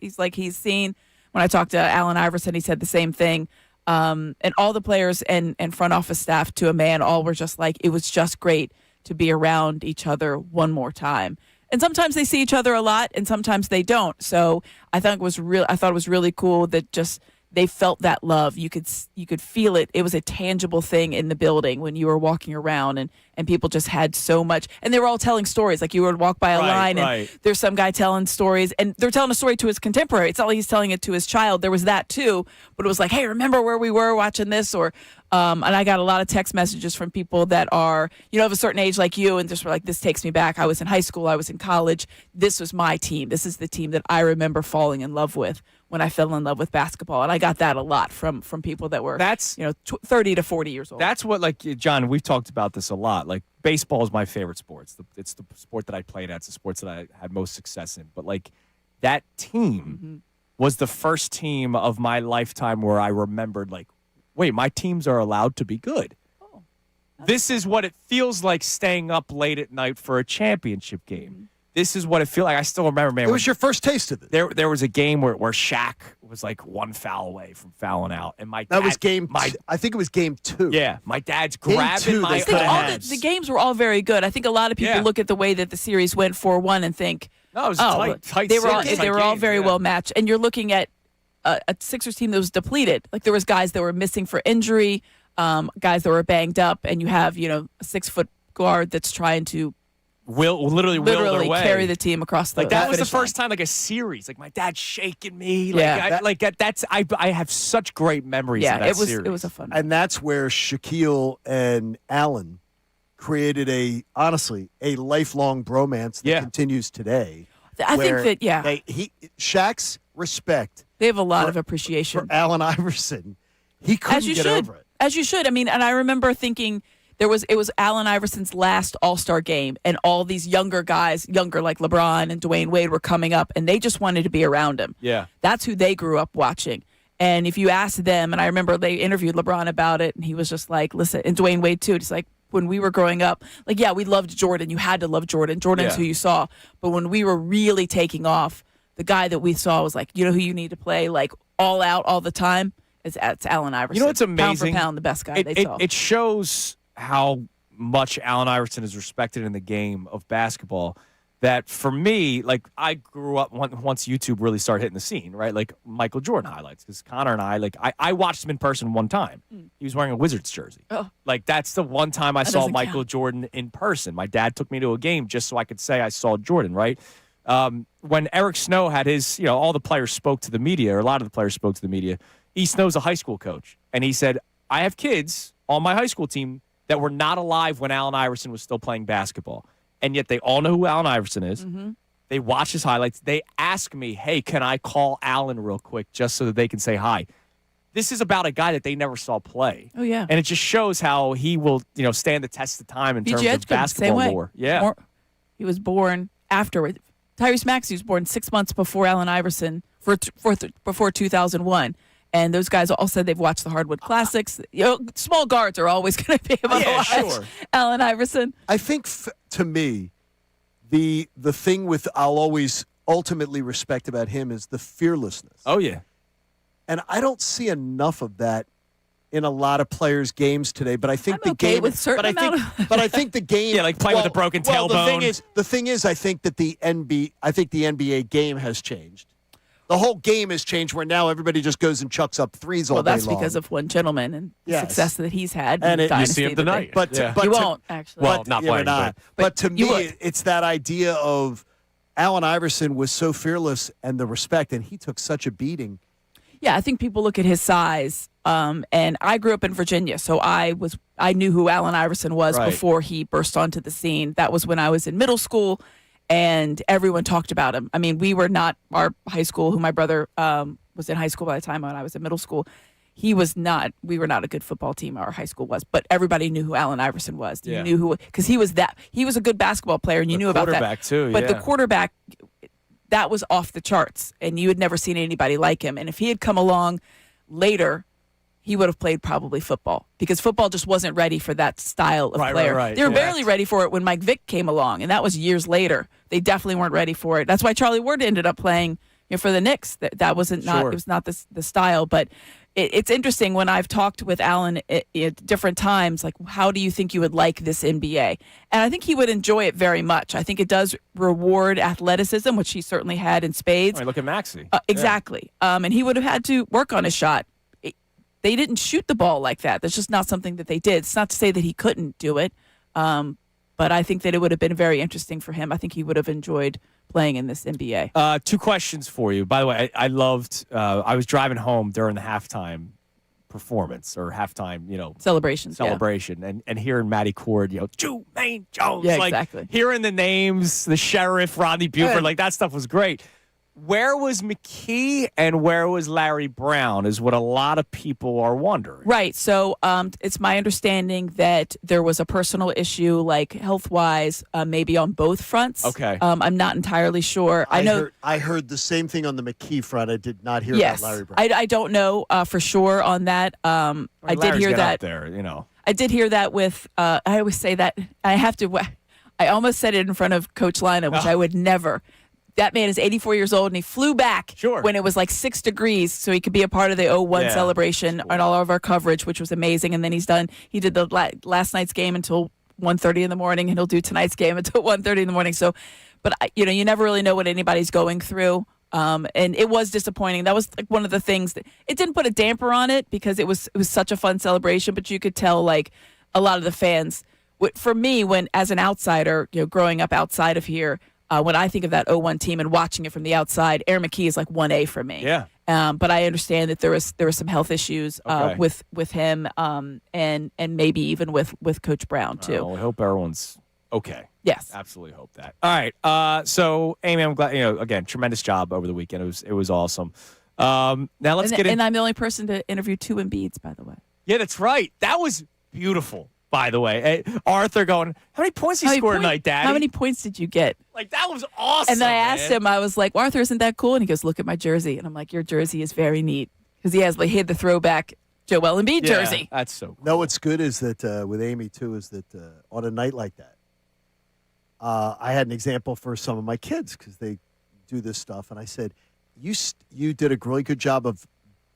seen. When I talked to Allen Iverson, he said the same thing. And all the players and front office staff, to a man, all were just like, it was just great to be around each other one more time. And sometimes they see each other a lot, and sometimes they don't. So I thought it was really cool that just they felt that love. You could feel it. It was a tangible thing in the building when you were walking around, and people just had so much. And they were all telling stories. Like, you would walk by a line, and there's some guy telling stories, and they're telling a story to his contemporary. It's not like he's telling it to his child. There was that too, but it was like, hey, remember where we were watching this? Or and I got a lot of text messages from people that are, of a certain age like you, and just were like, this takes me back. I was in high school. I was in college. This was my team. This is the team that I remember falling in love with when I fell in love with basketball. And I got that a lot from people that were 30 to 40 years old. That's what, like, John, we've talked about this a lot. Like, baseball is my favorite sport. It's the sport that I played at. It's the sports that I had most success in. But, like, that team was the first team of my lifetime where I remembered, like, wait, my teams are allowed to be good. This is what it feels like, staying up late at night for a championship game. This is what it feels like. I still remember, man. It was your first taste of it. There was a game where Shaq was like one foul away from fouling out, and my dad, was game. I think it was game 2. Yeah, my dad's Game grabbing 2, my they could have arms. The games were all very good. I think a lot of people look at the way that the series went 4-1 and think, no, it was tight they were all, series, they were tight all game, very well matched. And you're looking at a Sixers team that was depleted. Like, there was guys that were missing for injury, guys that were banged up, and you have, a 6-foot guard that's trying to literally will their way. Carry the team across the that was the finish first line. time, like, a series. Like, my dad shaking me. Yeah. I have such great memories of that it was series. it was a fun. And that's where Shaquille and Allen created a lifelong bromance that continues today. I think that Shaq's respect. They have a lot of appreciation for Allen Iverson. He couldn't get over it. As you should. I mean, and I remember thinking it was Allen Iverson's last All-Star game, and all these younger guys, like LeBron and Dwayne Wade, were coming up, and they just wanted to be around him. Yeah. That's who they grew up watching. And if you ask them, and I remember they interviewed LeBron about it, and he was just like, listen, and Dwayne Wade too, just like, when we were growing up, like, we loved Jordan. You had to love Jordan. Jordan's who you saw. But when we were really taking off, the guy that we saw was like, you know who you need to play like all out all the time? It's Allen Iverson. You know what's amazing? Pound for pound, the best guy they saw. It shows how much Allen Iverson is respected in the game of basketball. That for me, like I grew up once YouTube really started hitting the scene, right? Like Michael Jordan highlights, because Connor and I watched him in person one time. He was wearing a Wizards jersey. Oh. Like that's the one time I That saw doesn't Michael count. Jordan in person. My dad took me to a game just so I could say I saw Jordan, right? When Eric Snow had his, all the players spoke to the media, or a lot of the players spoke to the media. E. Snow's a high school coach, and he said, I have kids on my high school team that were not alive when Allen Iverson was still playing basketball. And yet they all know who Allen Iverson is. Mm-hmm. They watch his highlights. They ask me, hey, can I call Allen real quick just so that they can say hi? This is about a guy that they never saw play. Oh, yeah. And it just shows how he will, stand the test of time in terms BG of Edgecombe, basketball same way. lore. Yeah. He was born afterward. Tyrese Maxey was born 6 months before Allen Iverson, before 2001. And those guys all said they've watched the Hardwood Classics. Small guards are always going to be able to watch Allen Iverson. I think, to me, the thing I'll always ultimately respect about him is the fearlessness. Oh, yeah. And I don't see enough of that in a lot of players' games today. But I think I'm okay with certain but I think the game. Yeah, like playing with a broken tailbone. The thing is, I think that the NBA game has changed. The whole game has changed where now everybody just goes and chucks up threes all day long. Well, that's because of one gentleman and the success that he's had. And you see him tonight. But you won't, actually. Well, not playing. But to me, would. it's that idea of Allen Iverson was so fearless and the respect, and he took such a beating. Yeah, I think people look at his size. And I grew up in Virginia, so I knew who Allen Iverson was before he burst onto the scene. That was when I was in middle school. And everyone talked about him. I mean, we were not our high school, who my brother was in high school by the time when I was in middle school. He was not. We were not a good football team. Our high school was, but everybody knew who Allen Iverson was. You knew who, because he was a good basketball player, and you knew about that. Quarterback too. But the quarterback, that was off the charts, and you had never seen anybody like him. And if he had come along later, he would have played probably football, because football just wasn't ready for that style of player. Right. They were barely ready for it when Mike Vick came along, and that was years later. They definitely weren't ready for it. That's why Charlie Ward ended up playing for the Knicks. That wasn't not it was not the style. But it's interesting when I've talked with Allen at different times, like, how do you think you would like this NBA? And I think he would enjoy it very much. I think it does reward athleticism, which he certainly had in spades. Look at Maxey. Exactly. And he would have had to work on his shot. They didn't shoot the ball like that. That's just not something that they did. It's not to say that he couldn't do it, but I think that it would have been very interesting for him. I think he would have enjoyed playing in this NBA. 2 questions for you. By the way, I loved, I was driving home during the halftime performance or halftime, celebration. And hearing Matty Cord, Jermaine Jones. Yeah, exactly. Hearing the names, the Sheriff, Rodney Buford, that stuff was great. Where was McKee and where was Larry Brown is what a lot of people are wondering. Right. So it's my understanding that there was a personal issue, like health-wise, maybe on both fronts. Okay. I'm not entirely sure. I heard the same thing on the McKee front. I did not hear about Larry Brown. I don't know for sure on that. I did hear that. I did hear that with, I always say that, I almost said it in front of Coach Lina, which I would never. That man is 84 years old, and he flew back when it was like 6 degrees so he could be a part of the 0-1 celebration and all of our coverage, which was amazing. And then he did the last night's game until 1:30 in the morning, and he'll do tonight's game until 1:30 in the morning. So, but you never really know what anybody's going through. And it was disappointing. That was like one of the things that it didn't put a damper on it, because it was such a fun celebration, but you could tell like a lot of the fans, for me, when as an outsider, growing up outside of here, when I think of that 0-1 team and watching it from the outside, Aaron McKee is like 1A for me. Yeah. But I understand that there was some health issues with him, and maybe even with Coach Brown too. I hope everyone's okay. Yes, absolutely hope that. All right. So Amy, I'm glad. Again, tremendous job over the weekend. It was awesome. Now let's get in. And I'm the only person to interview 2 Embiids, by the way. Yeah, that's right. That was beautiful. By the way, Arthur going, how many points did he score tonight, Daddy? How many points did you get? Like, that was awesome. And then I asked him, I was like, well, Arthur, isn't that cool? And he goes, look at my jersey. And I'm like, your jersey is very neat. Because he had the throwback Joel Embiid jersey. That's so cool. No, what's good is that with Amy, too, is that on a night like that, I had an example for some of my kids, because do this stuff, and I said, you did a really good job of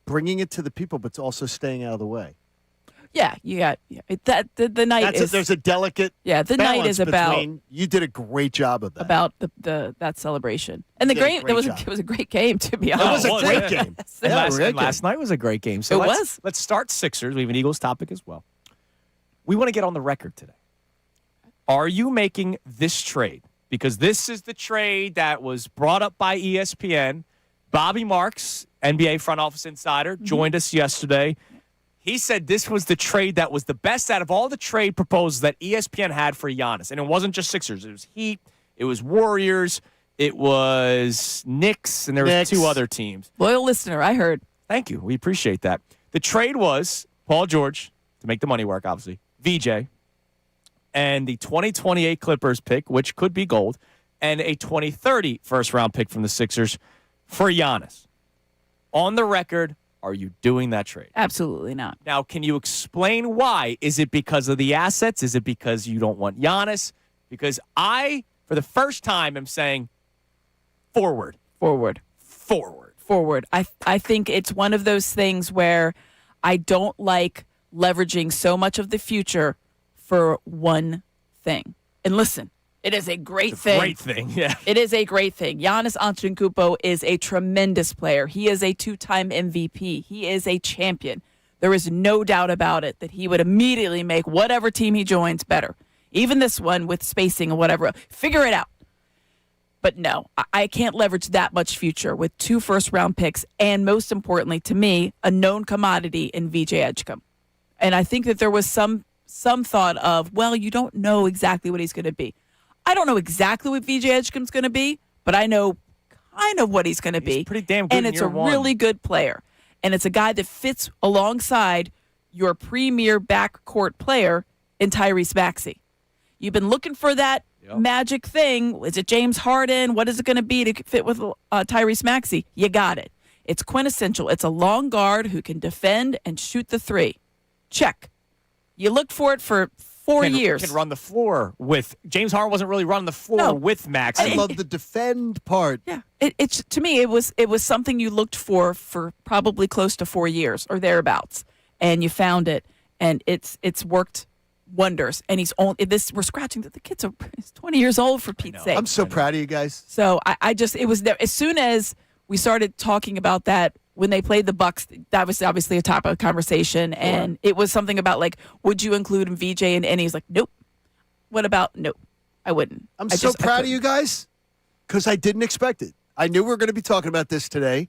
bringing it to the people, but also staying out of the way. Yeah, you got the night is. There's a delicate. Yeah, the night is about. Between, you did a great job of that. About that celebration, and it was a great game, to be honest. It was a great game. Last night was a great game. So let's start Sixers. We have an Eagles topic as well. We want to get on the record today. Are you making this trade? Because this is the trade that was brought up by ESPN. Bobby Marks, NBA front office insider, joined us yesterday. He said this was the trade that was the best out of all the trade proposals that ESPN had for Giannis. And it wasn't just Sixers. It was Heat. It was Warriors. It was Knicks. And there were two other teams. Loyal listener, I heard. Thank you. We appreciate that. The trade was Paul George, to make the money work, obviously, VJ, and the 2028 Clippers pick, which could be gold, and a 2030 first-round pick from the Sixers for Giannis. On the record, are you doing that trade? Absolutely not. Now, can you explain why? Is it because of the assets? Is it because you don't want Giannis? Because I, for the first time, am saying forward. I think it's one of those things where I don't like leveraging so much of the future for one thing. And listen, it is a great thing. Great thing, yeah. It is a great thing. Giannis Antetokounmpo is a tremendous player. He is a 2-time MVP. He is a champion. There is no doubt about it that he would immediately make whatever team he joins better. Even this one with spacing and whatever. Figure it out. But no, I can't leverage that much future with 2 first-round picks and, most importantly to me, a known commodity in VJ Edgecombe. And I think that there was some thought of, well, you don't know exactly what he's going to be. I don't know exactly what VJ Edgecombe's going to be, but I know kind of what he's going to be. He's pretty damn good. And it's a really good player. And it's a guy that fits alongside your premier backcourt player in Tyrese Maxey. You've been looking for that magic thing. Is it James Harden? What is it going to be to fit with Tyrese Maxey? You got it. It's quintessential. It's a long guard who can defend and shoot the three. Check. You looked for it for 4 years. Can run the floor with James Harden. Wasn't really running the floor with Max. I love the defend part. Yeah, it's to me it was something you looked for probably close to 4 years or thereabouts, and you found it, and it's worked wonders. And we're scratching that the kid's he's 20 years old, for Pete's sake. I'm so proud of you guys. So I just it was there as soon as we started talking about that. When they played the Bucks, that was obviously a topic of conversation, and it was something about like, would you include him VJ? And he's like, nope. What about nope? I wouldn't. I'm so proud of you guys because I didn't expect it. I knew we were going to be talking about this today,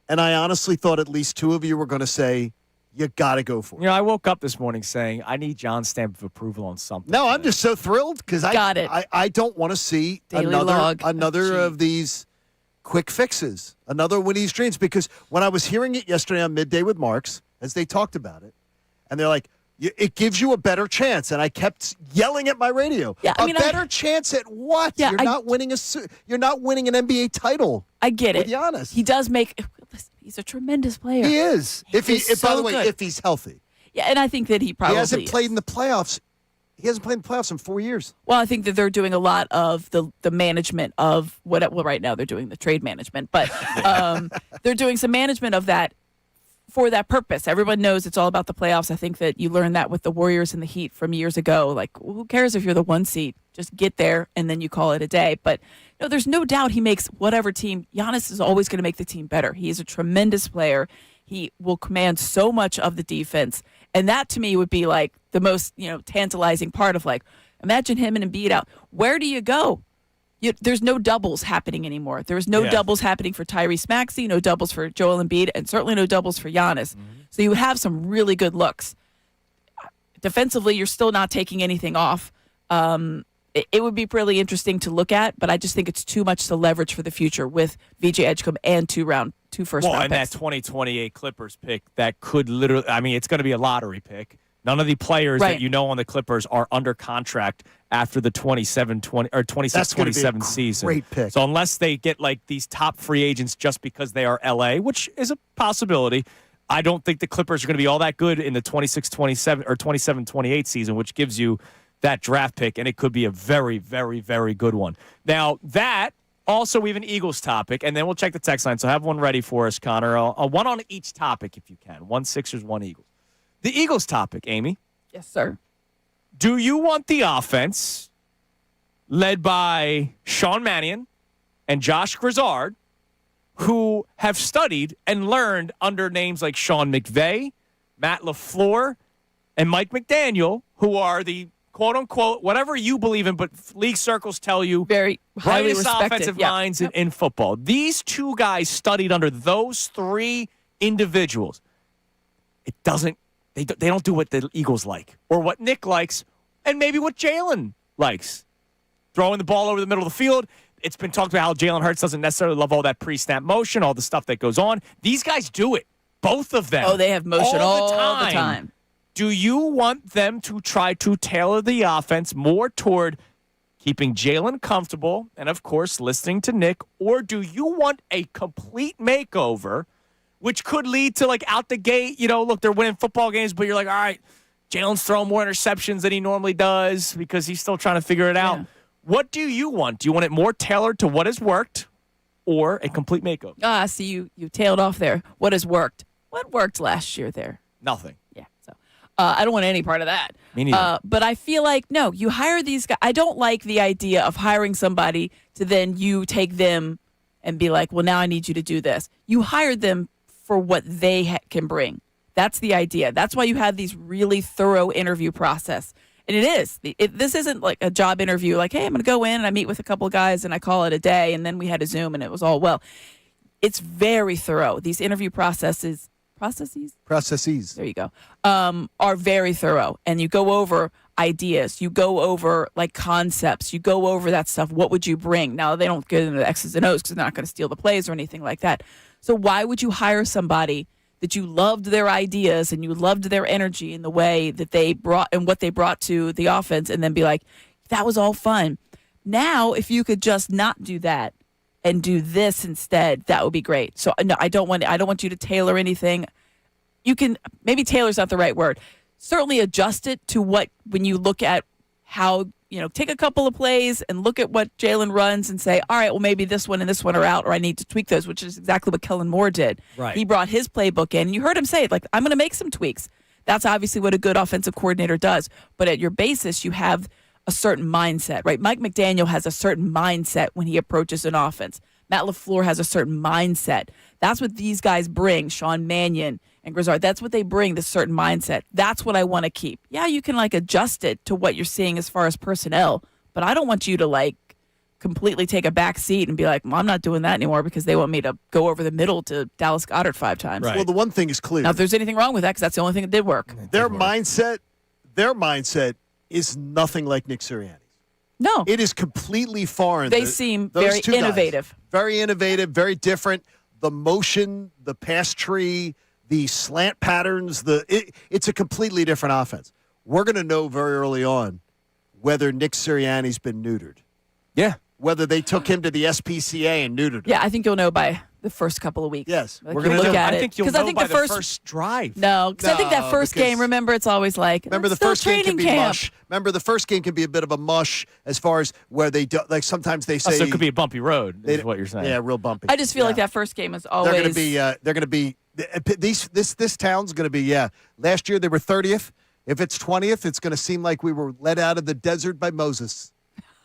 and I honestly thought at least 2 of you were going to say, you got to go for it. You know, I woke up this morning saying, I need John's stamp of approval on something. No, I'm just so thrilled because I don't want to see another of these quick fixes, another one of these dreams. Because when I was hearing it yesterday on Midday with Marks, as they talked about it, and they're like, it gives you a better chance. And I kept yelling at my radio. Yeah, a better chance at what? Yeah, you're not winning an NBA title. I get it. With Giannis. He does make. He's a tremendous player. He is. By the way, if he's healthy. Yeah, and I think that he probably hasn't played in the playoffs. He hasn't played in the playoffs in 4 years. Well, I think that they're doing a lot of the management of well, right now they're doing the trade management, but they're doing some management of that for that purpose. Everyone knows it's all about the playoffs. I think that you learned that with the Warriors and the Heat from years ago. Like, who cares if you're the 1 seed? Just get there, and then you call it a day. But no, there's no doubt he makes whatever team. Giannis is always going to make the team better. He is a tremendous player. He will command so much of the defense. And that, to me, would be like the most, tantalizing part of like, imagine him and Embiid out. Where do you go? There's no doubles happening anymore. There's no doubles happening for Tyrese Maxey, no doubles for Joel Embiid, and certainly no doubles for Giannis. Mm-hmm. So you have some really good looks. Defensively, you're still not taking anything off. It would be really interesting to look at, but I just think it's too much to leverage for the future with VJ Edgecombe and 2 first round and picks. That 2028 Clippers pick that could literally, it's going to be a lottery pick. None of the players that you know on the Clippers are under contract after the 26-27 season. Great pick. So unless they get like these top free agents just because they are LA, which is a possibility, I don't think the Clippers are going to be all that good in the 26-27 or 27-28 season, which gives you that draft pick, and it could be a very, very, very good one. Now, that Also, we have an Eagles topic, and then we'll check the text line. So have one ready for us, Connor. One on each topic if you can. One Sixers, one Eagles. The Eagles topic, Amy. Yes, sir. Do you want the offense led by Sean Mannion and Josh Grizzard, who have studied and learned under names like Sean McVay, Matt LaFleur, and Mike McDaniel, who are the quote-unquote, whatever you believe in, but league circles tell you, very highly brightest respected offensive minds in football. These two guys studied under those three individuals. It doesn't, they don't do what the Eagles like or what Nick likes and maybe what Jalen likes. Throwing the ball over the middle of the field. It's been talked about how Jalen Hurts doesn't necessarily love all that pre-snap motion, all the stuff that goes on. These guys do it. Both of them. Oh, they have motion all the time. Do you want them to try to tailor the offense more toward keeping Jalen comfortable and, of course, listening to Nick? Or do you want a complete makeover, which could lead to, like, out the gate, look, they're winning football games, but you're like, all right, Jalen's throwing more interceptions than he normally does because he's still trying to figure it out. What do you want? Do you want it more tailored to what has worked or a complete makeover? See, you tailed off there. What has worked? What worked last year there? Nothing. Yeah, so I don't want any part of that. Me neither. But I feel like, no, you hire these guys. I don't like the idea of hiring somebody to then you take them and be like, well, now I need you to do this. You hired them for what they can bring. That's the idea. That's why you have these really thorough interview process. And it is. This isn't like a job interview like, hey, I'm going to go in and I meet with a couple of guys and I call it a day and then we had a Zoom and it was all well. It's very thorough. These interview processes, there you go, are very thorough. And you go over ideas. You go over like concepts. You go over that stuff. What would you bring? Now, they don't get into the X's and O's because they're not going to steal the plays or anything like that. So why would you hire somebody that you loved their ideas and you loved their energy and the way that they brought and what they brought to the offense and then be like, that was all fun. Now, if you could just not do that and do this instead, that would be great. So no, I don't want you to tailor anything. You can, maybe tailor's not the right word. Certainly adjust it to what, when you look at how, take a couple of plays and look at what Jalen runs and say, all right, well, maybe this one and this one are out, or I need to tweak those, which is exactly what Kellen Moore did. Right. He brought his playbook in, and you heard him say it, like, I'm going to make some tweaks. That's obviously what a good offensive coordinator does. But at your basis, you have a certain mindset, right? Mike McDaniel has a certain mindset when he approaches an offense. Matt LaFleur has a certain mindset. That's what these guys bring, Sean Mannion and Grizzard. That's what they bring, this certain mindset. That's what I want to keep. Yeah, you can adjust it to what you're seeing as far as personnel, but I don't want you to completely take a back seat and be like, well, I'm not doing that anymore because they want me to go over the middle to Dallas Goedert 5 times. Right. Well, the one thing is clear. Now, if there's anything wrong with that, because that's the only thing that did work. Their mindset is nothing like Nick Sirianni's. No. It is completely foreign. They seem very innovative. Very innovative, very different. The motion, the pass tree, the slant patterns, it's a completely different offense. We're going to know very early on whether Nick Sirianni's been neutered. Yeah. Whether they took him to the SPCA and neutered him. Yeah, I think you'll know by the first couple of weeks. Yes. We're going to look at it. I think you'll know by the first drive. No, because I think that first game, remember, it's always like, remember the first game can be mush. Remember the first game can be a bit of a mush as far as where they do, sometimes they say. So it could be a bumpy road, is what you're saying. Yeah, real bumpy. I just feel like that first game is always. They're going to be this town's going to be, last year they were 30th. If it's 20th, it's going to seem like we were led out of the desert by Moses.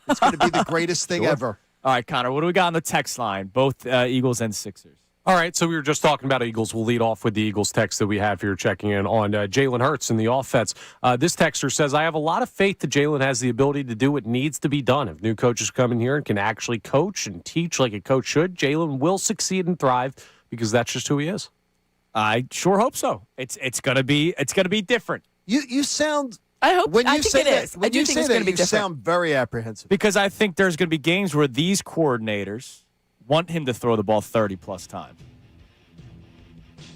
It's going to be the greatest thing ever. All right, Connor, what do we got on the text line? Both Eagles and Sixers. All right, so we were just talking about Eagles. We'll lead off with the Eagles text that we have here checking in on Jalen Hurts and the offense. This texter says, I have a lot of faith that Jalen has the ability to do what needs to be done. If new coaches come in here and can actually coach and teach like a coach should, Jalen will succeed and thrive because that's just who he is. I sure hope so. It's gonna be different. You sound. I hope. When you I think say it that, is. when I do you think say it's that, going to be you different. sound very apprehensive. Because I think there's going to be games where these coordinators want him to throw the ball 30-plus times.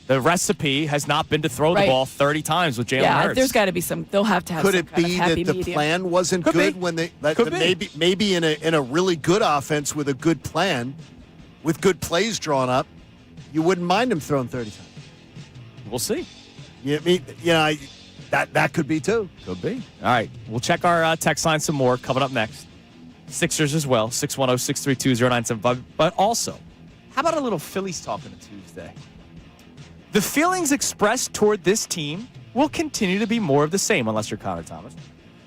The recipe has not been to throw the ball 30 times with Jalen Hurts. There's got to be some. They'll have to have. Could some it kind be of happy that the medium. plan wasn't good when they maybe in a really good offense with a good plan, with good plays drawn up, you wouldn't mind him throwing 30 times. We'll see. That could be too. Could be. All right, we'll check our text line some more coming up next. Sixers as well, 610-632-0975. But also, how about a little Phillies talk on a Tuesday? The feelings expressed toward this team will continue to be more of the same unless you're Connor Thomas.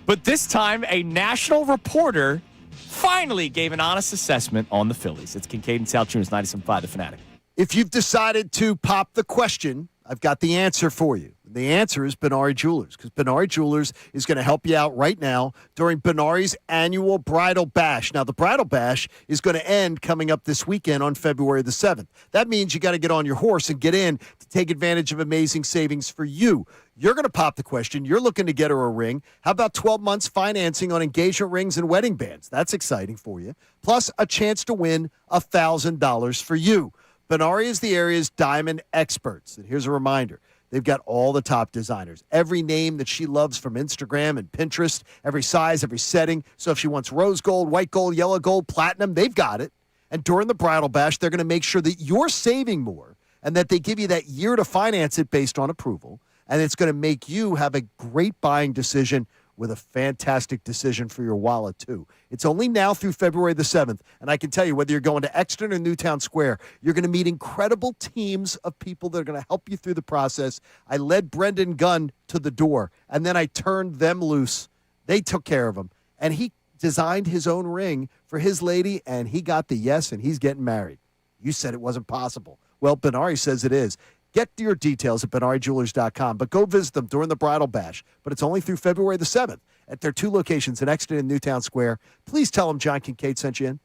But this time, a national reporter finally gave an honest assessment on the Phillies. It's Kincade Salciunas, 97.5 The Fanatic. If you've decided to pop the question, I've got the answer for you. The answer is Benari Jewelers, because Benari Jewelers is going to help you out right now during Benari's annual Bridal Bash. Now, the Bridal Bash is going to end coming up this weekend on February the 7th. That means you got to get on your horse and get in to take advantage of amazing savings for you. You're going to pop the question. You're looking to get her a ring. How about 12 months financing on engagement rings and wedding bands? That's exciting for you. Plus, a chance to win $1,000 for you. Benari is the area's diamond experts. And here's a reminder. They've got all the top designers. Every name that she loves from Instagram and Pinterest, every size, every setting. So if she wants rose gold, white gold, yellow gold, platinum, they've got it. And during the Bridal Bash, they're going to make sure that you're saving more and that they give you that year to finance it based on approval. And it's going to make you have a great buying decision with a fantastic decision for your wallet, too. It's only now through February the 7th, and I can tell you, whether you're going to Exton or Newtown Square, you're going to meet incredible teams of people that are going to help you through the process. I led Brendan Gunn to the door, and then I turned them loose. They took care of him, and he designed his own ring for his lady, and he got the yes, and he's getting married. You said it wasn't possible. Well, Benari says it is. Get your details at BenariJewelers.com, but go visit them during the Bridal Bash. But it's only through February the 7th at their 2 locations in Exton and Newtown Square. Please tell them John Kincade sent you in.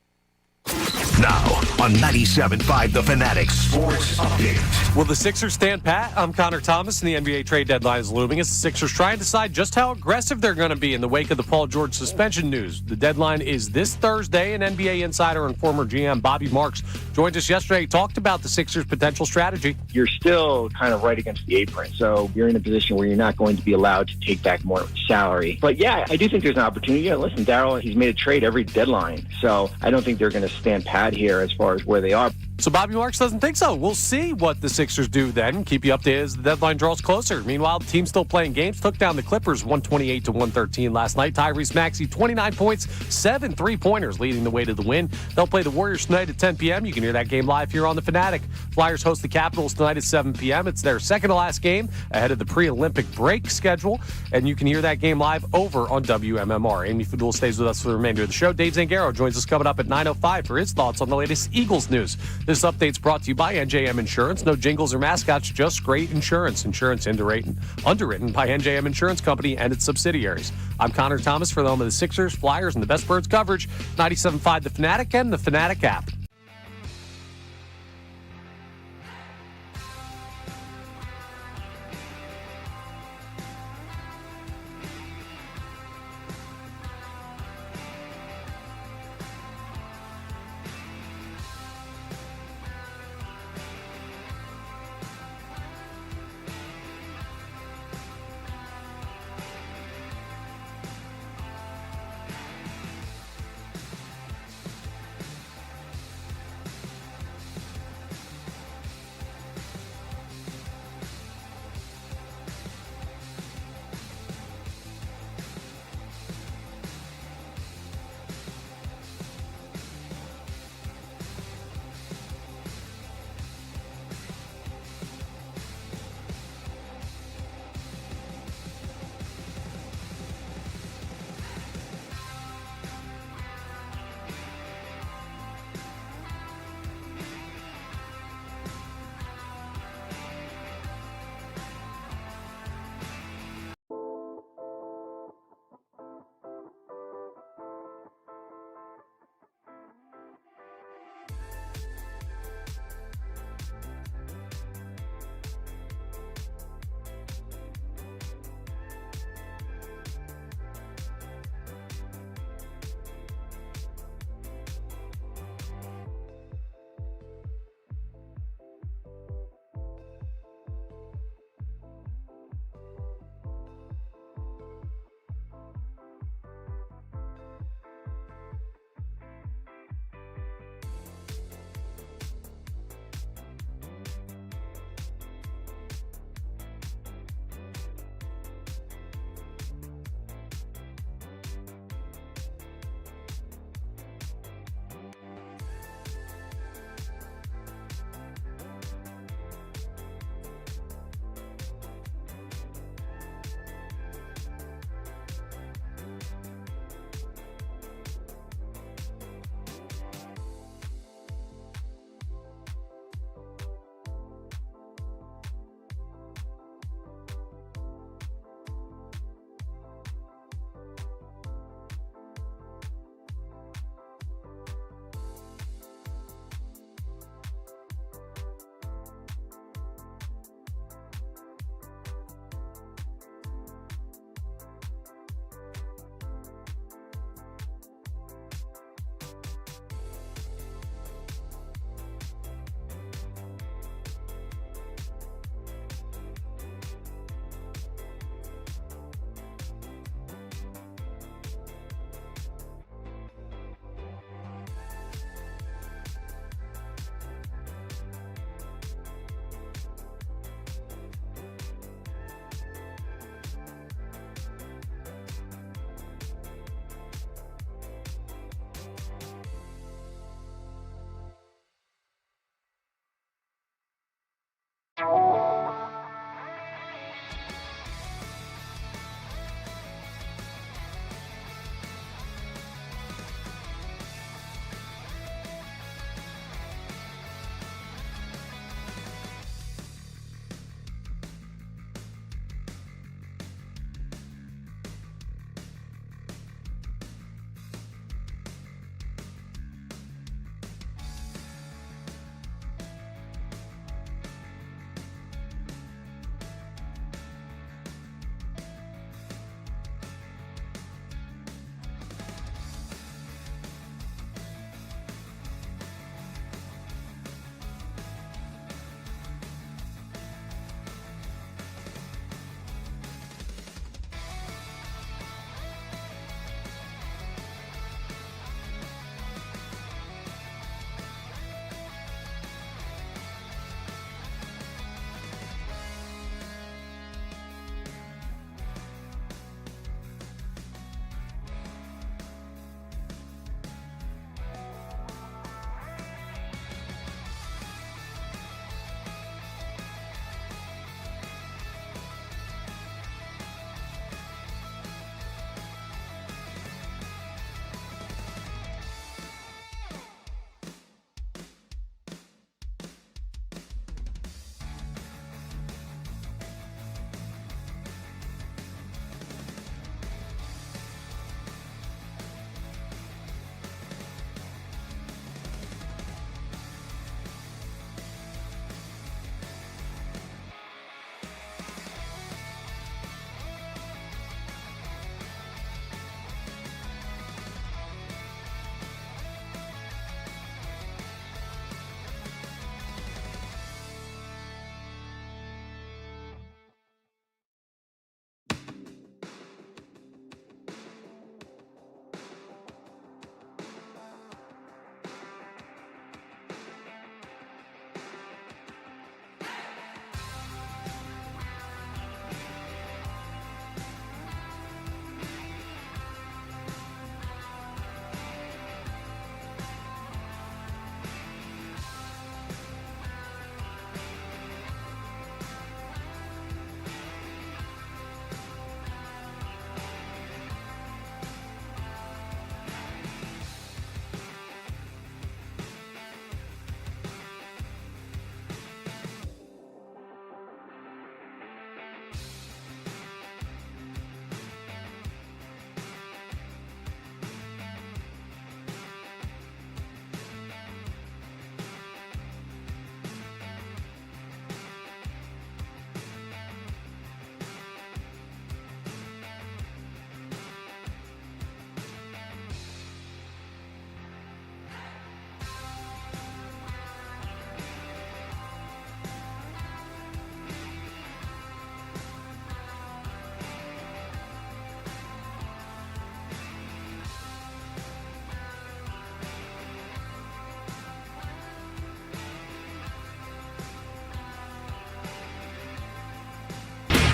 Now on 97.5 The Fanatic Sports Update. Will the Sixers stand pat? I'm Connor Thomas, and the NBA trade deadline is looming as the Sixers try and decide just how aggressive they're going to be in the wake of the Paul George suspension news. The deadline is this Thursday, and NBA insider and former GM Bobby Marks joined us yesterday, talked about the Sixers' potential strategy. You're still kind of right against the apron, so you're in a position where you're not going to be allowed to take back more salary. But yeah, I do think there's an opportunity. Yeah, listen, Daryl, he's made a trade every deadline, so I don't think they're going to stand pat here as far as where they are. So Bobby Marks doesn't think so. We'll see what the Sixers do then. Keep you updated as the deadline draws closer. Meanwhile, the team still playing games. Took down the Clippers 128-113 last night. Tyrese Maxey, 29 points, 7 3-pointers, leading the way to the win. They'll play the Warriors tonight at 10 p.m. You can hear that game live here on The Fanatic. Flyers host the Capitals tonight at 7 p.m. It's their second-to-last game ahead of the pre-Olympic break schedule, and you can hear that game live over on WMMR. Amy Fadul stays with us for the remainder of the show. Dave Zangaro joins us coming up at 9:05 for his thoughts on the latest Eagles news. This update's brought to you by NJM Insurance. No jingles or mascots, just great insurance. Insurance underwritten by NJM Insurance Company and its subsidiaries. I'm Connor Thomas for the home of the Sixers, Flyers, and the Best Birds coverage. 97.5 The Fanatic and the Fanatic app.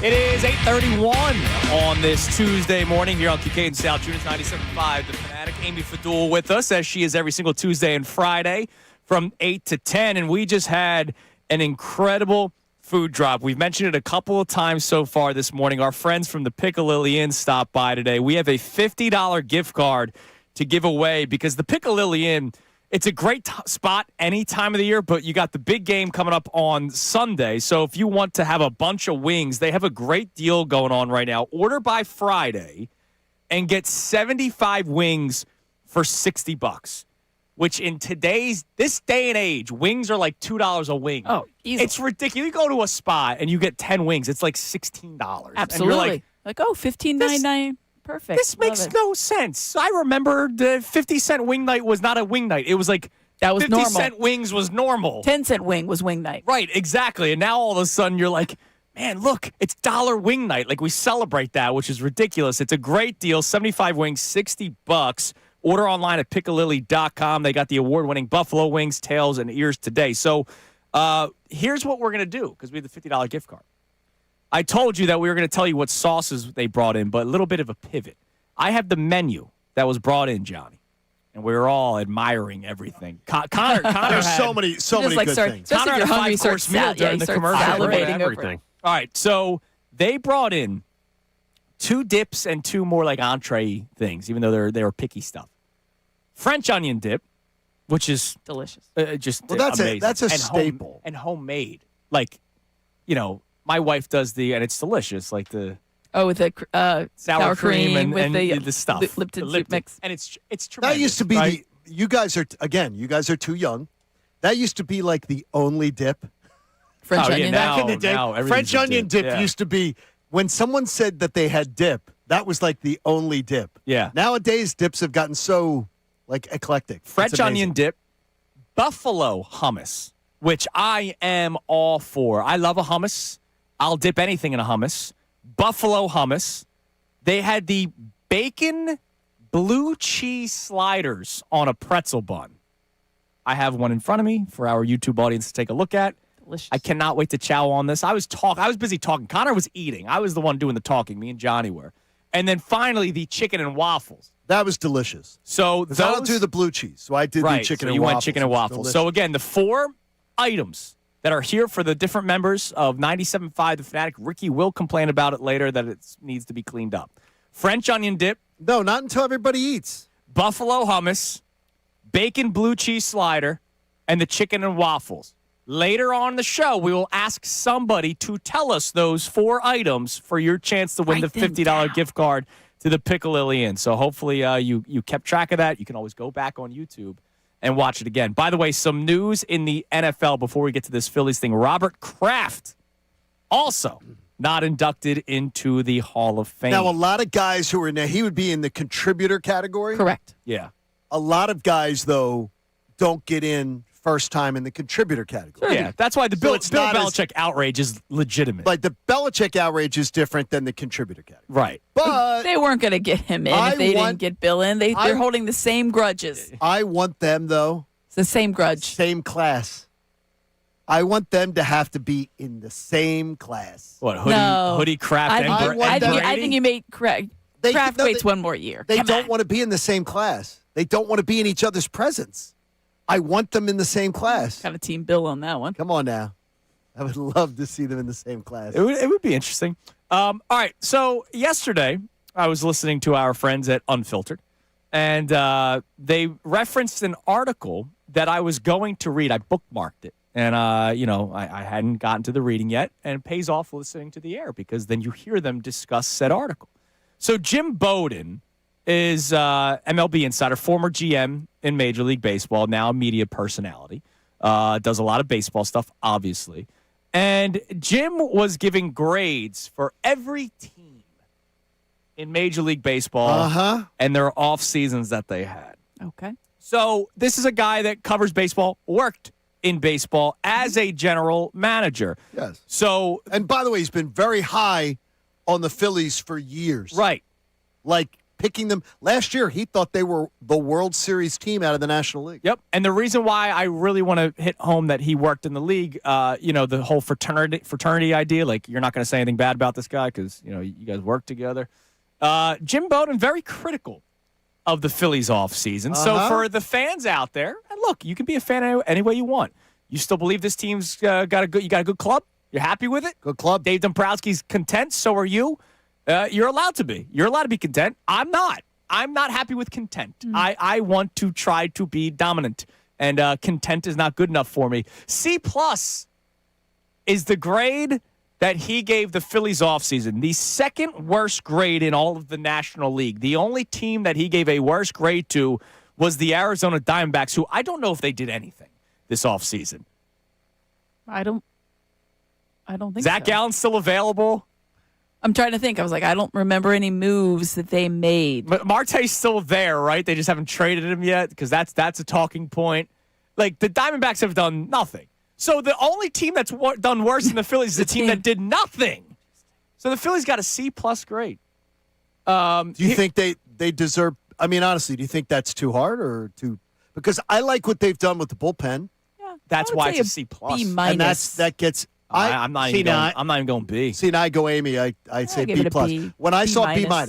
It is 8:31 on this Tuesday morning here on Kincade Salciunas 97.5 The Fanatic. Amy Fadul with us, as she is every single Tuesday and Friday from 8 to 10. And we just had an incredible food drop. We've mentioned it a couple of times so far this morning. Our friends from the Piccalilli Inn stopped by today. We have a $50 gift card to give away because the Piccalilli Inn, it's a great spot any time of the year, but you got the big game coming up on Sunday. So if you want to have a bunch of wings, they have a great deal going on right now. Order by Friday and get 75 wings for $60, which in this day and age, wings are like $2 a wing. Oh, easy. It's ridiculous. You go to a spot and you get 10 wings. It's like $16. Absolutely. And you're like, $15.99. Perfect. This makes no sense. I remember the 50-cent wing night was not a wing night. It was like that was 50 normal. cent wings was normal. 10-cent wing was wing night. Right, exactly. And now all of a sudden you're like, man, look, it's dollar wing night. Like we celebrate that, which is ridiculous. It's a great deal. 75 wings, $60. Order online at piccalilli.com. They got the award-winning buffalo wings, tails, and ears today. So here's what we're going to do because we have the $50 gift card. I told you that we were going to tell you what sauces they brought in, but a little bit of a pivot. I have the menu that was brought in, Johnny, and we were all admiring everything. Connor There's had, so many good things. Connor had a 5-course meal during the commercial. Salivating everything. All right, so they brought in 2 dips and 2 more like entree things, even though they were picky stuff. French onion dip, which is delicious. Amazing. That's a staple. And homemade. Like, my wife does and it's delicious, like the with the sour cream and the stuff, Lipton soup mix, and it's tremendous. That used to be right? you guys are too young. That used to be like the only dip. French onion back in the day. French onion dip used to be when someone said that they had dip. That was like the only dip. Yeah. Nowadays dips have gotten so like eclectic. French onion dip, buffalo hummus, which I am all for. I love a hummus. I'll dip anything in a hummus. Buffalo hummus. They had the bacon blue cheese sliders on a pretzel bun. I have one in front of me for our YouTube audience to take a look at. Delicious. I cannot wait to chow on this. I was busy talking. Connor was eating. I was the one doing the talking. Me and Johnny were. And then finally, the chicken and waffles. That was delicious. So I don't do the blue cheese, so I did the chicken and waffles. You went chicken and waffles. So again, the 4 items that are here for the different members of 97.5 The Fanatic. Ricky will complain about it later that it needs to be cleaned up. French onion dip. No, not until everybody eats. Buffalo hummus, bacon blue cheese slider, and the chicken and waffles. Later on in the show, we will ask somebody to tell us those 4 items for your chance to win the $50 gift card to the Piccalilli Inn. So hopefully you kept track of that. You can always go back on YouTube and watch it again. By the way, some news in the NFL before we get to this Phillies thing. Robert Kraft also not inducted into the Hall of Fame. Now, a lot of guys who are in there, he would be in the contributor category. Correct. Yeah. A lot of guys, though, don't get in first time in the contributor category. Yeah, that's why the Bill it's not Belichick outrage is legitimate. Like the Belichick outrage is different than the contributor category. Right. But they weren't going to get him in if they didn't get Bill in. They're holding the same grudges. I want them, though. It's the same grudge. Same class. I want them to have to be in the same class. What, Hoodie, Kraft, I think you made Kraft waits one more year. They don't want to be in the same class. They don't want to be in each other's presence. I want them in the same class. Kind of team Bill on that one. Come on now. I would love to see them in the same class. It would be interesting. All right. So yesterday, I was listening to our friends at Unfiltered, and they referenced an article that I was going to read. I bookmarked it. And, I hadn't gotten to the reading yet, and it pays off listening to the air because then you hear them discuss said article. So Jim Bowden is MLB insider, former GM in Major League Baseball, now a media personality, does a lot of baseball stuff, obviously. And Jim was giving grades for every team in Major League Baseball and their off seasons that they had. Okay. So this is a guy that covers baseball, worked in baseball as a general manager. Yes. So, and by the way, he's been very high on the Phillies for years. Right. Like picking them. Last year, he thought they were the World Series team out of the National League. Yep. And the reason why I really want to hit home that he worked in the league, the whole fraternity idea, like you're not going to say anything bad about this guy because, you guys work together. Jim Bowden, very critical of the Phillies offseason. So for the fans out there, and look, you can be a fan any way you want. You still believe this team's got a good club? You're happy with it? Good club. Dave Dombrowski's content. So are you. You're allowed to be. You're allowed to be content. I'm not. I'm not happy with content. I want to try to be dominant, and content is not good enough for me. C+ is the grade that he gave the Phillies offseason, the second worst grade in all of the National League. The only team that he gave a worse grade to was the Arizona Diamondbacks, who I don't know if they did anything this offseason. I don't think Zach so. Gallen's still available. I'm trying to think. I was like, I don't remember any moves that they made. But Marte's still there, right? They just haven't traded him yet because that's a talking point. Like, the Diamondbacks have done nothing. So the only team that's done worse than the Phillies is the team that did nothing. So the Phillies got a C+ grade. Do you think they deserve – I mean, honestly, do you think that's too hard or too – because I like what they've done with the bullpen. Yeah, that's why it's a C+. B-. And that gets – I'm not even going B. See, now I go Amy. I'd say give B+. it a B. When I saw B-. Yeah.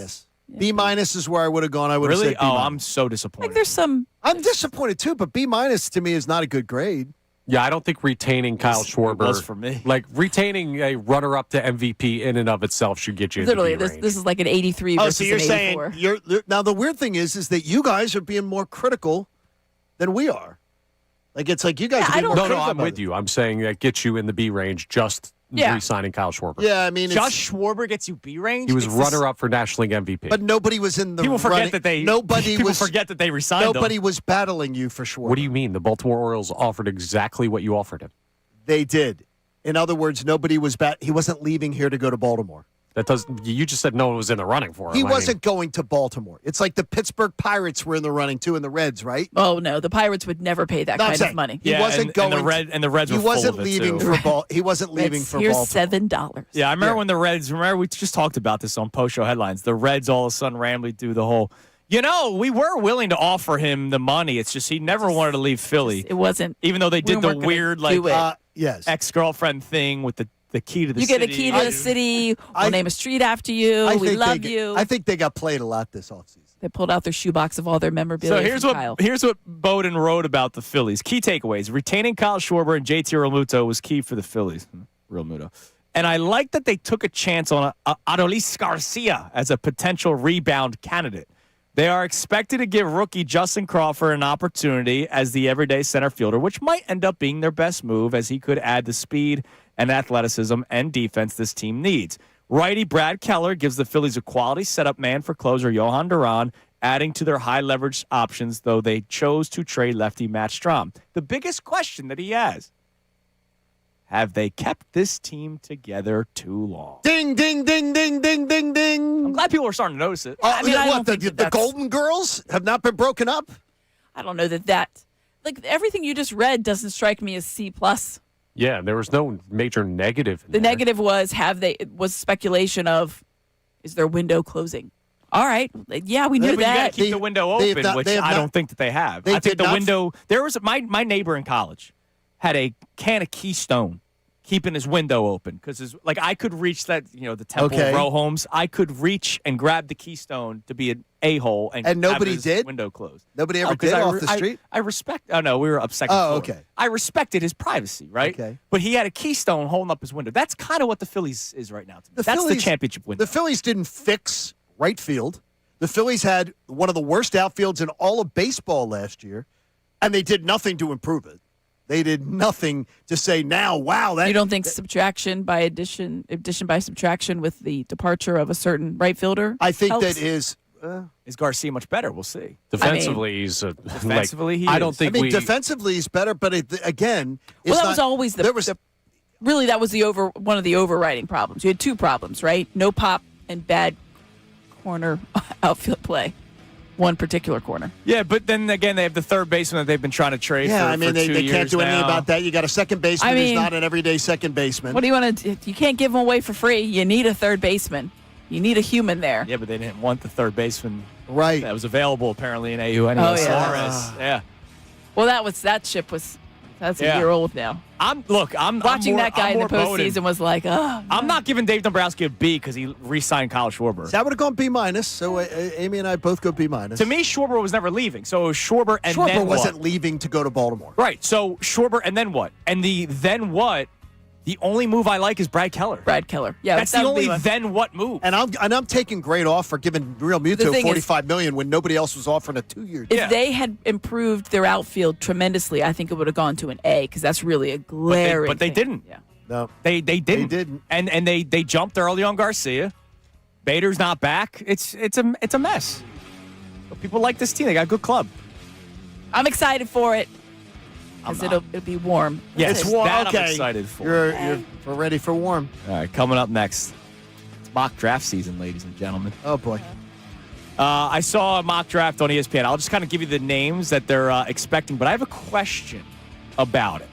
B- is where I would have gone. I would have really? said B-. Oh, I'm so disappointed. Like there's some. I'm disappointed too, but B- to me is not a good grade. Yeah, I don't think retaining Kyle Schwarber was for me. Like retaining a runner-up to MVP in and of itself should get you Literally, in the B this range. is like an 83 versus so you're an 84. saying now the weird thing is that you guys are being more critical than we are. Like it's like you guys are being more critical. No, I'm about with it. you. I'm saying that gets you in the B range just re-signing Kyle Schwarber. Yeah, I mean, Josh Schwarber gets you B range. He was runner-up for National League MVP. but nobody was in the People forget running. that they. Nobody people was forget that they resigned him. Nobody was battling you for Schwarber. What do you mean? The Baltimore Orioles offered exactly what you offered him. They did. In other words, nobody was He wasn't leaving here to go to Baltimore. That doesn't. You just said no one was in the running for him. He wasn't going to Baltimore. It's like the Pittsburgh Pirates were in the running too, and the Reds, right? Oh no, the Pirates would never pay that kind of money. He wasn't going. And the Reds. He were wasn't full of it, leaving too. for He wasn't leaving for Here's Baltimore. $7. Yeah, I remember when the Reds. Remember we just talked about this on post show headlines. The Reds all of a sudden randomly do the whole. We were willing to offer him the money. It's just he never wanted to leave Philly. It wasn't. Even though they did the weird yes ex-girlfriend thing with the key to the city. You get a key to the city. We'll name a street after you. We love you. I think they got played a lot this offseason. They pulled out their shoebox of all their memorabilia. So here's what Bowden wrote about the Phillies. Key takeaways: retaining Kyle Schwarber and JT Realmuto was key for the Phillies. Realmuto. And I like that they took a chance on Adolis Garcia as a potential rebound candidate. They are expected to give rookie Justin Crawford an opportunity as the everyday center fielder, which might end up being their best move as he could add the speed and athleticism and defense this team needs. Righty Brad Keller gives the Phillies a quality setup man for closer Johan Duran, adding to their high-leverage options, though they chose to trade lefty Matt Strahm. The biggest question that he has, have they kept this team together too long? Ding, ding, ding, ding, ding, ding, ding. I'm glad people are starting to notice it. I don't think the Golden Girls have not been broken up? I don't know that like everything you just read doesn't strike me as C+. Yeah, there was no major negative. The negative was speculation of is their window closing? All right, yeah, we knew But you got that. to keep the window open, which I don't think that they have. I think the window. There was my neighbor in college had a can of Keystone keeping his window open because I could reach that the Temple Row homes. I could reach and grab the Keystone to be an a-hole and nobody have his did window closed. Nobody ever did off the street. I respect. Oh no, we were up second floor. Okay. I respected his privacy, right? Okay. But he had a Keystone holding up his window. That's kind of what the Phillies is right now. To me. That's the championship window. The Phillies didn't fix right field. The Phillies had one of the worst outfields in all of baseball last year, and they did nothing to improve it. They did nothing to say now, wow. You don't think subtraction by addition by subtraction with the departure of a certain right fielder? I think helps? that is Garcia much better? We'll see. Defensively, I don't think defensively he's better, but again, that was always one of the overriding problems. You had two problems, right? No pop and bad corner outfield play. One particular corner. Yeah, but then again, they have the third baseman that they've been trying to trade for 2 they years can't do anything now. about that. You got a second baseman who's not an everyday second baseman. What do you want to do? You can't give him away for free. You need a third baseman. You need a human there. Yeah, but they didn't want the third baseman Right. That was available apparently in AU anyway. Oh, yeah. Suarez. Yeah. Well, that's a year old now. I'm Watching more- that guy I'm in the more Bowden. postseason was like, oh. I'm not giving Dave Dombrowski a B because he re-signed Kyle Schwarber. So I would have gone B minus. So Amy and I both go B minus. To me, Schwarber was never leaving. So it was Schwarber and Schwarber then wasn't what? leaving to go to Baltimore. Right. So Schwarber and then what? And the then what? The only move I like is Brad Keller. Yeah, That's that the would be only my- then what move. And I'm taking great off for giving Real The Muto thing is- $45 million when nobody else was offering a 2-year deal. If they had improved their outfield tremendously, I think it would have gone to an A because that's really a glaring. But they didn't. Yeah. No, they didn't. They didn't. And they jumped early on Garcia. Bader's not back. It's a mess. But people like this team. They got a good club. I'm excited for it because it'll be warm. Yes, It's warm. that Okay. I'm excited for. We're ready for warm. All right, coming up next, it's mock draft season, ladies and gentlemen. Oh, boy. I saw a mock draft on ESPN. I'll just kind of give you the names that they're expecting, but I have a question about it.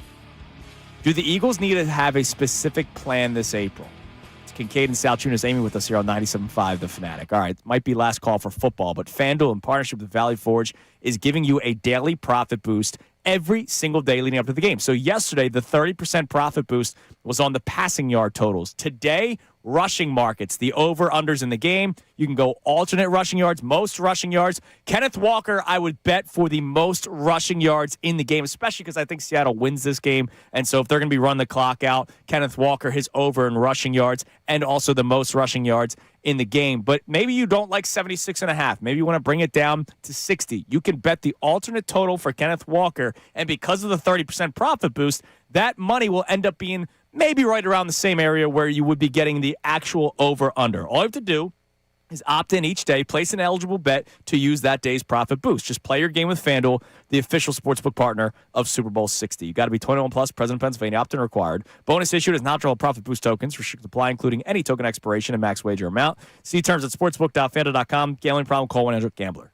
Do the Eagles need to have a specific plan this April? It's Kincade and Salciunas, Amy with us here on 97.5 The Fanatic. All right, might be last call for football, but FanDuel, in partnership with Valley Forge, is giving you a daily profit boost every single day leading up to the game. So yesterday, the 30% profit boost was on the passing yard totals. Today, rushing markets, the over-unders in the game. You can go alternate rushing yards, most rushing yards. Kenneth Walker, I would bet for the most rushing yards in the game, especially because I think Seattle wins this game. And so if they're going to be running the clock out, Kenneth Walker, his over in rushing yards, and also the most rushing yards in the game. But maybe you don't like 76.5. Maybe you want to bring it down to 60. You can bet the alternate total for Kenneth Walker, and because of the 30% profit boost, that money will end up being maybe right around the same area where you would be getting the actual over-under. All you have to do is opt in each day, place an eligible bet to use that day's profit boost. Just play your game with FanDuel, the official sportsbook partner of Super Bowl 60. You got to be 21 plus, present in Pennsylvania, opt-in required. Bonus issued as not-draw profit boost tokens. Restricted apply, including any token expiration and max wager amount. See terms at sportsbook.fanduel.com. Gambling problem, call 1-800-GAMBLER.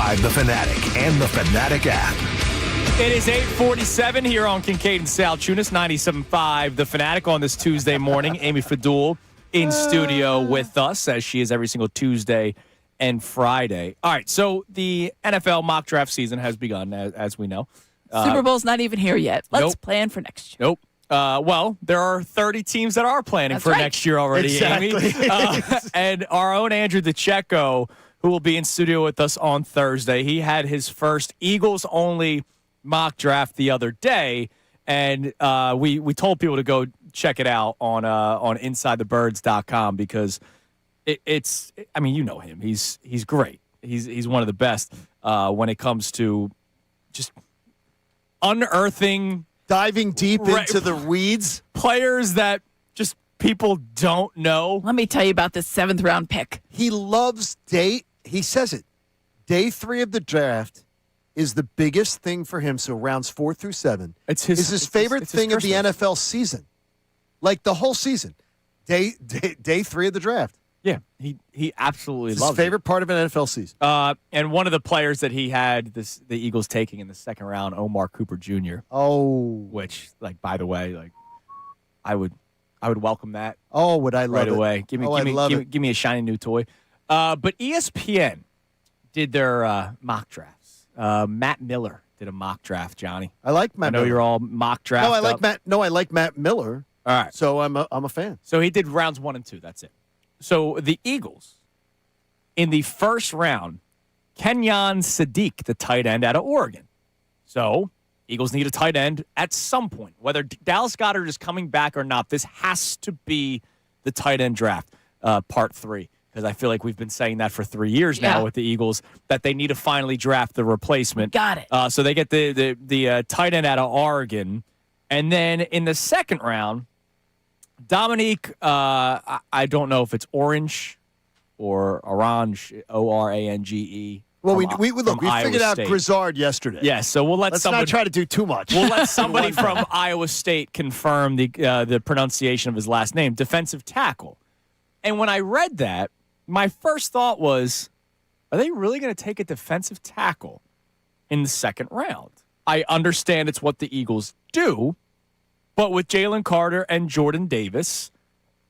97.5 The Fanatic and the Fanatic app. It is 8:47 here on Kincade Salciunas, 97.5 The Fanatic on this Tuesday morning. Amy Fadul in studio with us, as she is every single Tuesday and Friday. All right, so the NFL mock draft season has begun, as we know. Super Bowl's not even here yet. Let's plan for next year. Nope. Well, there are 30 teams that are planning for next year already, Exactly. Amy. And our own Andrew DeCecco, who will be in studio with us on Thursday, he had his first Eagles-only mock draft the other day, and we told people to go check it out on InsideTheBirds.com because it's I mean, you know him. He's great. He's one of the best when it comes to just unearthing, diving deep into the weeds, players that just people don't know. Let me tell you about this 7th round pick. He loves he says it. Day 3 of the draft is the biggest thing for him. So rounds 4 through 7 is his favorite thing of the NFL season, like the whole season. Day 3 of the draft. Yeah, he absolutely It's loves his favorite part of an NFL season. And one of the players that he had the Eagles taking in the 2nd round, Omar Cooper Jr. Oh, which, like, by the way, like, I would welcome that. Oh, would I love right it away? Give me a shiny new toy. But ESPN did their mock drafts. Matt Miller did a mock draft, Johnny. I like Matt. I know Miller. you're all mock draft. No, I like Matt Miller. All right, so I'm a fan. So he did rounds 1 and 2. That's it. So the Eagles, in the first round, Kenyon Sadiq, the tight end out of Oregon. So Eagles need a tight end at some point. Whether Dallas Goedert is coming back or not, this has to be the tight end draft, part 3. Because I feel like we've been saying that for 3 years now with the Eagles, that they need to finally draft the replacement. Got it. So they get the tight end out of Oregon. And then in the 2nd round, Dominique, I don't know if it's Orange or Orange, Orange. Well, we figured out State. Grizzard yesterday. Yeah, so we'll let Let's somebody not try to do too much. We'll let somebody from Iowa State confirm the pronunciation of his last name, defensive tackle. And when I read that, my first thought was, are they really going to take a defensive tackle in the 2nd round? I understand it's what the Eagles do. But with Jalen Carter and Jordan Davis,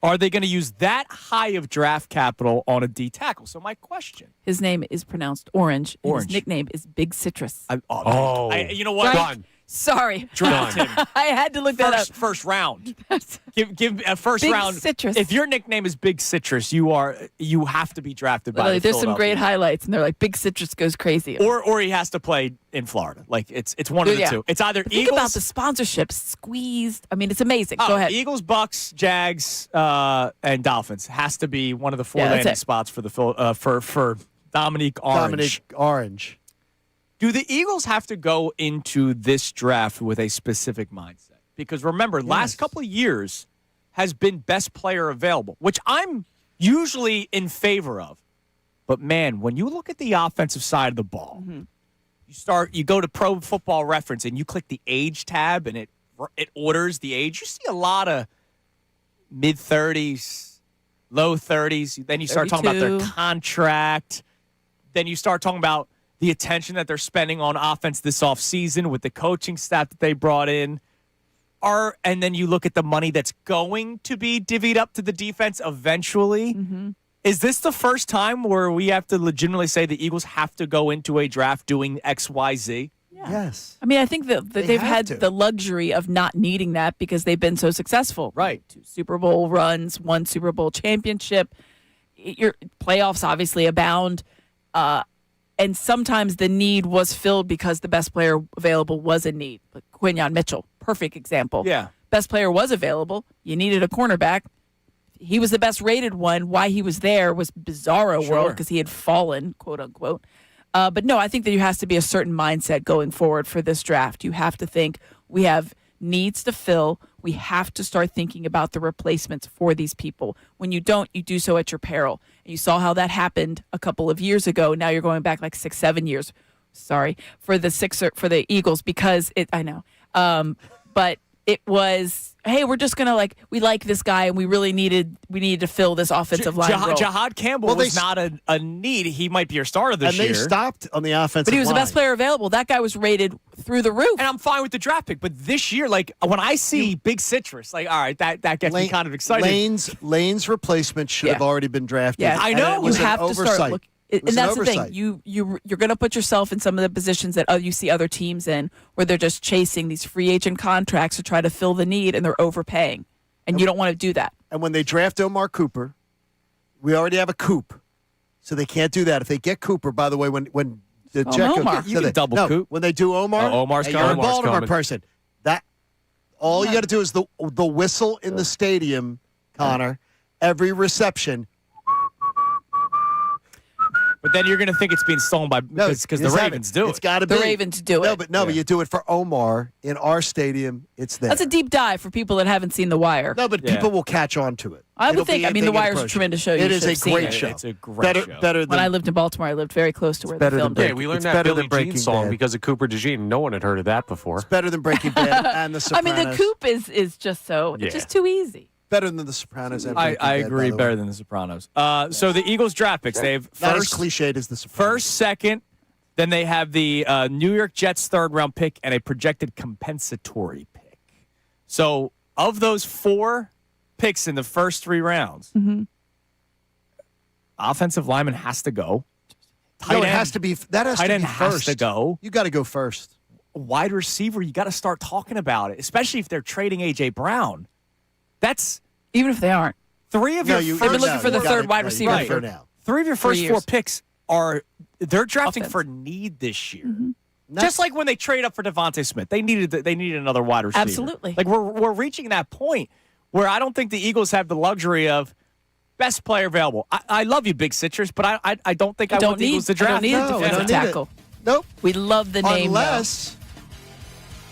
are they going to use that high of draft capital on a D tackle? So my question. His name is pronounced Orange. And his nickname is Big Citrus. You know what? Right? Sorry. Draft him. I had to look that up. First round. Give a first Big round. Citrus. If your nickname is Big Citrus, you have to be drafted by the there's some great Philadelphia. highlights, and they're like, Big Citrus goes crazy. Or he has to play in Florida. Like it's one of the two. It's either But Eagles. Think about the sponsorships squeezed. I mean, it's amazing. Go ahead. Eagles, Bucks, Jags, and Dolphins has to be one of the 4 Yeah, that's landing it. spots for the for Dominique Orange. Dominic Orange. Do the Eagles have to go into this draft with a specific mindset? Because remember, last couple of years has been best player available, which I'm usually in favor of. But man, when you look at the offensive side of the ball, you go to Pro Football Reference and you click the age tab and it orders the age. You see a lot of mid-30s, low 30s. Then you start talking about their 32. contract. Then you start talking about the attention that they're spending on offense this offseason with the coaching staff that they brought in. And then you look at the money that's going to be divvied up to the defense eventually. Is this the first time where we have to legitimately say the Eagles have to go into a draft doing X, Y, Z? Yeah. Yes. I mean, I think that they've have had to. the luxury of not needing that because they've been so successful. Right. 2 Super Bowl runs, 1 Super Bowl championship. Your playoffs obviously abound. And sometimes the need was filled because the best player available was in need. Like Quinyon Mitchell, perfect example. Yeah. Best player was available. You needed a cornerback. He was the best rated one. Why he was there was bizarro world because he had fallen, quote unquote. But no, I think that there has to be a certain mindset going forward for this draft. You have to think we have needs to fill. We have to start thinking about the replacements for these people. When you don't, you do so at your peril. And you saw how that happened a couple of years ago. Now you're going back like 6-7 years. Sorry for the Eagles because I know. But it was, hey, we're just gonna we like this guy and we needed to fill this offensive line role. Jahad Campbell was not a need. He might be your starter this year. And they stopped on the offensive line. But he was the best player available. That guy was rated through the roof. And I'm fine with the draft pick. But this year, when I see Big Citrus, all right, that gets me kind of excited. Lane's replacement should have already been drafted. Yeah, I know. You have to start looking. And that's the thing. You're going to put yourself in some of the positions that you see other teams in, where they're just chasing these free agent contracts to try to fill the need, and they're overpaying, and you don't want to do that. And when they draft Omar Cooper, we already have a Coop, so they can't do that. If they get Cooper, by the way, when the Omar. You can double Coop. When they do Omar, Omar's you're a coming. Baltimore person. All you got to do is the whistle in the stadium, Connor. Every reception. But then you're going to think it's being stolen because the Ravens do it. It's got to be. The Ravens do it. But you do it for Omar in our stadium. It's there. That's a deep dive for people that haven't seen The Wire. No, but people will catch on to it. I would think. The Wire's a tremendous show. It is a great show. It's a great show. Better than, when I lived in Baltimore, I lived very close to where they filmed it. Yeah, we learned that Billie Jean song because of Cooper DeJean. No one had heard of that before. It's better than Breaking Bad and The Sopranos. The Coop is just it's just too easy. Better than The Sopranos. And I agree. Better than The Sopranos. So the Eagles draft picks. They have not as cliched as The Sopranos. First, second. Then they have the New York Jets third-round pick and a projected compensatory pick. So of those 4 picks in the first 3 rounds, offensive lineman has to go. It has to be. That has tight to end be first. has to go. You got to go first. Wide receiver, you got to start talking about it, especially if they're trading A.J. Brown. That's even if they aren't. 3 of your they've been looking for the third wide receiver. Right. For now. 3 of your first 4 picks they're drafting Offense. for need this year. Just like when they trade up for Devontae Smith, they needed another wide receiver. Absolutely. We're reaching that point where I don't think the Eagles have the luxury of best player available. I love you, Big Citrus, but I don't think I want the Eagles to draft. I don't need a defensive tackle. Nope. We love the name. Unless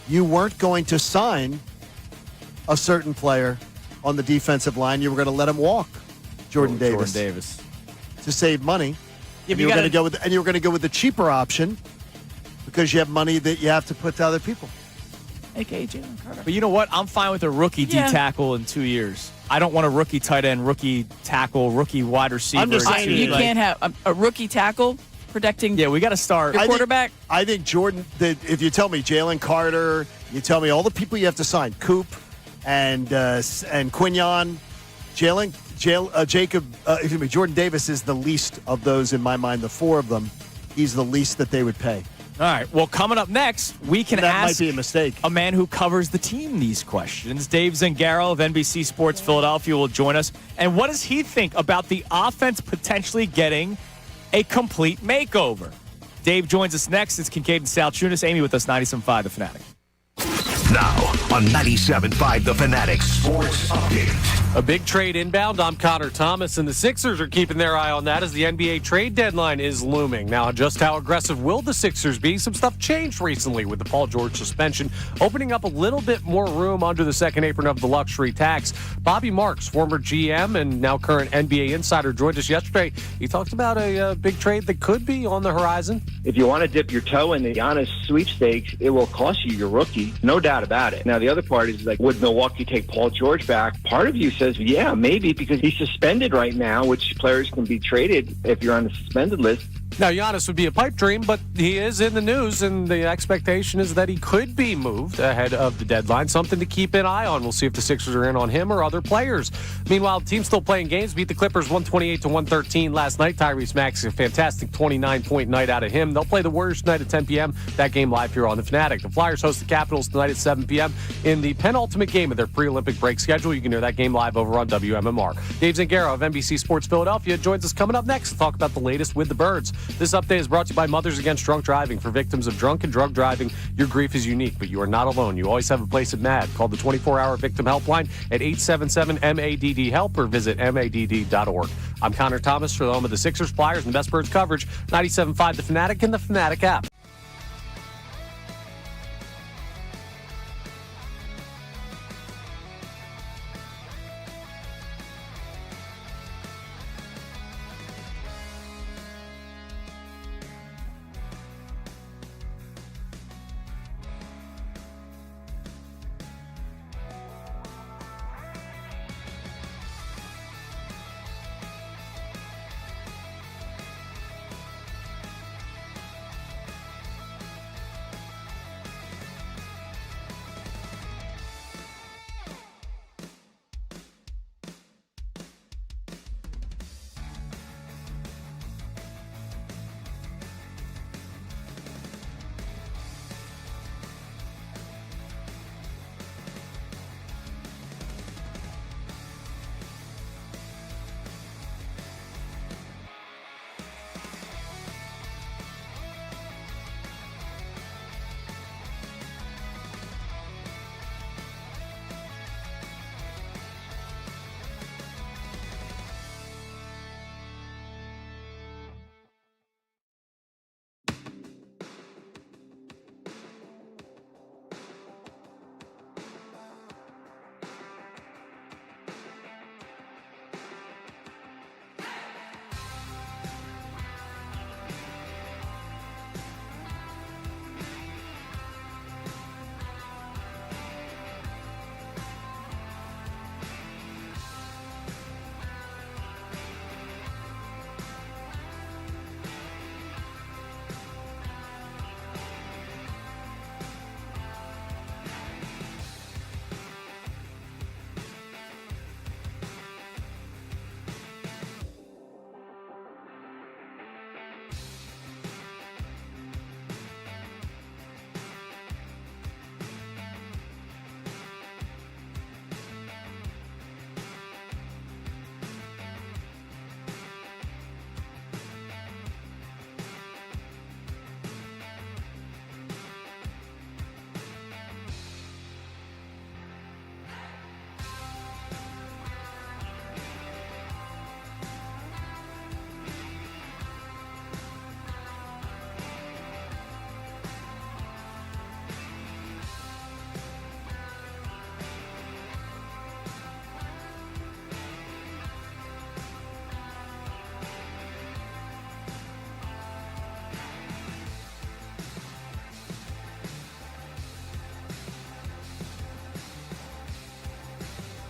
you weren't going to sign a certain player on the defensive line, you were going to let him walk, Jordan Davis, to save money. Yeah, and you were going to go with the cheaper option because you have money that you have to put to other people. AKA Jalen Carter. But you know what? I'm fine with a rookie D tackle in 2 years. I don't want a rookie tight end, rookie tackle, rookie wide receiver. I'm just saying you can't have a rookie tackle protecting. Yeah, we got to start. Your quarterback. I think Jordan. If you tell me Jalen Carter, you tell me all the people you have to sign, Coop and Quinyon, Jordan Davis is the least of those in my mind. The 4 of them, he's the least that they would pay. All right. Well, coming up next, we can ask might be a mistake. A man who covers the team these questions. Dave Zangaro of NBC Sports Philadelphia will join us. And what does he think about the offense potentially getting a complete makeover? Dave joins us next. It's Kincade Salciunas. Amy with us, 97.5 The Fanatic. Now on 97.5 The Fanatic Sports Update. A big trade inbound. I'm Connor Thomas, and the Sixers are keeping their eye on that as the NBA trade deadline is looming. Now, just how aggressive will the Sixers be? Some stuff changed recently with the Paul George suspension, opening up a little bit more room under the second apron of the luxury tax. Bobby Marks, former GM and now current NBA insider, joined us yesterday. He talked about a big trade that could be on the horizon. If you want to dip your toe in the Giannis sweepstakes, it will cost you your rookie. No doubt about it. Now, the other part is would Milwaukee take Paul George back? Part of you says, yeah, maybe, because he's suspended right now, which players can be traded if you're on the suspended list. Now, Giannis would be a pipe dream, but he is in the news, and the expectation is that he could be moved ahead of the deadline. Something to keep an eye on. We'll see if the Sixers are in on him or other players. Meanwhile, the team's still playing games. Beat the Clippers 128-113 last night. Tyrese Maxey, a fantastic 29-point night out of him. They'll play the Warriors tonight at 10 p.m. That game live here on The Fanatic. The Flyers host the Capitals tonight at 7 p.m. in the penultimate game of their pre-Olympic break schedule. You can hear that game live over on WMMR. Dave Zangaro of NBC Sports Philadelphia joins us coming up next to talk about the latest with the Birds. This update is brought to you by Mothers Against Drunk Driving. For victims of drunk and drug driving, your grief is unique, but you are not alone. You always have a place at MADD. Call the 24-hour victim helpline at 877-MADD-HELP or visit MADD.org. I'm Connor Thomas for the home of the Sixers, Flyers, and the best Birds coverage, 97.5 The Fanatic and the Fanatic app.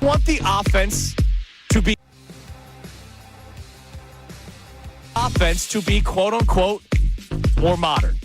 want the offense to be quote unquote more modern.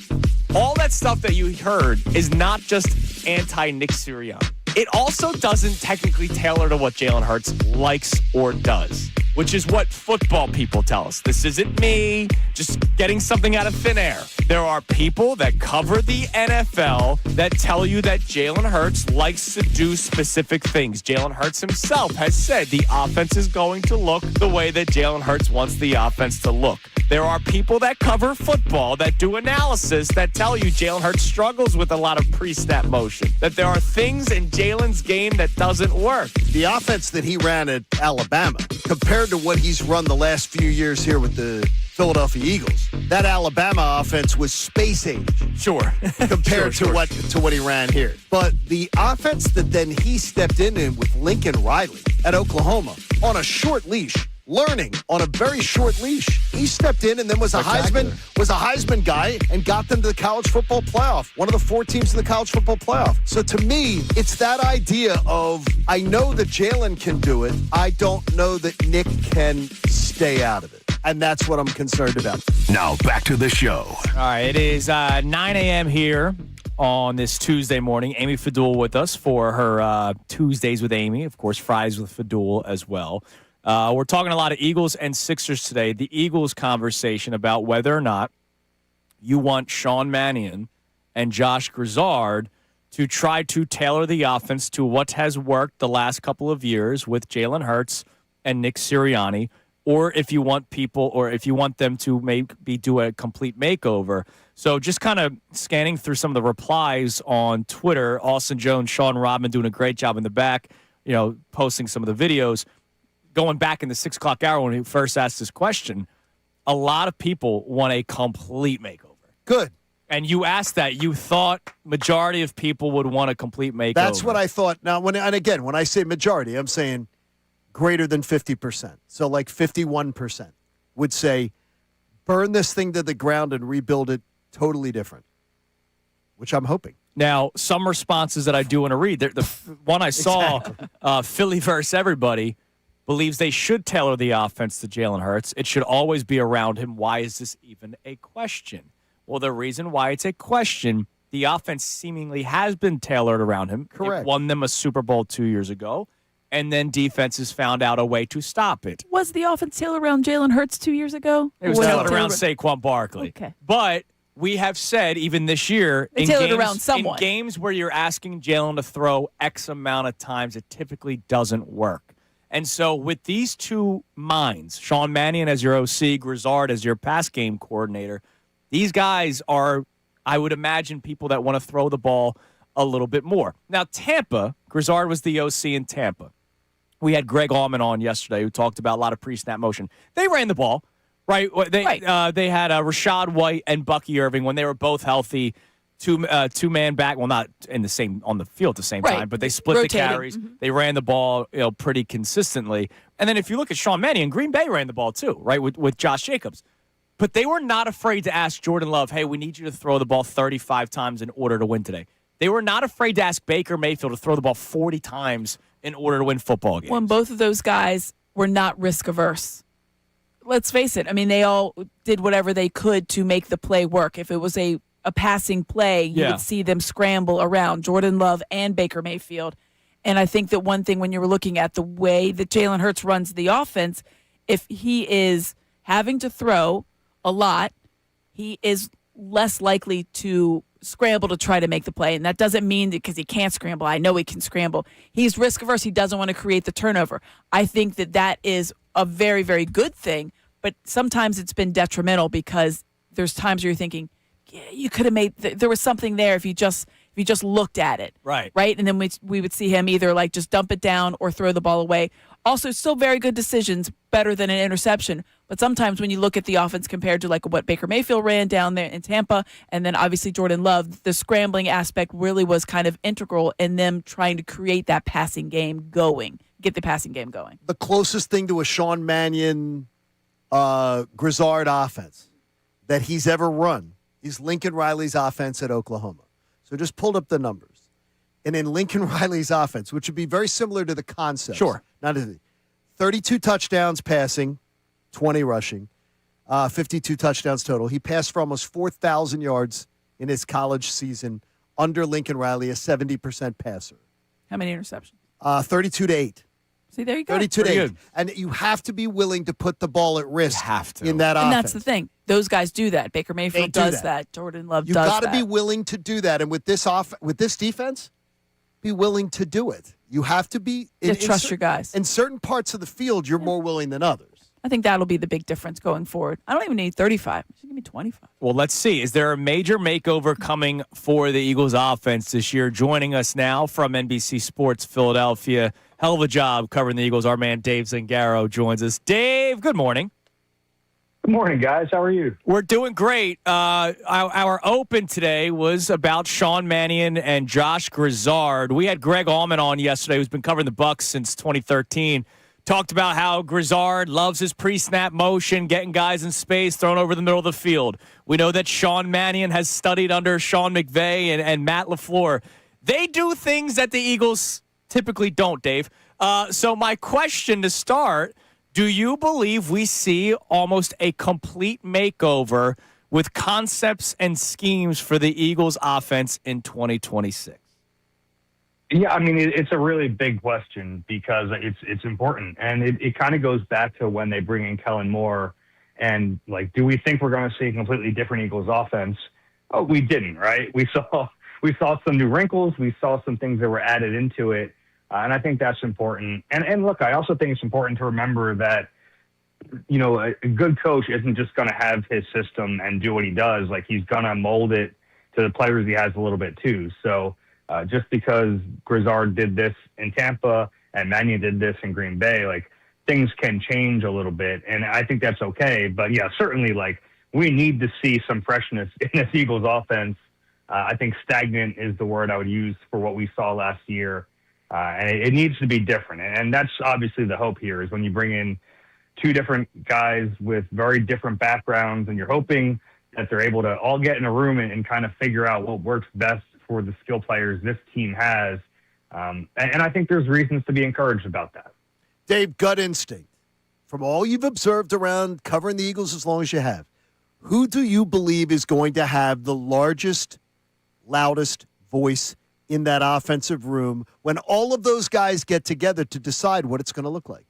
All that stuff that you heard is not just anti-Nick Sirianni. It also doesn't technically tailor to what Jalen Hurts likes or does, which is what football people tell us. This isn't me just getting something out of thin air. There are people that cover the NFL that tell you that Jalen Hurts likes to do specific things. Jalen Hurts himself has said the offense is going to look the way that Jalen Hurts wants the offense to look. There are people that cover football that do analysis that tell you Jalen Hurts struggles with a lot of pre-snap motion, that there are things in Jalen's game that doesn't work. The offense that he ran at Alabama compared to what he's run the last few years here with the Philadelphia Eagles, that Alabama offense was space age. Sure. Compared to what he ran here. But the offense that then he stepped in with Lincoln Riley at Oklahoma on a short leash, learning on a very short leash. He stepped in and then was a Heisman guy and got them to the college football playoff. One of the 4 teams in the college football playoff. So to me, it's that idea of, I know that Jalen can do it. I don't know that Nick can stay out of it. And that's what I'm concerned about. Now back to the show. All right, it is 9 a.m. here on this Tuesday morning. Amy Fadul with us for her Tuesdays with Amy. Of course, Fridays with Fadul as well. We're talking a lot of Eagles and Sixers today. The Eagles conversation about whether or not you want Sean Mannion and Josh Grizzard to try to tailor the offense to what has worked the last couple of years with Jalen Hurts and Nick Sirianni, or if you want them to maybe do a complete makeover. So just kind of scanning through some of the replies on Twitter, Austin Jones, Sean Rodman doing a great job in the back, posting some of the videos. Going back in the 6 o'clock hour when he first asked this question, a lot of people want a complete makeover. Good. And you asked that. You thought majority of people would want a complete makeover. That's what I thought. Now, when I say majority, I'm saying greater than 50%. So like 51% would say, burn this thing to the ground and rebuild it totally different, which I'm hoping. Now, some responses that I do want to read. The one I saw, Philly versus everybody, believes they should tailor the offense to Jalen Hurts. It should always be around him. Why is this even a question? Well, the reason why it's a question, the offense seemingly has been tailored around him. Correct. It won them a Super Bowl 2 years ago, and then defenses found out a way to stop it. Was the offense tailored around Jalen Hurts 2 years ago? It was tailored around Saquon Barkley. Okay. But we have said, even this year, in games where you're asking Jalen to throw X amount of times, it typically doesn't work. And so with these two minds, Sean Mannion as your OC, Grizzard as your pass game coordinator, these guys are, I would imagine, people that want to throw the ball a little bit more. Now, Tampa, Grizzard was the OC in Tampa. We had Greg Allman on yesterday who talked about a lot of pre-snap motion. They ran the ball, right? They had Rashad White and Bucky Irving when they were both healthy. Two-man back, well, not on the field at the same time, but they split rotating. the carries. Mm-hmm. They ran the ball, pretty consistently. And then if you look at Sean Mannion, Green Bay ran the ball too, right, with Josh Jacobs. But they were not afraid to ask Jordan Love, hey, we need you to throw the ball 35 times in order to win today. They were not afraid to ask Baker Mayfield to throw the ball 40 times in order to win football games. When both of those guys were not risk-averse. Let's face it. I mean, they all did whatever they could to make the play work. If it was a passing play, you would see them scramble around Jordan Love and Baker Mayfield. And I think that one thing when you were looking at the way that Jalen Hurts runs the offense, if he is having to throw a lot, he is less likely to scramble to try to make the play. And that doesn't mean because he can't scramble. I know he can scramble. He's risk averse. He doesn't want to create the turnover. I think that is a very, very good thing. But sometimes it's been detrimental because there's times where you're thinking, you could have made there was something there if you just looked at it, right, and then we would see him either like just dump it down or throw the ball away. Also, still very good decisions, better than an interception. But sometimes when you look at the offense compared to like what Baker Mayfield ran down there in Tampa, and then obviously Jordan Love, the scrambling aspect really was kind of integral in them trying to create that passing game going, get the passing game going. The closest thing to a Sean Mannion, Grizzard offense that he's ever run is Lincoln Riley's offense at Oklahoma. So just pulled up the numbers. and in Lincoln Riley's offense, which would be very similar to the concept. Sure. Not 32 touchdowns passing, 20 rushing, 52 touchdowns total. He passed for almost 4,000 yards in his college season under Lincoln Riley, a 70% passer. How many interceptions? 32-8. See, there you go. 32-8. And you have to be willing to put the ball at risk in that offense. And that's the thing. Those guys do that. Baker Mayfield do does that. Jordan Love You does got to that. be willing to do that. And with this defense, be willing to do it. You have to be Trust your guys. In certain parts of the field, you're more willing than others. I think that'll be the big difference going forward. I don't even need 35. Just give me 25. Well, let's see. Is there a major makeover coming for the Eagles offense this year? Joining us now from NBC Sports Philadelphia. Hell of a job covering the Eagles. Our man Dave Zangaro joins us. Dave, good morning. Good morning, guys. How are you? We're doing great. Our open today was about Sean Mannion and Josh Grizzard. We had Greg Allman on yesterday, who's been covering the Bucs since 2013. Talked about how Grizzard loves his pre-snap motion, getting guys in space, thrown over the middle of the field. We know that Sean Mannion has studied under Sean McVay and Matt LaFleur. They do things that the Eagles typically don't, Dave. So my question to start, do you believe we see almost a complete makeover with concepts and schemes for the Eagles offense in 2026? Yeah, I mean, it's a really big question because it's important. And it kind of goes back to when they bring in Kellen Moore and, like, do we think we're going to see a completely different Eagles offense? Oh, we didn't, right? We saw some new wrinkles. We saw some things that were added into it. And I think that's important. And look, I also think it's important to remember that, you know, a good coach isn't just going to have his system and do what he does. Like, he's going to mold it to the players he has a little bit too. So, just because Grizzard did this in Tampa and Mannion did this in Green Bay, like, things can change a little bit. And I think that's okay. But, yeah, certainly, like, we need to see some freshness in this Eagles offense. I think stagnant is the word I would use for what we saw last year. And it needs to be different. And that's obviously the hope here is when you bring in two different guys with very different backgrounds and you're hoping that they're able to all get in a room and kind of figure out what works best for the skill players this team has. And I think there's reasons to be encouraged about that. Dave, gut instinct. From all you've observed around covering the Eagles as long as you have, who do you believe is going to have the largest, loudest voice in that offensive room when all of those guys get together to decide what it's going to look like?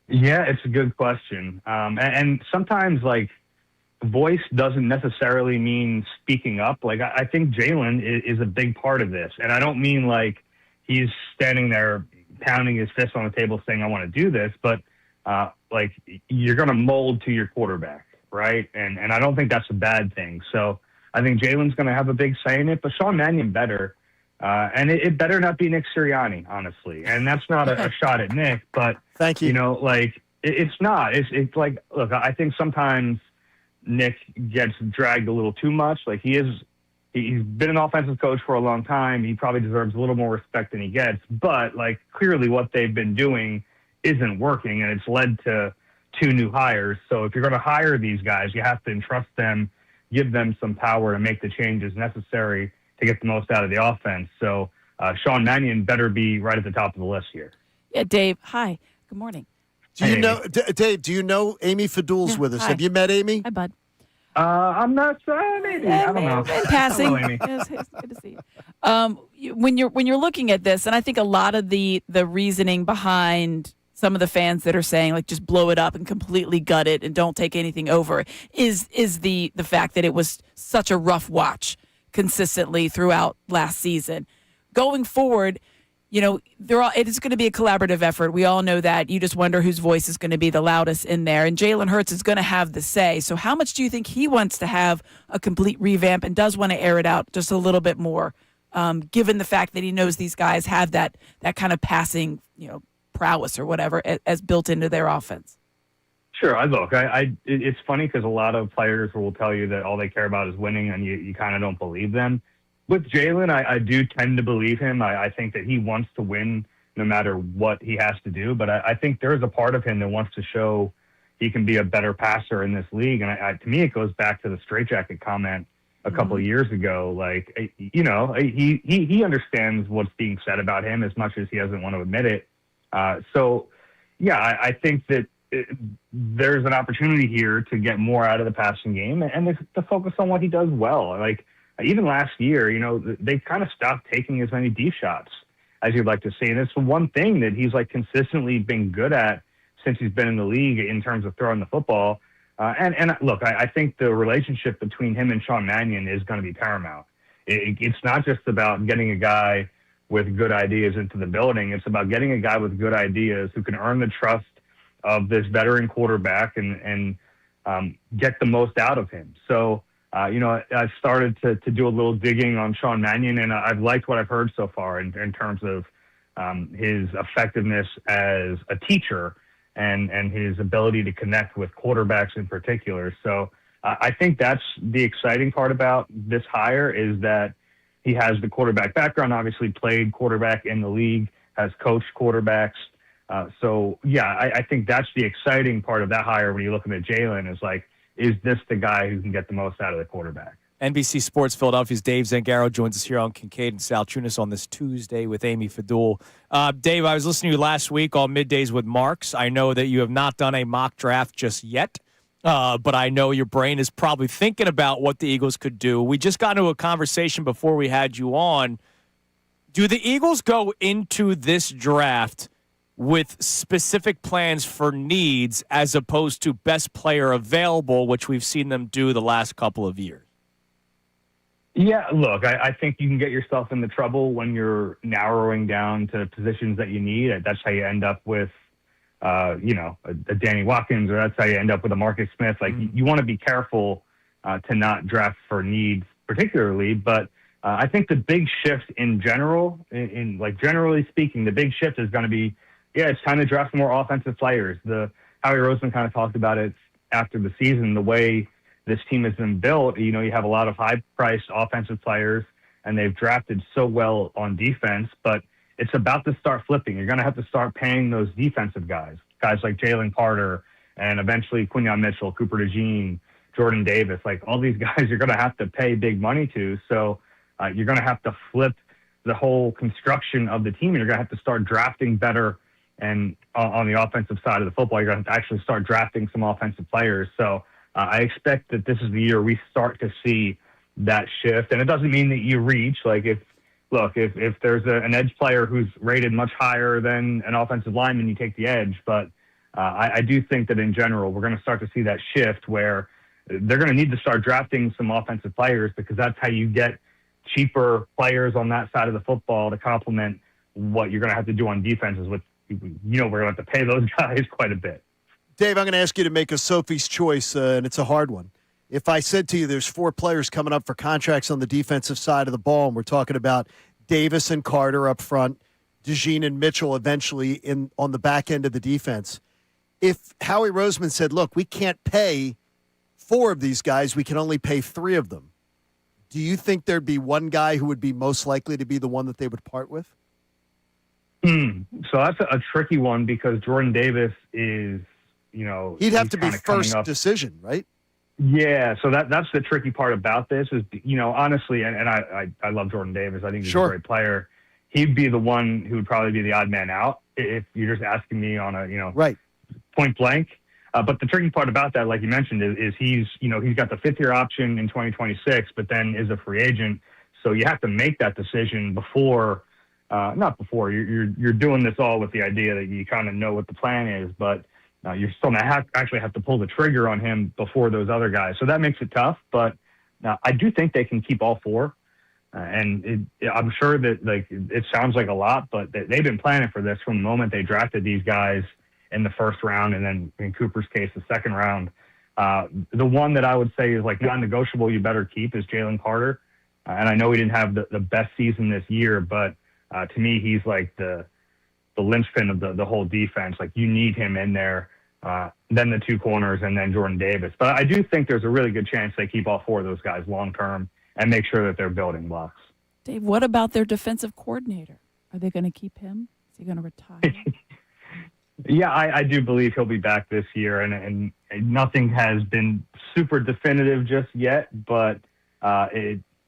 Yeah, it's a good question. And sometimes, like, voice doesn't necessarily mean speaking up. Like, I think Jalen is a big part of this. And I don't mean like he's standing there pounding his fist on the table saying, I want to do this, but like, you're going to mold to your quarterback, right? And I don't think that's a bad thing. So I think Jalen's going to have a big say in it, but Sean Mannion better. And it better not be Nick Sirianni, honestly. And that's not a shot at Nick, but thank you. You know, like, it's not. It's like, look, I think sometimes Nick gets dragged a little too much. Like, he's been an offensive coach for a long time. He probably deserves a little more respect than he gets. But, like, clearly what they've been doing isn't working, and it's led to 2 new hires. So if you're going to hire these guys, you have to entrust them, give them some power to make the changes necessary to get the most out of the offense. So Sean Mannion better be right at the top of the list here. Yeah, Dave. Hi. Good morning. Do you know, Dave, do you know Amy Fadul's with us? Hi. Have you met Amy? Hi, bud. I'm not sure. Maybe. I don't know. In passing. Hello, Amy. It's good to see you. When you're looking at this, and I think a lot of the reasoning behind some of the fans that are saying, like, just blow it up and completely gut it and don't take anything over is the fact that it was such a rough watch consistently throughout last season. Going forward, you know, it is going to be a collaborative effort. We all know that. You just wonder whose voice is going to be the loudest in there. And Jalen Hurts is going to have the say. So how much do you think he wants to have a complete revamp and does want to air it out just a little bit more, given the fact that he knows these guys have that kind of passing, you know, prowess or whatever as built into their offense? Sure. Look, it's funny because a lot of players will tell you that all they care about is winning, and you kind of don't believe them. With Jalen, I do tend to believe him. I think that he wants to win no matter what he has to do. But I think there is a part of him that wants to show he can be a better passer in this league. And to me, it goes back to the straitjacket comment a couple of years ago. Like, you know, he understands what's being said about him as much as he doesn't want to admit it. So, yeah, I think that there's an opportunity here to get more out of the passing game and to focus on what he does well. Like, even last year, you know, they kind of stopped taking as many deep shots as you'd like to see. And it's the one thing that he's like consistently been good at since he's been in the league in terms of throwing the football. And look, I think the relationship between him and Sean Mannion is going to be paramount. It's not just about getting a guy with good ideas into the building. It's about getting a guy with good ideas who can earn the trust of this veteran quarterback and get the most out of him. So, you know, I've started to do a little digging on Sean Mannion, and I've liked what I've heard so far in terms of his effectiveness as a teacher and his ability to connect with quarterbacks in particular. So I think that's the exciting part about this hire, is that he has the quarterback background, obviously played quarterback in the league, has coached quarterbacks. So, yeah, I think that's the exciting part of that hire when you're looking at Jalen, is like, is this the guy who can get the most out of the quarterback? NBC Sports Philadelphia's Dave Zangaro joins us here on Kincade and Salciunas on this Tuesday with Amy Fadul. Dave, I was listening to you last week on Middays with Marks. I know that you have not done a mock draft just yet, but I know your brain is probably thinking about what the Eagles could do. We just got into a conversation before we had you on. Do the Eagles go into this draft with specific plans for needs as opposed to best player available, which we've seen them do the last couple of years? Yeah, look, I think you can get yourself into trouble when you're narrowing down to positions that you need. That's how you end up with, you know, a Danny Watkins, or that's how you end up with a Marcus Smith. Like, you want to be careful to not draft for needs particularly, but I think the big shift in general, in like generally speaking, the big shift is going to be, yeah, it's time to draft more offensive players. Howie Roseman kind of talked about it after the season, the way this team has been built. You know, you have a lot of high-priced offensive players, and they've drafted so well on defense, but it's about to start flipping. You're going to have to start paying those defensive guys like Jalen Carter, and eventually Quinyon Mitchell, Cooper DeJean, Jordan Davis. Like, all these guys you're going to have to pay big money to. So you're going to have to flip the whole construction of the team, and you're going to have to start drafting better. And on the offensive side of the football, you're going to have to actually start drafting some offensive players. So I expect that this is the year we start to see that shift. And it doesn't mean that you reach. Like, if there's an edge player who's rated much higher than an offensive lineman, you take the edge. But I do think that in general, we're going to start to see that shift where they're going to need to start drafting some offensive players, because that's how you get cheaper players on that side of the football to complement what you're going to have to do on defenses with. You know, we're going to have to pay those guys quite a bit. Dave, I'm going to ask you to make a Sophie's choice, and it's a hard one. If I said to you there's 4 players coming up for contracts on the defensive side of the ball, and we're talking about Davis and Carter up front, DeJean and Mitchell eventually on the back end of the defense, if Howie Roseman said, look, we can't pay 4 of these guys, we can only pay 3 of them, do you think there'd be one guy who would be most likely to be the one that they would part with? So that's a tricky one, because Jordan Davis is, you know, he'd have to be first decision, right? Yeah. So that's the tricky part about this is, you know, honestly, and I love Jordan Davis. I think he's a great player. He'd be the one who would probably be the odd man out if you're just asking me on a, you know, point blank. But the tricky part about that, like you mentioned, is he's got the 5th year option in 2026, but then is a free agent. So you have to make that decision before. Not before. You're doing this all with the idea that you kind of know what the plan is, but you're still going to actually have to pull the trigger on him before those other guys. So that makes it tough, but I do think they can keep all 4. And I'm sure that, like, it sounds like a lot, but they've been planning for this from the moment they drafted these guys in the 1st round, and then in Cooper's case, the 2nd round. The one that I would say is like non-negotiable, you better keep, is Jalen Carter. And I know he didn't have the best season this year, but to me, he's like the linchpin of the whole defense. Like, you need him in there, then the 2 corners, and then Jordan Davis. But I do think there's a really good chance they keep all 4 of those guys long-term and make sure that they're building blocks. Dave, what about their defensive coordinator? Are they going to keep him? Is he going to retire? Yeah, I do believe he'll be back this year, and nothing has been super definitive just yet, but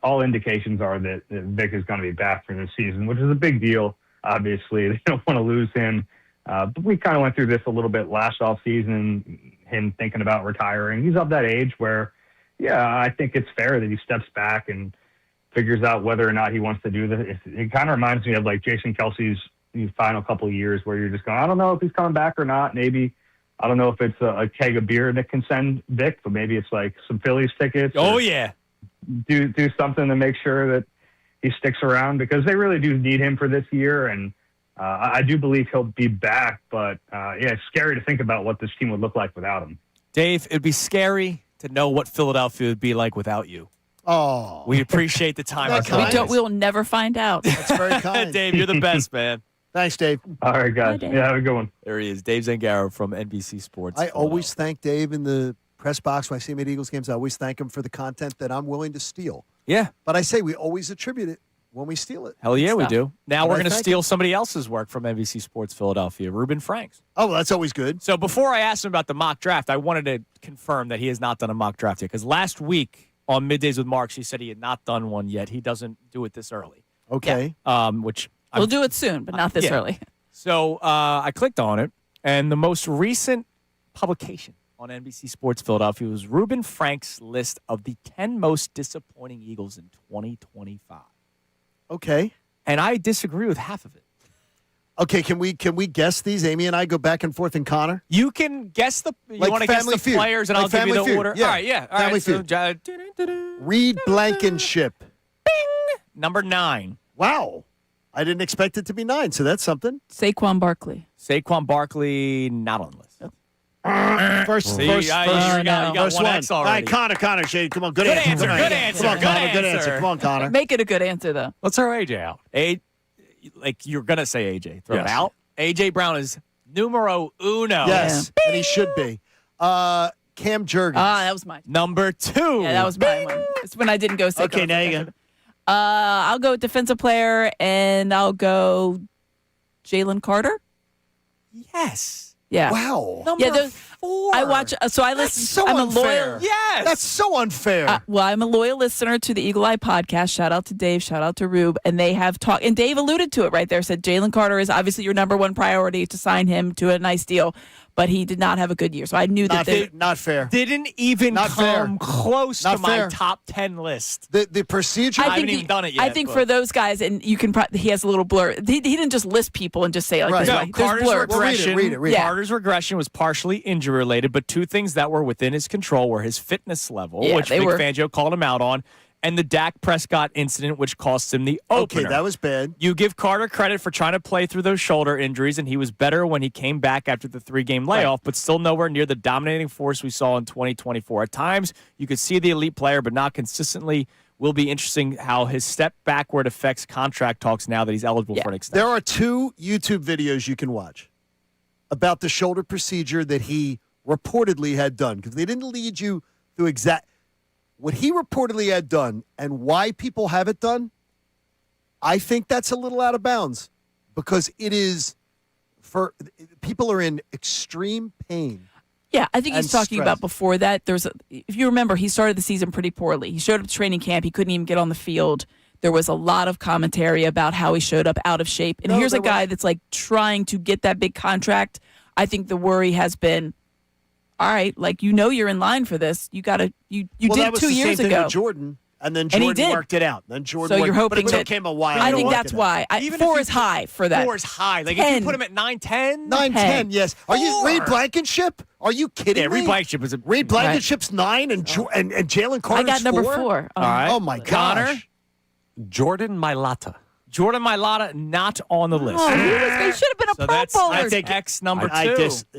all indications are that Vic is going to be back for this season, which is a big deal. Obviously, they don't want to lose him. But we kind of went through this a little bit last offseason, him thinking about retiring. He's of that age where, I think it's fair that he steps back and figures out whether or not he wants to do this. It kind of reminds me of like Jason Kelsey's final couple of years where you're just going, I don't know if he's coming back or not. Maybe, I don't know if it's a keg of beer that can send Vic, but maybe it's like some Phillies tickets. Oh, yeah. Do something to make sure that he sticks around because they really do need him for this year. And I do believe he'll be back, but it's scary to think about what this team would look like without him. Dave, it'd be scary to know what Philadelphia would be like without you. Oh. We appreciate the time. We'll never find out. That's very kind. Dave, you're the best, man. Thanks, Dave. All right, guys. Bye, Dave. Have a good one. There he is, Dave Zangaro from NBC Sports. I always thank Dave in the press box when I see him at Eagles games. I always thank him for the content that I'm willing to steal. Yeah. But I say we always attribute it when we steal it. Hell yeah, we do. Now But we're I going to thank steal somebody else's work from NBC Sports Philadelphia, Ruben Franks. Oh, well, that's always good. So before I asked him about the mock draft, I wanted to confirm that he has not done a mock draft yet. Because last week on Middays with Marks, he said he had not done one yet. He doesn't do it this early. Okay. Which We'll do it soon, but not this early. So I clicked on it, and the most recent publication on NBC Sports Philadelphia was Ruben Frank's list of the 10 most disappointing Eagles in 2025. Okay. And I disagree with half of it. Okay, can we guess these? Amy and I go back and forth in Connor? You can guess the you Like want to guess Family the Feud. players, and Like I'll give you Family the Feud. order. Yeah. All right, yeah. All Family right, Feud. So, Reed Blankenship. number 9. Wow. I didn't expect it to be 9, so that's something. Saquon Barkley. Saquon Barkley, not on the list. First See, you got first one one. X All right, already. Connor, Shade, come on, good Good answer. answer, Come on. good answer, Come on, good Connor, good answer. answer. Come on, Connor. Make it a good answer, though. Let's throw AJ out. Like you're gonna say AJ. Throw it Yes. out. AJ Brown is numero uno. Yes, and he should be. Cam Jurgens. That was mine. Number 2. Yeah, that was my one. It's when I didn't go Saquon. Okay, now you go. I'll go defensive player, and I'll go Jalen Carter. Yes. Yeah. Wow. Number 4. I watch. So I listen. That's so I'm unfair. a loyal. Yes. That's so unfair. Well, I'm a loyal listener to the Eagle Eye podcast. Shout out to Dave. Shout out to Rube. And they have talked. And Dave alluded to it right there. Said Jalen Carter is obviously your number one priority to sign him to a nice deal. But he did not have a good year. So I knew that. Not fair. Didn't even Not come fair. close Not to my fair. top 10 list. The procedure. I haven't even done it yet. I think but- for those guys, and you can. He has a little blur. He didn't just list people and just say like Right. this No, way. There's Carter's blurs. regression. Read it. Yeah. Carter's regression was partially injury related, but two things that were within his control were his fitness level, Yeah, which they Vic were. Fangio called him out on, and the Dak Prescott incident, which cost him the opener. Okay, that was bad. You give Carter credit for trying to play through those shoulder injuries, and he was better when he came back after the 3-game layoff, but still nowhere near the dominating force we saw in 2024. At times, you could see the elite player, but not consistently. Will be interesting how his step backward affects contract talks now that he's eligible for an extension. There are 2 YouTube videos you can watch about the shoulder procedure that he reportedly had done, because they didn't lead you through what he reportedly had done and why people have it done. I think that's a little out of bounds, because it is for people are in extreme pain. Yeah, I think he's and talking stress. about before that. If you remember, he started the season pretty poorly. He showed up to training camp. He couldn't even get on the field. There was a lot of commentary about how he showed up out of shape. And here's a guy that's like trying to get that big contract. I think the worry has been, all right, like, you're in line for this. You got to, you Well, did that was 2 the same years thing ago. with Jordan, and then And he Jordan did. worked it out. Then Jordan So you're hoping but it that took him a while. I to think work that's it out. why. Even 4 if is high for that. 4 is high. Like, if 10. you put him at 9-10. 9-10, yes. Are you 4. Reed Blankenship? Are you kidding Yeah, me? Reed Blankenship was a Reed Blankenship's 9 and Jalen Carter's I got number 4? 4. All right. Oh my gosh. Connor? Jordan Mailata. Jordan Mailata not on the list. Oh, he should have been a So Pro that's Bowler. X number 2.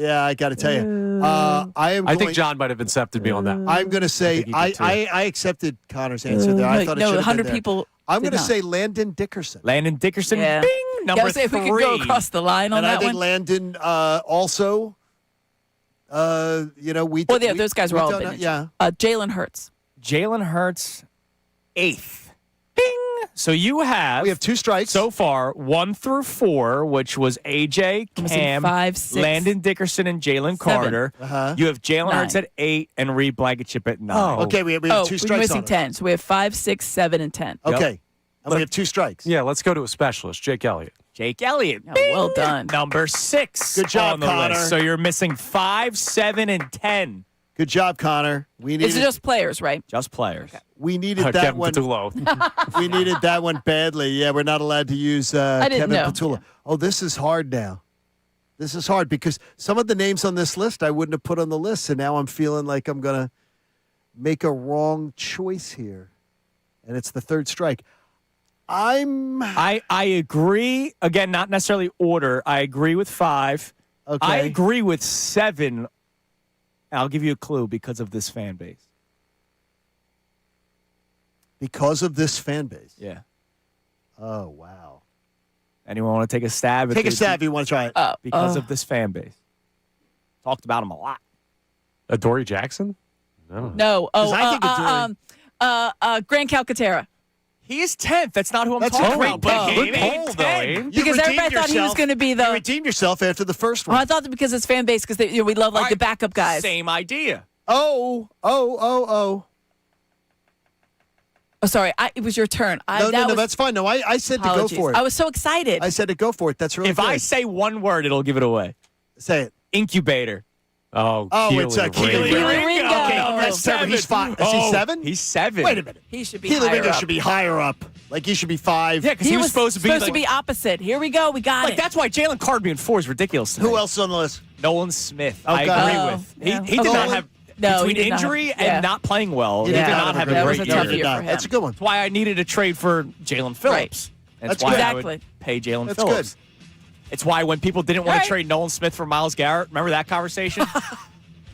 I got to tell you. I think John might have accepted me on that. I'm going to say I accepted Connor's answer there. I thought it should have 100 been there. people. I'm did going to not. say Landon Dickerson. Landon Dickerson, Yeah. bing, Yeah, number I was saying 3. if we could go across the line on And that I think one. Landon also, we Well, yeah, those guys were all big. Yeah. Jalen Hurts. Jalen Hurts, 8th. Bing. So you have We have 2 strikes. so far, 1 through 4, which was AJ, I'm missing Cam, 5, 6, Landon Dickerson, and Jalen 7. Carter. Uh-huh. You have Jalen 9. Hurts at 8 and Reed Blankenship at 9. Oh. Okay, we have 2 we're strikes missing on it. 10. So we have 5, 6, 7, and 10. Okay. And we have 2 strikes. Yeah, let's go to a specialist, Jake Elliott. Jake Elliott. Oh, well done. Number 6 Good job, on the Connor. list. So you're missing 5, 7, and 10. Good job, Connor. We It's needed just players, right? Just players. we needed that Kevin one. Patullo. We needed that one badly. Yeah, we're not allowed to use didn't Kevin know. Patullo. Oh, this is hard now. This is hard because some of the names on this list I wouldn't have put on the list, and now I'm feeling like I'm going to make a wrong choice here. And it's the 3rd strike. I agree. Again, not necessarily order. I agree with 5. Okay. I agree with 7. I'll give you a clue because of this fan base. Because of this fan base. Yeah. Oh, wow. Anyone want to take a stab? Take a stab if you want to try it. Because of this fan base. Talked about him a lot. Dory Jackson? No. No. Oh, 'Cause I think Grant Calcaterra. He is 10th. That's not who I'm That's talking a great about. But poll. he Good ain't poll, though, 10. Abe. You Because everybody redeemed thought he was yourself. going to be You the. redeemed yourself after the first Well, one. I thought that because it's fan base, because we love like All the right. backup guys. Same idea. Oh. Oh, sorry. It was your turn. No, that's fine. No, I said apologies. to go for it. I was so excited. I said to go for it. That's really If good. I say one word, it'll give it away. Say it. Incubator. Oh, It's Keely Keely Ringo. Okay, Oh, that's 7. He's 5. Is he 7? He's 7. Wait a minute. He should be Keely higher Ringo up. should be higher up. Like he should be 5. Yeah, because he was supposed to be opposite. Here we go. We got Like it. that's why Jalen Carter being 4 is ridiculous. To Who me. else is on the list? Nolan Smith. Okay. I agree Oh, with. yeah. He did not Nolan? have No, he between did not injury have- and yeah. not playing well. He Yeah. did not have a That great was a year. tough year for him. That's a good one. That's why I needed a trade for Jalen Phillips. That's That's why good. I Exactly. would pay Jalen That's Phillips. It's why when people didn't want All to right. trade Nolan Smith for Myles Garrett, remember that conversation?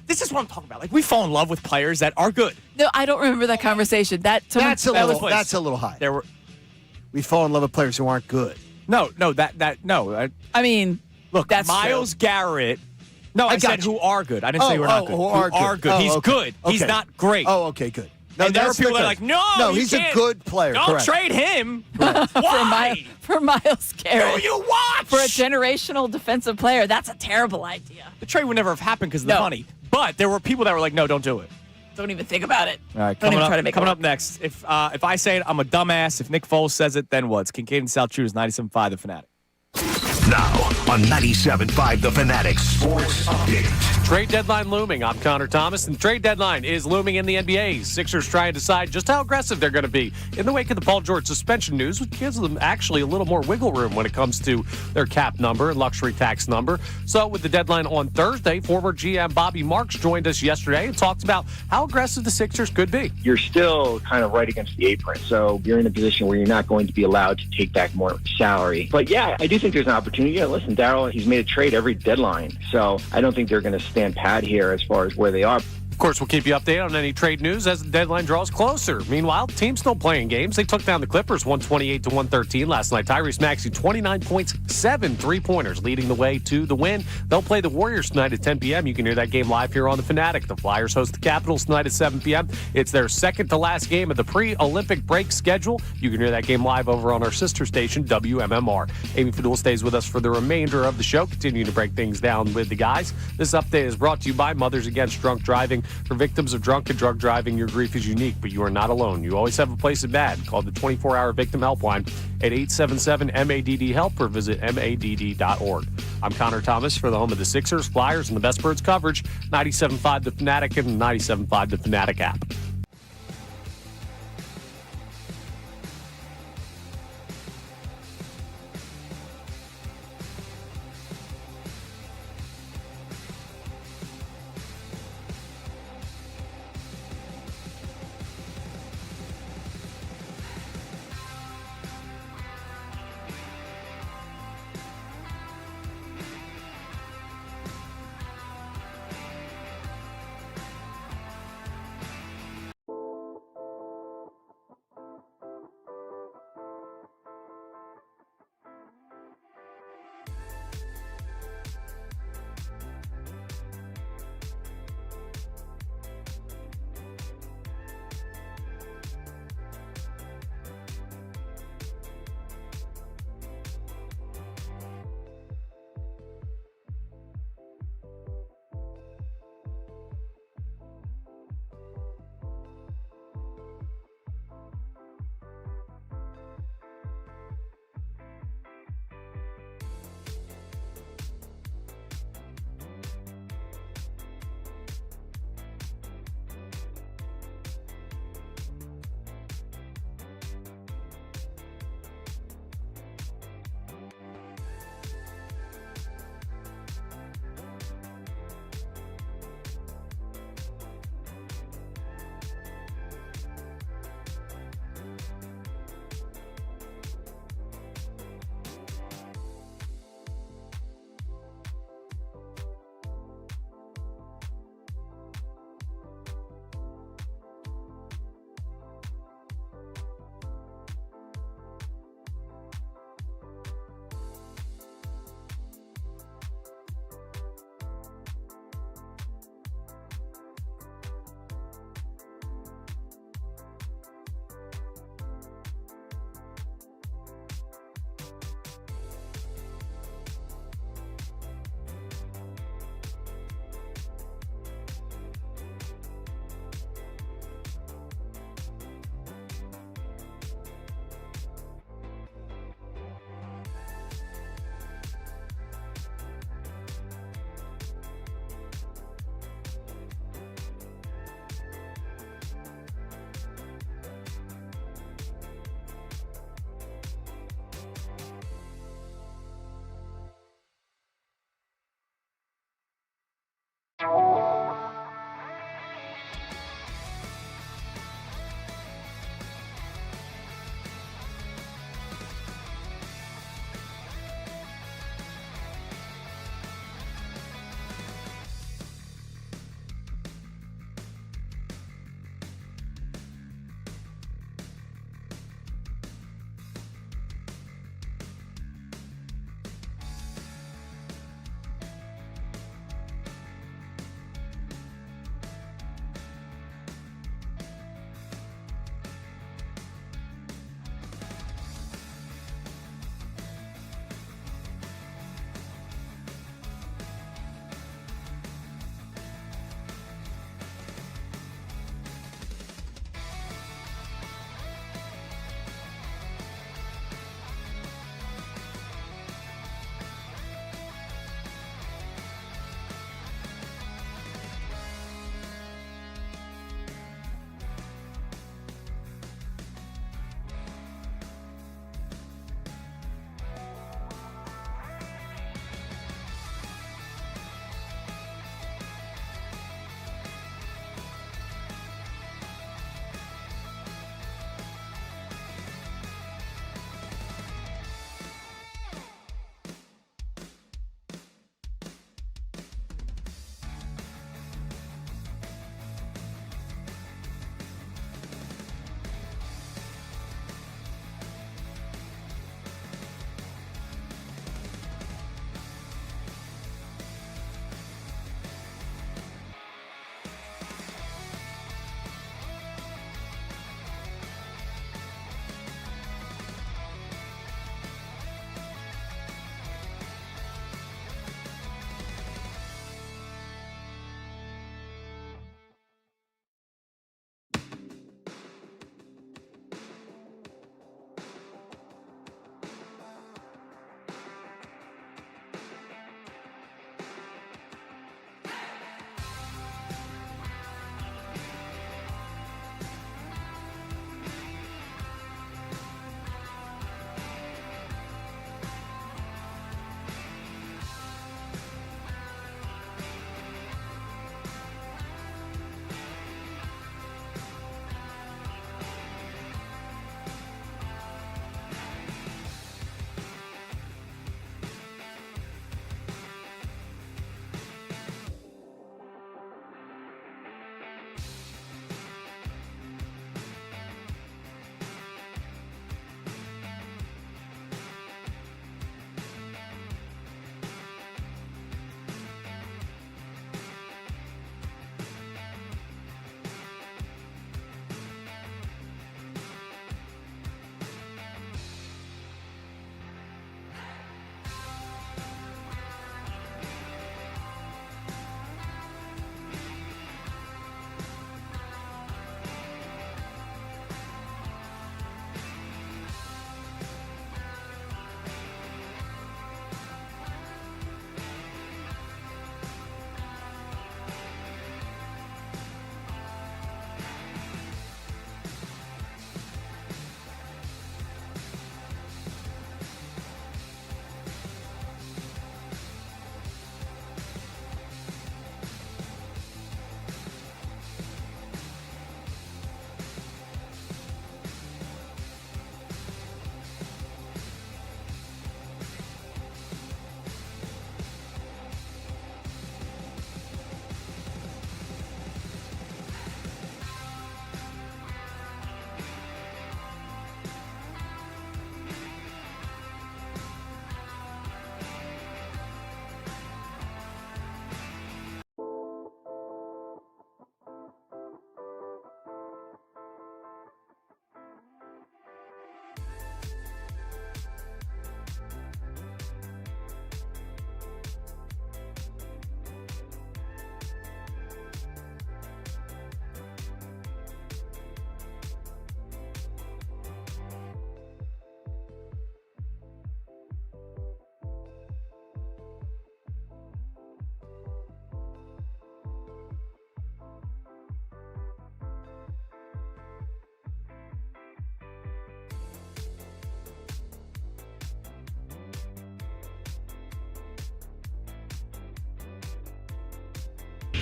This is what I'm talking about. Like we fall in love with players that are good. No, I don't remember that conversation. That's That's a that little. was- That's a little high. There were We fall in love with players who aren't good. no. I mean, Look, that's Myles Garrett. No, I got said you. who are good. I didn't say who are not good. Who are good. Oh, He's okay. good. He's Okay. not great. Oh, okay, good. And there are that's people that are because- like, no, you he's a can't. good player. Don't Correct. trade him. Why? for Myles Garrett. Who you watch? For a generational defensive player, that's a terrible idea. The trade would never have happened because of the No. money. But there were people that were like, no, don't do it. Don't even think about it. All right, Don't coming even up, try to make it coming work. up next. If I say it, I'm a dumbass. If Nick Foles says it, then what? It's Kincade and Salciunas, 97.5 The Fanatic. Now on 97.5 The Fanatic Sports Update. Trade deadline looming. I'm Connor Thomas, and the trade deadline is looming in the NBA. Sixers trying to decide just how aggressive they're going to be in the wake of the Paul George suspension news, which gives them actually a little more wiggle room when it comes to their cap number and luxury tax number. So with the deadline on Thursday, former GM Bobby Marks joined us yesterday and talked about how aggressive the Sixers could be. You're still kind of right against the apron. So you're in a position where you're not going to be allowed to take back more salary. But yeah, I do think there's an opportunity. Yeah, listen, Darryl, he's made a trade every deadline. So I don't think they're going to stand pat here as far as where they are. Of course, we'll keep you updated on any trade news as the deadline draws closer. Meanwhile, teams still playing games. They took down the Clippers 128-113 last night. Tyrese Maxey, 29 points, 7 3-pointers, leading the way to the win. They'll play the Warriors tonight at 10 p.m. You can hear that game live here on The Fanatic. The Flyers host the Capitals tonight at 7 p.m. It's their second to last game of the pre-Olympic break schedule. You can hear that game live over on our sister station, WMMR. Amy Fadul stays with us for the remainder of the show, continuing to break things down with the guys. This update is brought to you by Mothers Against Drunk Driving. For victims of drunk and drug driving, your grief is unique, but you are not alone. You always have a place at MADD. Call the 24-hour victim helpline at 877-MADD-HELP or visit MADD.org. I'm Connor Thomas for the home of the Sixers, Flyers, and the Best Birds coverage, 97.5 The Fanatic and 97.5 The Fanatic app.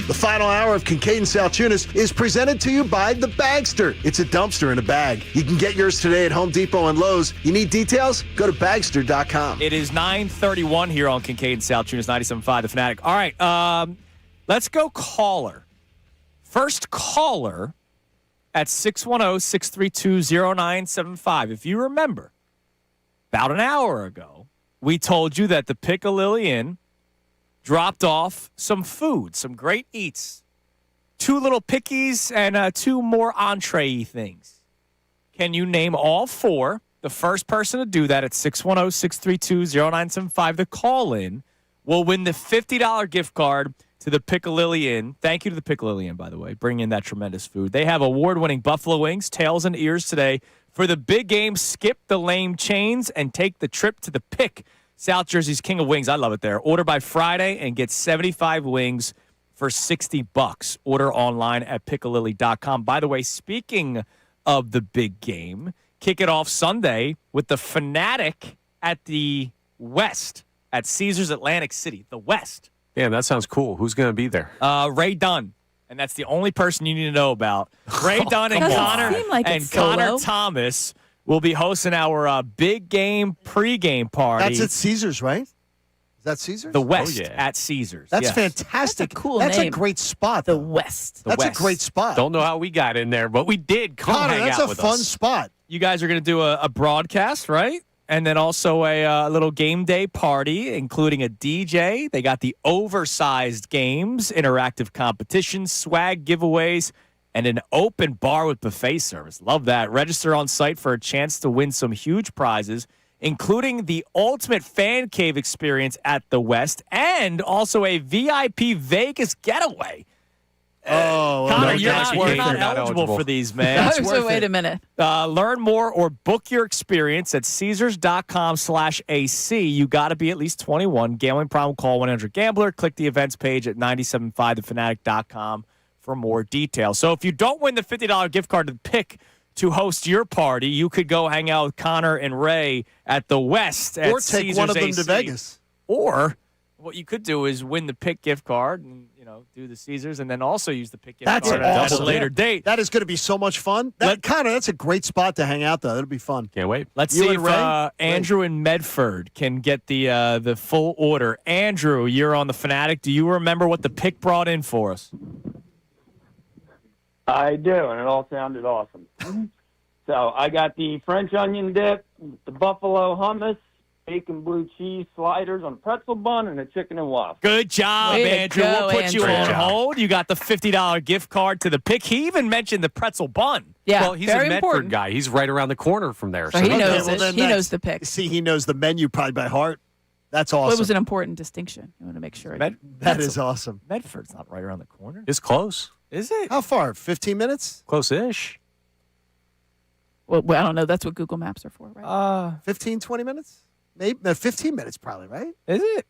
The final hour of Kincade and Salciunas is presented to you by The Bagster. It's a dumpster in a bag. You can get yours today at Home Depot and Lowe's. You need details? Go to Bagster.com. It is 9:31 here on Kincade and Salciunas, 97.5 The Fanatic. All right, let's go caller. First caller at 610-632-0975. If you remember, about an hour ago, we told you that the Piccalilli Inn dropped off some food, some great eats, 2 little pickies and 2 more entree things. Can you name all 4? The first person to do that at 610-632-0975, the call-in, will win the $50 gift card to the Piccalilli Inn. Thank you to the Piccalilli Inn, by the way, bringing in that tremendous food. They have award-winning buffalo wings, tails, and ears today. For the big game, skip the lame chains and take the trip to the Pick, South Jersey's King of Wings. I love it there. Order by Friday and get 75 wings for $60. Order online at Piccalilli.com. By the way, speaking of the big game, kick it off Sunday with the Fanatic at the West at Caesars Atlantic City, the West. Yeah, that sounds cool. Who's going to be there? Ray Dunn. And that's the only person you need to know about. Ray Dunn and Connor Thomas will be hosting our big game pregame party. That's at Caesars, right? Is that Caesars? The West at Caesars. That's fantastic. That's a cool That's name. a great spot. The West. That's a great spot. Don't know how we got in there, but we did. Come Connor, hang that's out a with fun us. spot. You guys are going to do a broadcast, right? And then also a little game day party, including a DJ. They got the oversized games, interactive competitions, swag giveaways, and an open bar with buffet service. Love that. Register on site for a chance to win some huge prizes, including the ultimate fan cave experience at the West and also a VIP Vegas getaway. Connor, you're not eligible for these, man. So wait a minute. Learn more or book your experience at Caesars.com/AC. You got to be at least 21. Gambling problem, call 1-800-GAMBLER. Click the events page at 975thefanatic.com for more details. So if you don't win the $50 gift card to pick to host your party, you could go hang out with Connor and Ray at the West at Or take Caesars one of them AC. to Vegas. Or what you could do is win the pick gift card and do the Caesars, and then also use the pick gift card at a later date. That is going to be so much fun. Connor, that's a great spot to hang out, though. It'll be fun. Can't wait. Let's see if Andrew in Medford can get the full order. Andrew, you're on the Fanatic. Do you remember what the pick brought in for us? I do, and it all sounded awesome. So I got the French onion dip, the buffalo hummus, bacon blue cheese sliders on a pretzel bun, and a chicken and waffle. Good job, Andrew. We'll put you on hold. You got the $50 gift card to the pick. He even mentioned the pretzel bun. Yeah, well, he's a very Medford important. guy. He's right around the corner from there. So he knows it. He knows the pick. See, he knows the menu probably by heart. That's awesome. Well, it was an important distinction. You want to make sure. That is awesome. Medford's not right around the corner. It's close. Is it? How far? 15 minutes? Close-ish. Well, I don't know. That's what Google Maps are for, right? 15, 20 minutes? Maybe 15 minutes, probably, right? Is it?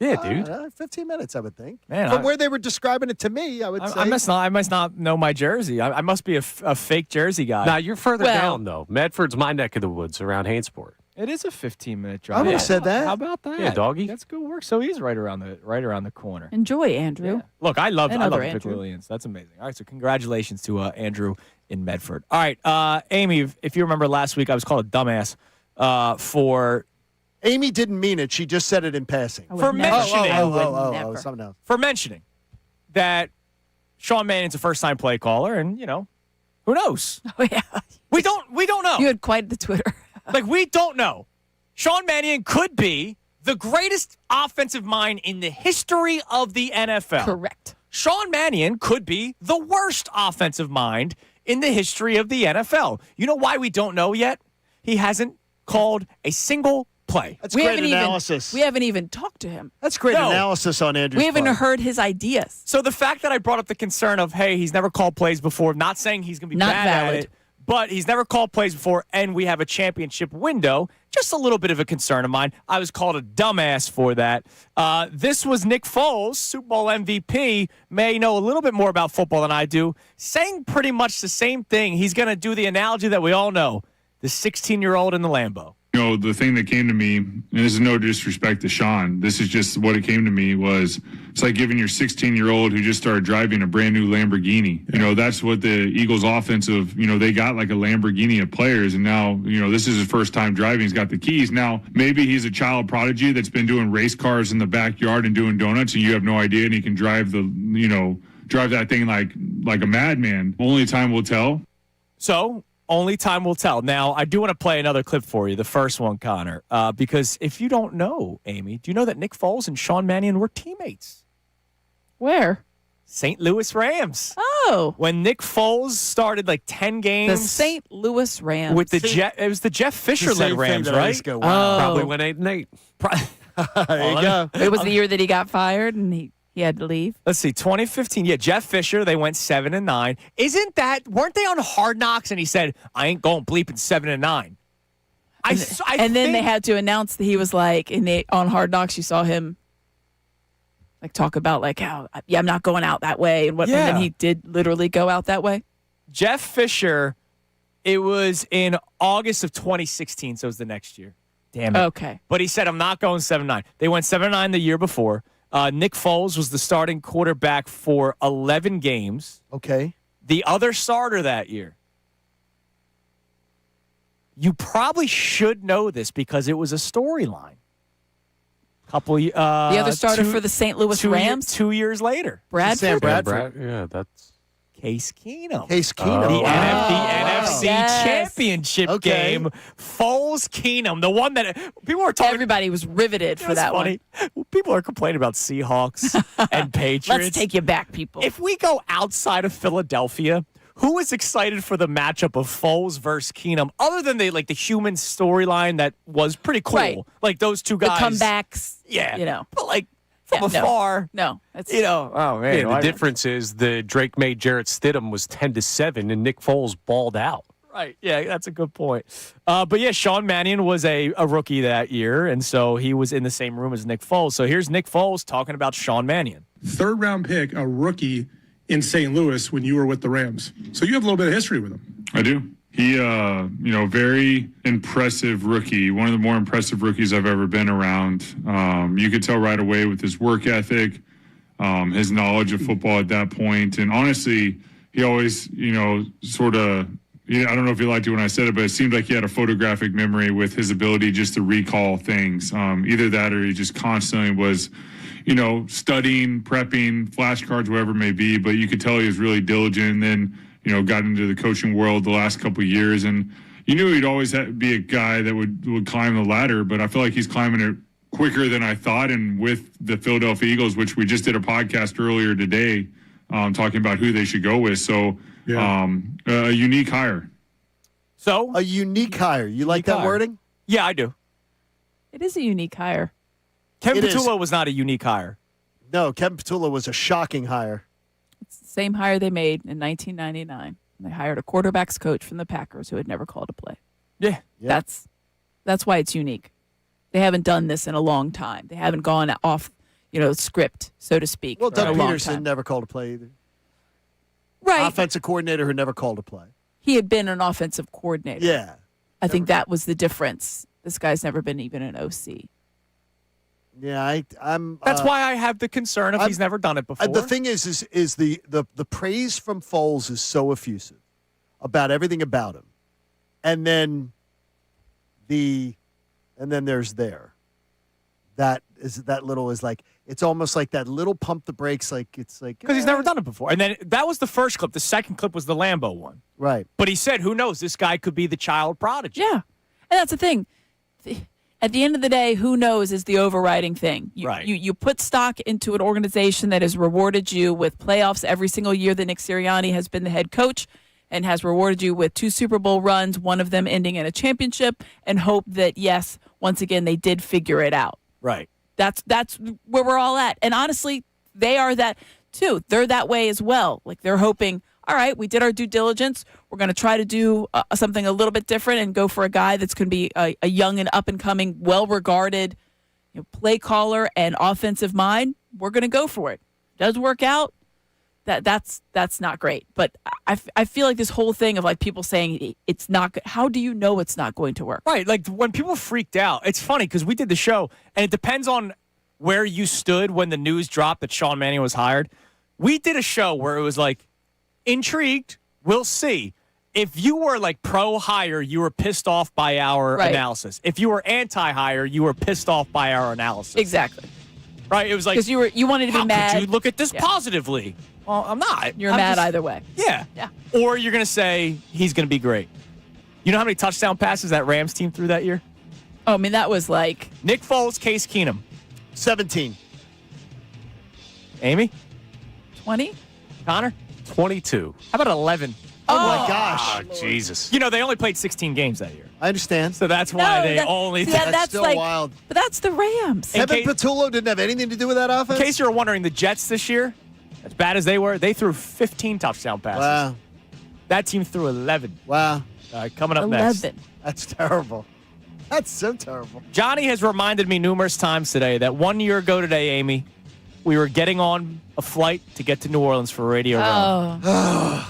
Yeah, dude. 15 minutes, I would think. Man, From where they were describing it to me, I would say. I must not know my jersey. I must be a fake jersey guy. Now, you're further down, though. Medford's my neck of the woods around Hainsport. It is a 15-minute drive. I would have said that. How about that? Yeah, doggy. That's good work. So he's right around the corner. Enjoy, Andrew. Look, I love Andrew. Piccalillians. That's amazing. All right, so congratulations to Andrew in Medford. All right, Amy, if you remember last week, I was called a dumbass for. Amy didn't mean it. She just said it in passing. For mentioning. Something else. For mentioning that Sean Mannion's a first-time play caller, and who knows? Oh yeah. We don't know. You had quite the Twitter. We don't know. Sean Mannion could be the greatest offensive mind in the history of the NFL. Correct. Sean Mannion could be the worst offensive mind in the history of the NFL. You know why we don't know yet? He hasn't called a single play. That's great analysis. We haven't even talked to him. That's great analysis on Andrew's We haven't part. heard his ideas. So the fact that I brought up the concern of, hey, he's never called plays before, not saying he's going to be Not bad valid. at it, but he's never called plays before, and we have a championship window. Just a little bit of a concern of mine. I was called a dumbass for that. This was Nick Foles, Super Bowl MVP, may know a little bit more about football than I do, saying pretty much the same thing. He's going to do the analogy that we all know, the 16-year-old in the Lambo. The thing that came to me, and this is no disrespect to Sean, this is just what it came to me was, it's like giving your 16-year-old who just started driving a brand new Lamborghini. That's what the Eagles offensive, they got like a Lamborghini of players, and now, this is his first time driving. He's got the keys. Now, maybe he's a child prodigy that's been doing race cars in the backyard and doing donuts, and you have no idea, and he can drive drive that thing like a madman. Only time will tell. So, only time will tell. Now, I do want to play another clip for you, the first one, Connor, because if you don't know, Amy, do you know that Nick Foles and Sean Mannion were teammates? Where? St. Louis Rams. Oh. When Nick Foles started like 10 games. The St. Louis Rams. With it was the Jeff Fisher-led Rams, right? Wow. Probably went 8-8. There you go. It was the year that he got fired and he had to leave. Let's see, 2015. Yeah, Jeff Fisher, they went 7-9. Weren't they on Hard Knocks? And he said, I ain't going bleeping 7-9. And then they had to announce that he was like, on Hard Knocks, you saw him like talk about like how, I'm not going out that way. And then he did literally go out that way. Jeff Fisher, it was in August of 2016, so it was the next year. Damn it. Okay. But he said, I'm not going 7-9. They went 7-9 the year before. Nick Foles was the starting quarterback for 11 games. Okay. The other starter that year. You probably should know this because it was a storyline. The other starter for the St. Louis Rams? 2 years later. Bradford? Sam Bradford. Yeah, that's Case Keenum. Case Keenum. The NFC Championship game. Foles Keenum. The one that people were talking. Everybody was riveted for that funny. One. People are complaining about Seahawks and Patriots. Let's take you back, people. If we go outside of Philadelphia, who is excited for the matchup of Foles versus Keenum, other than the human storyline that was pretty cool? Right. Like those two guys. The comebacks. Yeah. But from afar. No. It's, oh, man. Yeah, the difference is the Drake made Jarrett Stidham was 10-7 and Nick Foles balled out. Right. Yeah, that's a good point. But yeah, Sean Mannion was a rookie that year, and so he was in the same room as Nick Foles. So here's Nick Foles talking about Sean Mannion. 3rd round pick, a rookie in St. Louis when you were with the Rams. So you have a little bit of history with him. I do. He, very impressive rookie. One of the more impressive rookies I've ever been around. You could tell right away with his work ethic, his knowledge of football at that point. And honestly, he always, sort of, I don't know if you liked it when I said it, but it seemed like he had a photographic memory with his ability just to recall things. Either that or he just constantly was, studying, prepping, flashcards, whatever it may be. But you could tell he was really diligent. And then, got into the coaching world the last couple of years. And you knew he'd always be a guy that would climb the ladder, but I feel like he's climbing it quicker than I thought. And with the Philadelphia Eagles, which we just did a podcast earlier today, talking about who they should go with. So a unique hire. So a unique hire. You like that wording? Yeah, I do. It is a unique hire. Kevin Patullo was not a unique hire. No, Kevin Patullo was a shocking hire. It's the same hire they made in 1999. They hired a quarterbacks coach from the Packers who had never called a play. Yeah. That's why it's unique. They haven't done this in a long time. They haven't gone off, script, so to speak. Well, for a Doug long Peterson time. never called a play either. Right. Offensive coordinator who never called a play. He had been an offensive coordinator. Yeah. I think that was the difference. This guy's never been even an OC. Yeah, I'm. That's why I have the concern if he's never done it before. The thing is the praise from Foles is so effusive about everything about him, and then there's that is like it's almost like that little pump the brakes, because he's never done it before. And then that was the first clip. The second clip was the Lambeau one. Right. But he said, "Who knows? This guy could be the child prodigy." Yeah, and that's the thing. At the end of the day, who knows is the overriding thing. You put stock into an organization that has rewarded you with playoffs every single year that Nick Sirianni has been the head coach and has rewarded you with 2 Super Bowl runs, one of them ending in a championship, and hope that, yes, once again, they did figure it out. Right. That's where we're all at. And honestly, they are that too. They're that way as well. Like they're hoping, all right, we did our due diligence. We're going to try to do something a little bit different and go for a guy that's going to be a young and up-and-coming, well-regarded play caller and offensive mind. We're going to go for it. Does work out, that's not great. But I feel like this whole thing of like people saying it's not good. How do you know it's not going to work? Right. Like when people freaked out, it's funny because we did the show, and it depends on where you stood when the news dropped that Sean Mannion was hired. We did a show where it was like, intrigued, we'll see. If you were like pro-hire, you were pissed off by our analysis. If you were anti-hire, you were pissed off by our analysis. Exactly. Right? It was like, because you wanted to be mad. Could you look at this positively? Well, I'm not. You're I'm mad just, either way. Yeah. Yeah. Or you're going to say he's going to be great. You know how many touchdown passes that Rams team threw that year? Oh, I mean, that was like Nick Foles, Case Keenum. 17. Amy? 20? Connor? 22. How about 11? Oh, my gosh. Jesus. You know, they only played 16 games that year. I understand. So that's why only... That's still like, wild. But that's the Rams. Kevin Patullo didn't have anything to do with that offense? In case you were wondering, the Jets this year, as bad as they were, they threw 15 touchdown passes. Wow. That team threw 11. Wow. All right, coming up next. 11. That's terrible. That's so terrible. Johnny has reminded me numerous times today that 1 year ago today, Amy, we were getting on a flight to get to New Orleans for Radio Row.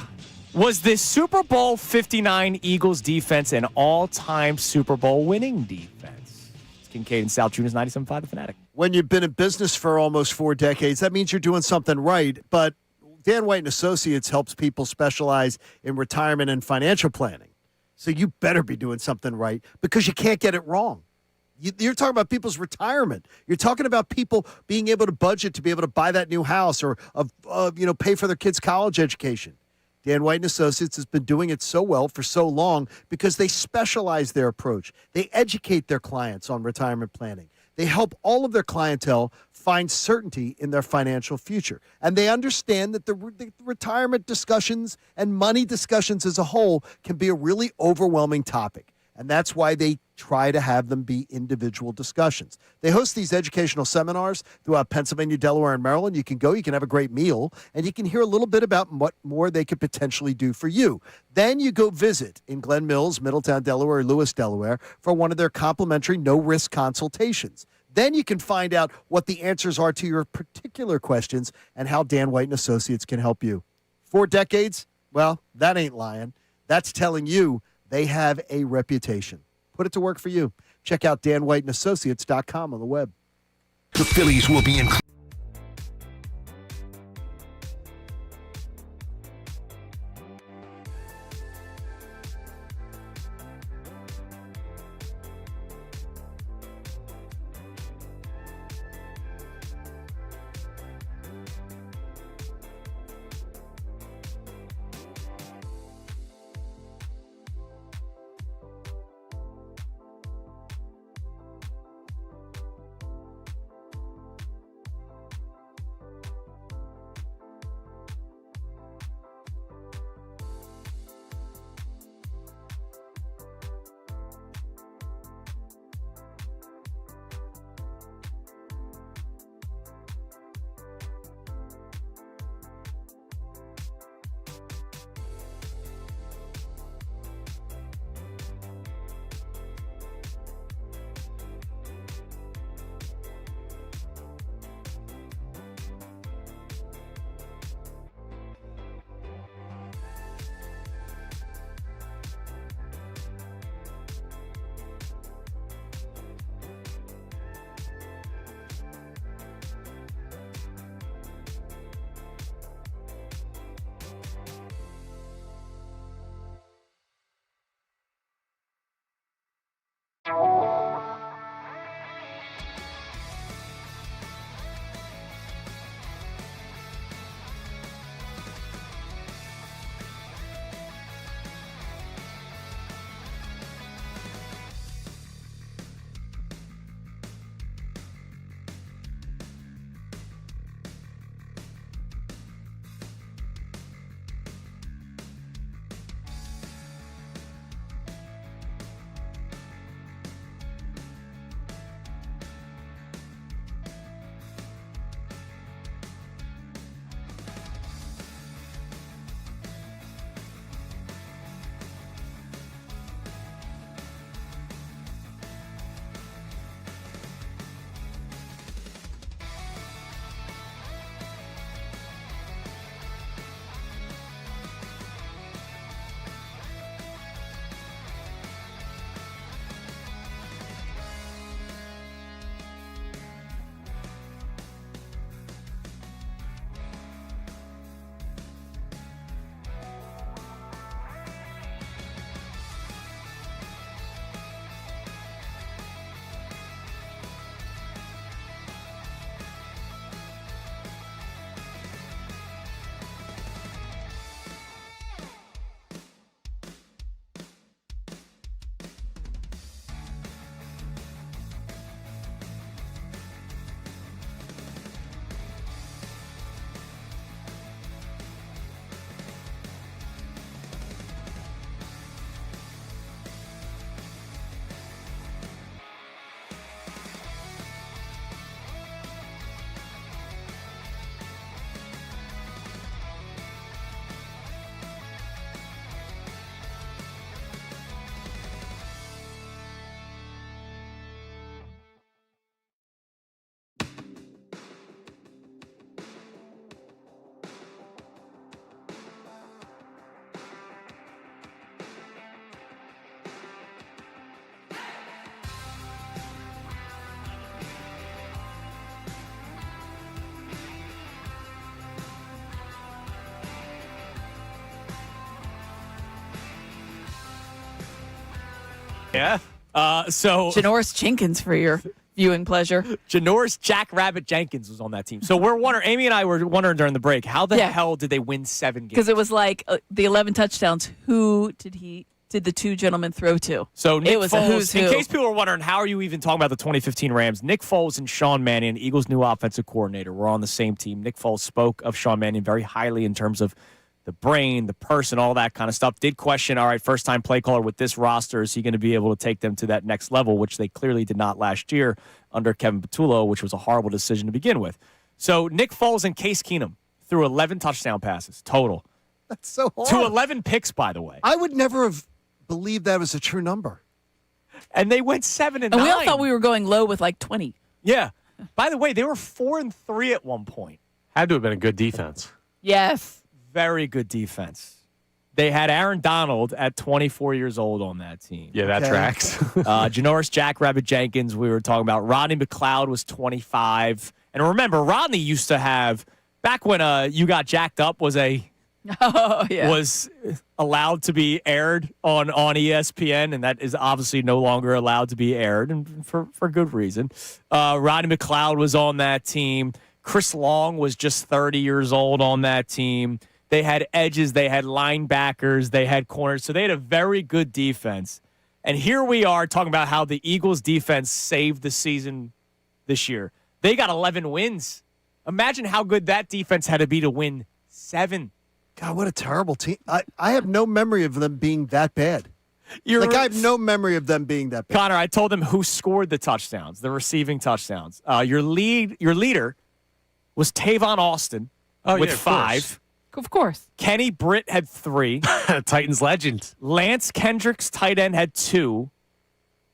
Was this Super Bowl 59 Eagles defense an all-time Super Bowl winning defense? It's Kincade and Salciunas, 97.5 The Fanatic. When you've been in business for almost 4 decades, that means you're doing something right. But Dan White and Associates helps people specialize in retirement and financial planning. So you better be doing something right because you can't get it wrong. You're talking about people's retirement. You're talking about people being able to budget to be able to buy that new house or pay for their kids' college education. Dan White and Associates has been doing it so well for so long because they specialize their approach. They educate their clients on retirement planning. They help all of their clientele find certainty in their financial future. And they understand that the retirement discussions and money discussions as a whole can be a really overwhelming topic. And that's why they try to have them be individual discussions. They host these educational seminars throughout Pennsylvania, Delaware, and Maryland. You can go, you can have a great meal, and you can hear a little bit about what more they could potentially do for you. Then you go visit in Glen Mills, Middletown, Delaware, or Lewis, Delaware, for one of their complimentary no-risk consultations. Then you can find out what the answers are to your particular questions and how Dan White and Associates can help you. 4 decades? Well, that ain't lying. That's telling you they have a reputation. Put it to work for you. Check out danwhiteandassociates.com on the web. The Phillies will be in... Yeah. So Janoris Jenkins for your viewing pleasure. Janoris Jackrabbit Jenkins was on that team. So we're wondering, Amy and I were wondering during the break, how the hell did they win 7 games? Because it was like the 11 touchdowns. Who did the 2 gentlemen throw to? So Nick it was Foles, a who's who. in case people were wondering, how are you even talking about the 2015 Rams? Nick Foles and Sean Mannion, Eagles' new offensive coordinator, were on the same team. Nick Foles spoke of Sean Mannion very highly in terms of the brain, the person, all that kind of stuff. Did question, all right, first-time play caller with this roster, is he going to be able to take them to that next level, which they clearly did not last year under Kevin Patullo, which was a horrible decision to begin with. So Nick Foles and Case Keenum threw 11 touchdown passes total. That's so hard. To 11 picks, by the way. I would never have believed that was a true number. And they went 7-9. And we all thought we were going low with like 20. Yeah. By the way, they were 4-3 at one point. Had to have been a good defense. Yes. Very good defense. They had Aaron Donald at 24 years old on that team. Yeah, that tracks. Janoris Jackrabbit Jenkins, we were talking about. Rodney McLeod was 25. And remember, Rodney used to have, back when You Got Jacked Up was was allowed to be aired on ESPN, and that is obviously no longer allowed to be aired, and for good reason. Rodney McLeod was on that team. Chris Long was just 30 years old on that team. They had edges, they had linebackers, they had corners, so they had a very good defense. And here we are talking about how the Eagles' defense saved the season this year. They got 11 wins. Imagine how good that defense had to be to win 7. God, what a terrible team. I have no memory of them being that bad. I have no memory of them being that bad. Connor, I told them who scored the touchdowns, the receiving touchdowns. Your leader was Tavon Austin with 5. Of course. Kenny Britt had 3. Titans legend. Lance Kendricks, tight end, had 2.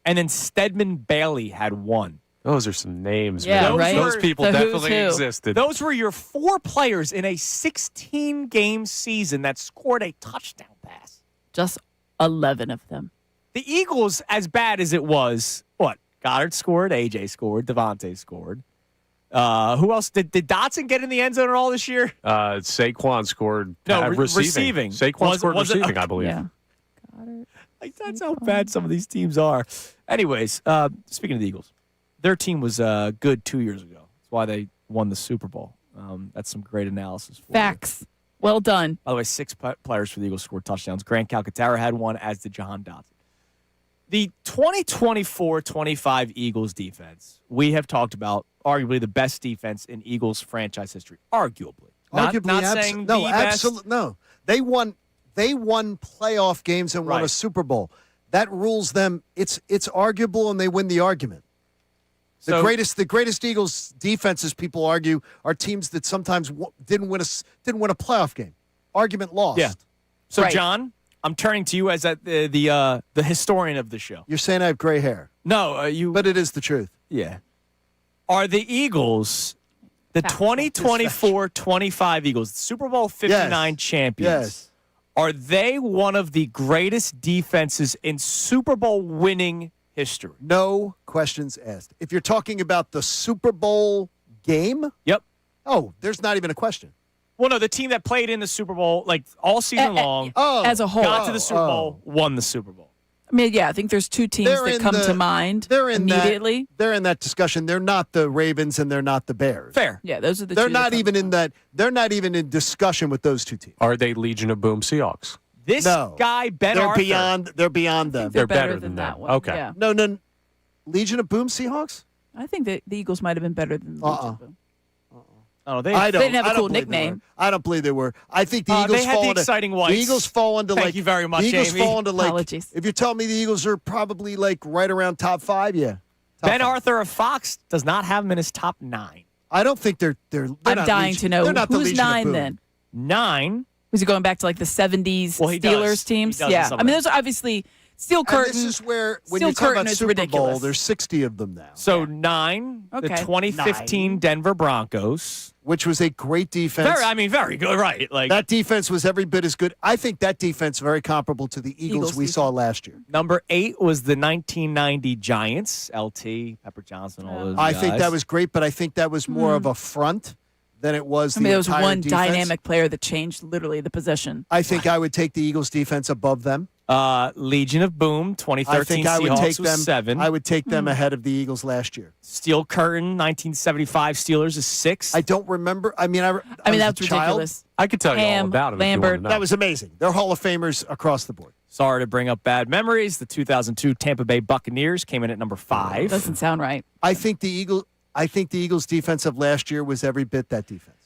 And then Stedman Bailey had 1. Those are some names, yeah, man. Right? Those people definitely existed. Those were your 4 players in a 16-game season that scored a touchdown pass. Just 11 of them. The Eagles, as bad as it was, Goddard scored, AJ scored, Devontae scored. Who else? Did Dotson get in the end zone at all this year? Saquon scored receiving. Saquon scored receiving, I believe. Yeah. That's how bad some of these teams are. Anyways, speaking of the Eagles, their team was good 2 years ago. That's why they won the Super Bowl. That's some great analysis for Facts. Well done. By the way, 6 players for the Eagles scored touchdowns. Grant Calcaterra had 1, as did Jahan Dotson. The 2024-25 Eagles defense, we have talked about arguably the best defense in Eagles franchise history. Arguably. Not saying the best. Absolutely. No. They won playoff games and won a Super Bowl. That rules them. It's arguable, and they win the argument. The greatest Eagles defenses, people argue, are teams that sometimes didn't win a playoff game. Argument lost. Yeah. So, John, I'm turning to you as the historian of the show. You're saying I have gray hair. No, but it is the truth. Yeah. Are the Eagles, the 2024-25 Eagles, Super Bowl 59 champions, are they one of the greatest defenses in Super Bowl winning history? No questions asked. If you're talking about the Super Bowl game? Yep. Oh, there's not even a question. Well, no, the team that played in the Super Bowl, like all season long, as a whole, got to the Super Bowl, won the Super Bowl. I mean, yeah, I think there's 2 teams that come to mind immediately. They're in that discussion. They're not the Ravens and they're not the Bears. Fair. Yeah, those are the They're 2 not even in that. They're not even in discussion with those 2 teams. Are they Legion of Boom Seahawks? This guy, Ben Arthur. They're beyond them. They're better than that one. Okay. Yeah. No. Legion of Boom Seahawks? I think that the Eagles might have been better than the Legion of Boom. Oh, they didn't have a cool nickname. I don't believe they were. I think the Eagles they had fall the into exciting whites. The Eagles fall into Thank you very much, the Eagles Amy. fall into Apologies. If you're telling me the Eagles are probably right around top 5, yeah. Ben Arthur of Fox does not have them in his top 9. I don't think they're I'm dying to know They're not the who's Legion of 9 Boom. then. 9. Was he going back to the 70s Well, he Steelers does. teams? He does Yeah. in some I mean, ways. those are obviously Steel Curtain. And this is where, when Steel you talk Curtain about is Super ridiculous. Bowl, there's 60 of them now. So 9, the Okay. 2015 Denver Broncos. Which was a great defense. Very good, right? That defense was every bit as good. I think that defense very comparable to the Eagles we saw last year. Number 8 was the 1990 Giants. LT, Pepper Johnson, all those I guys. think that was great, but I think that was more of a front than it was the there was entire one defense. dynamic player that changed literally the position. I think I would take the Eagles defense above them. Legion of Boom, 2013 I think I would Seahawks take was them. 7. I would take them ahead of the Eagles last year. Steel Curtain, 1975 Steelers is 6. I don't remember. I mean, that's ridiculous. I could tell you all Ham, about it. Lambert. That was amazing. They're Hall of Famers across the board. Sorry to bring up bad memories. The 2002 Tampa Bay Buccaneers came in at number 5. Doesn't sound right. I think the Eagles' defense of last year was every bit that defense.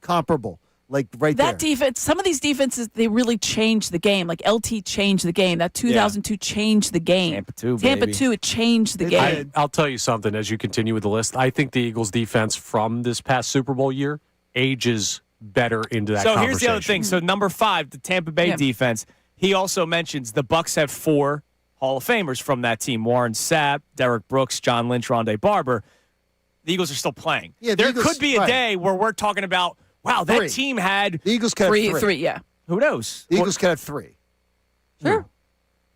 Comparable. Like right That there. defense, some of these defenses, they really changed the game. Like LT changed the game. That 2002 changed the game. Tampa 2, it changed the game. I'll tell you something as you continue with the list. I think the Eagles defense from this past Super Bowl year ages better into that So conversation. here's the other thing. So number 5, the Tampa Bay defense. He also mentions the Bucs have 4 Hall of Famers from that team: Warren Sapp, Derek Brooks, John Lynch, Rondé Barber. The Eagles are still playing. Yeah, there Eagles, could be a day where we're talking about, wow, that team had the Eagles could have 3. Yeah. Who knows? The Eagles could have 3. Sure.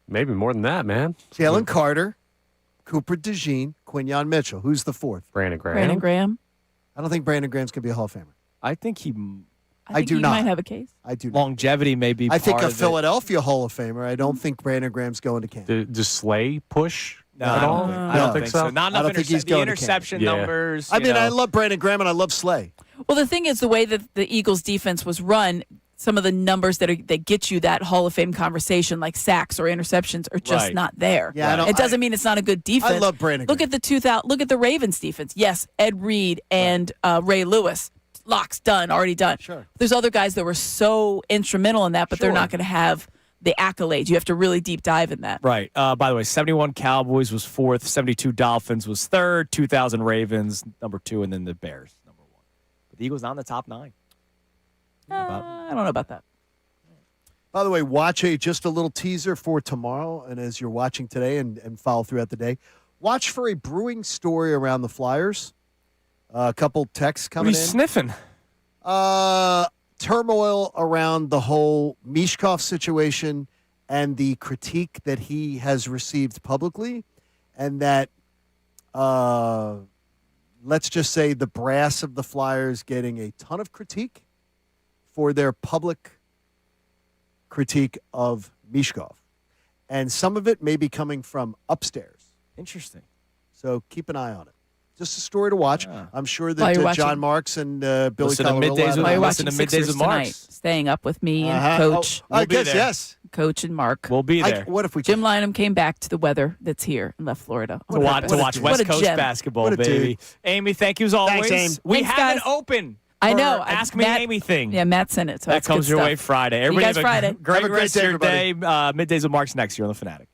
Maybe more than that, man. Jalen Carter, Cooper DeJean, Quinyon Mitchell. Who's the 4th? Brandon Graham. Brandon Graham. I don't think Brandon Graham's going to be a Hall of Famer. I think he. I do he not. might have a case. I do not. Longevity may be. I think part a of it. Philadelphia Hall of Famer. I don't think Brandon Graham's going to Canton. Does Slay push No, at I all? don't think, I don't think so. Not I enough don't think he's the going to interception Canton. Yeah. numbers. I you mean, know. I love Brandon Graham and I love Slay. Well, the thing is, the way that the Eagles defense was run, some of the numbers that get you that Hall of Fame conversation, like sacks or interceptions, are just Right. not there. Yeah, it doesn't mean it's not a good defense. I love Brandon Look at look at the Ravens defense. Yes, Ed Reed and Ray Lewis. Locks done, already done. Sure. There's other guys that were so instrumental in that, but they're Sure. not going to have the accolades. You have to really deep dive in that. Right. By the way, 71 Cowboys was 4th, 72 Dolphins was 3rd, 2000 Ravens number 2, and then the Bears number 1. But the Eagles not in the top 9. I don't know about that. By the way, watch just a little teaser for tomorrow. And as you're watching today and follow throughout the day, watch for a brewing story around the Flyers. A couple texts What are coming you in. sniffing? Turmoil around the whole Mishkov situation and the critique that he has received publicly, and that let's just say the brass of the Flyers getting a ton of critique for their public critique of Mishkov. And some of it may be coming from upstairs. Interesting. So keep an eye on it. Just a story to watch. I'm sure While you're that watching- John Marks and Billy Listen to Colorado Middays with- While you're listen watching to Middays Sixers with tonight, Marks. staying up with me and Uh-huh. Coach. I We'll be guess there. yes. Coach and Mark. We'll be there. What if we Jim Lynam came back to the weather that's here and left Florida. to watch dude. West What a Coast gem. basketball, What a baby. dude. Amy, thank you as always. Thanks, Aim. We Thanks, have guys. an open. I for know. Ask Me Matt- Amy thing. Yeah, Matt sent it. So that it's good comes your way stuff. Friday. See you Everybody guys have a Friday. great Have a great rest day, of your everybody. day. Middays with Marks next year on The Fanatic.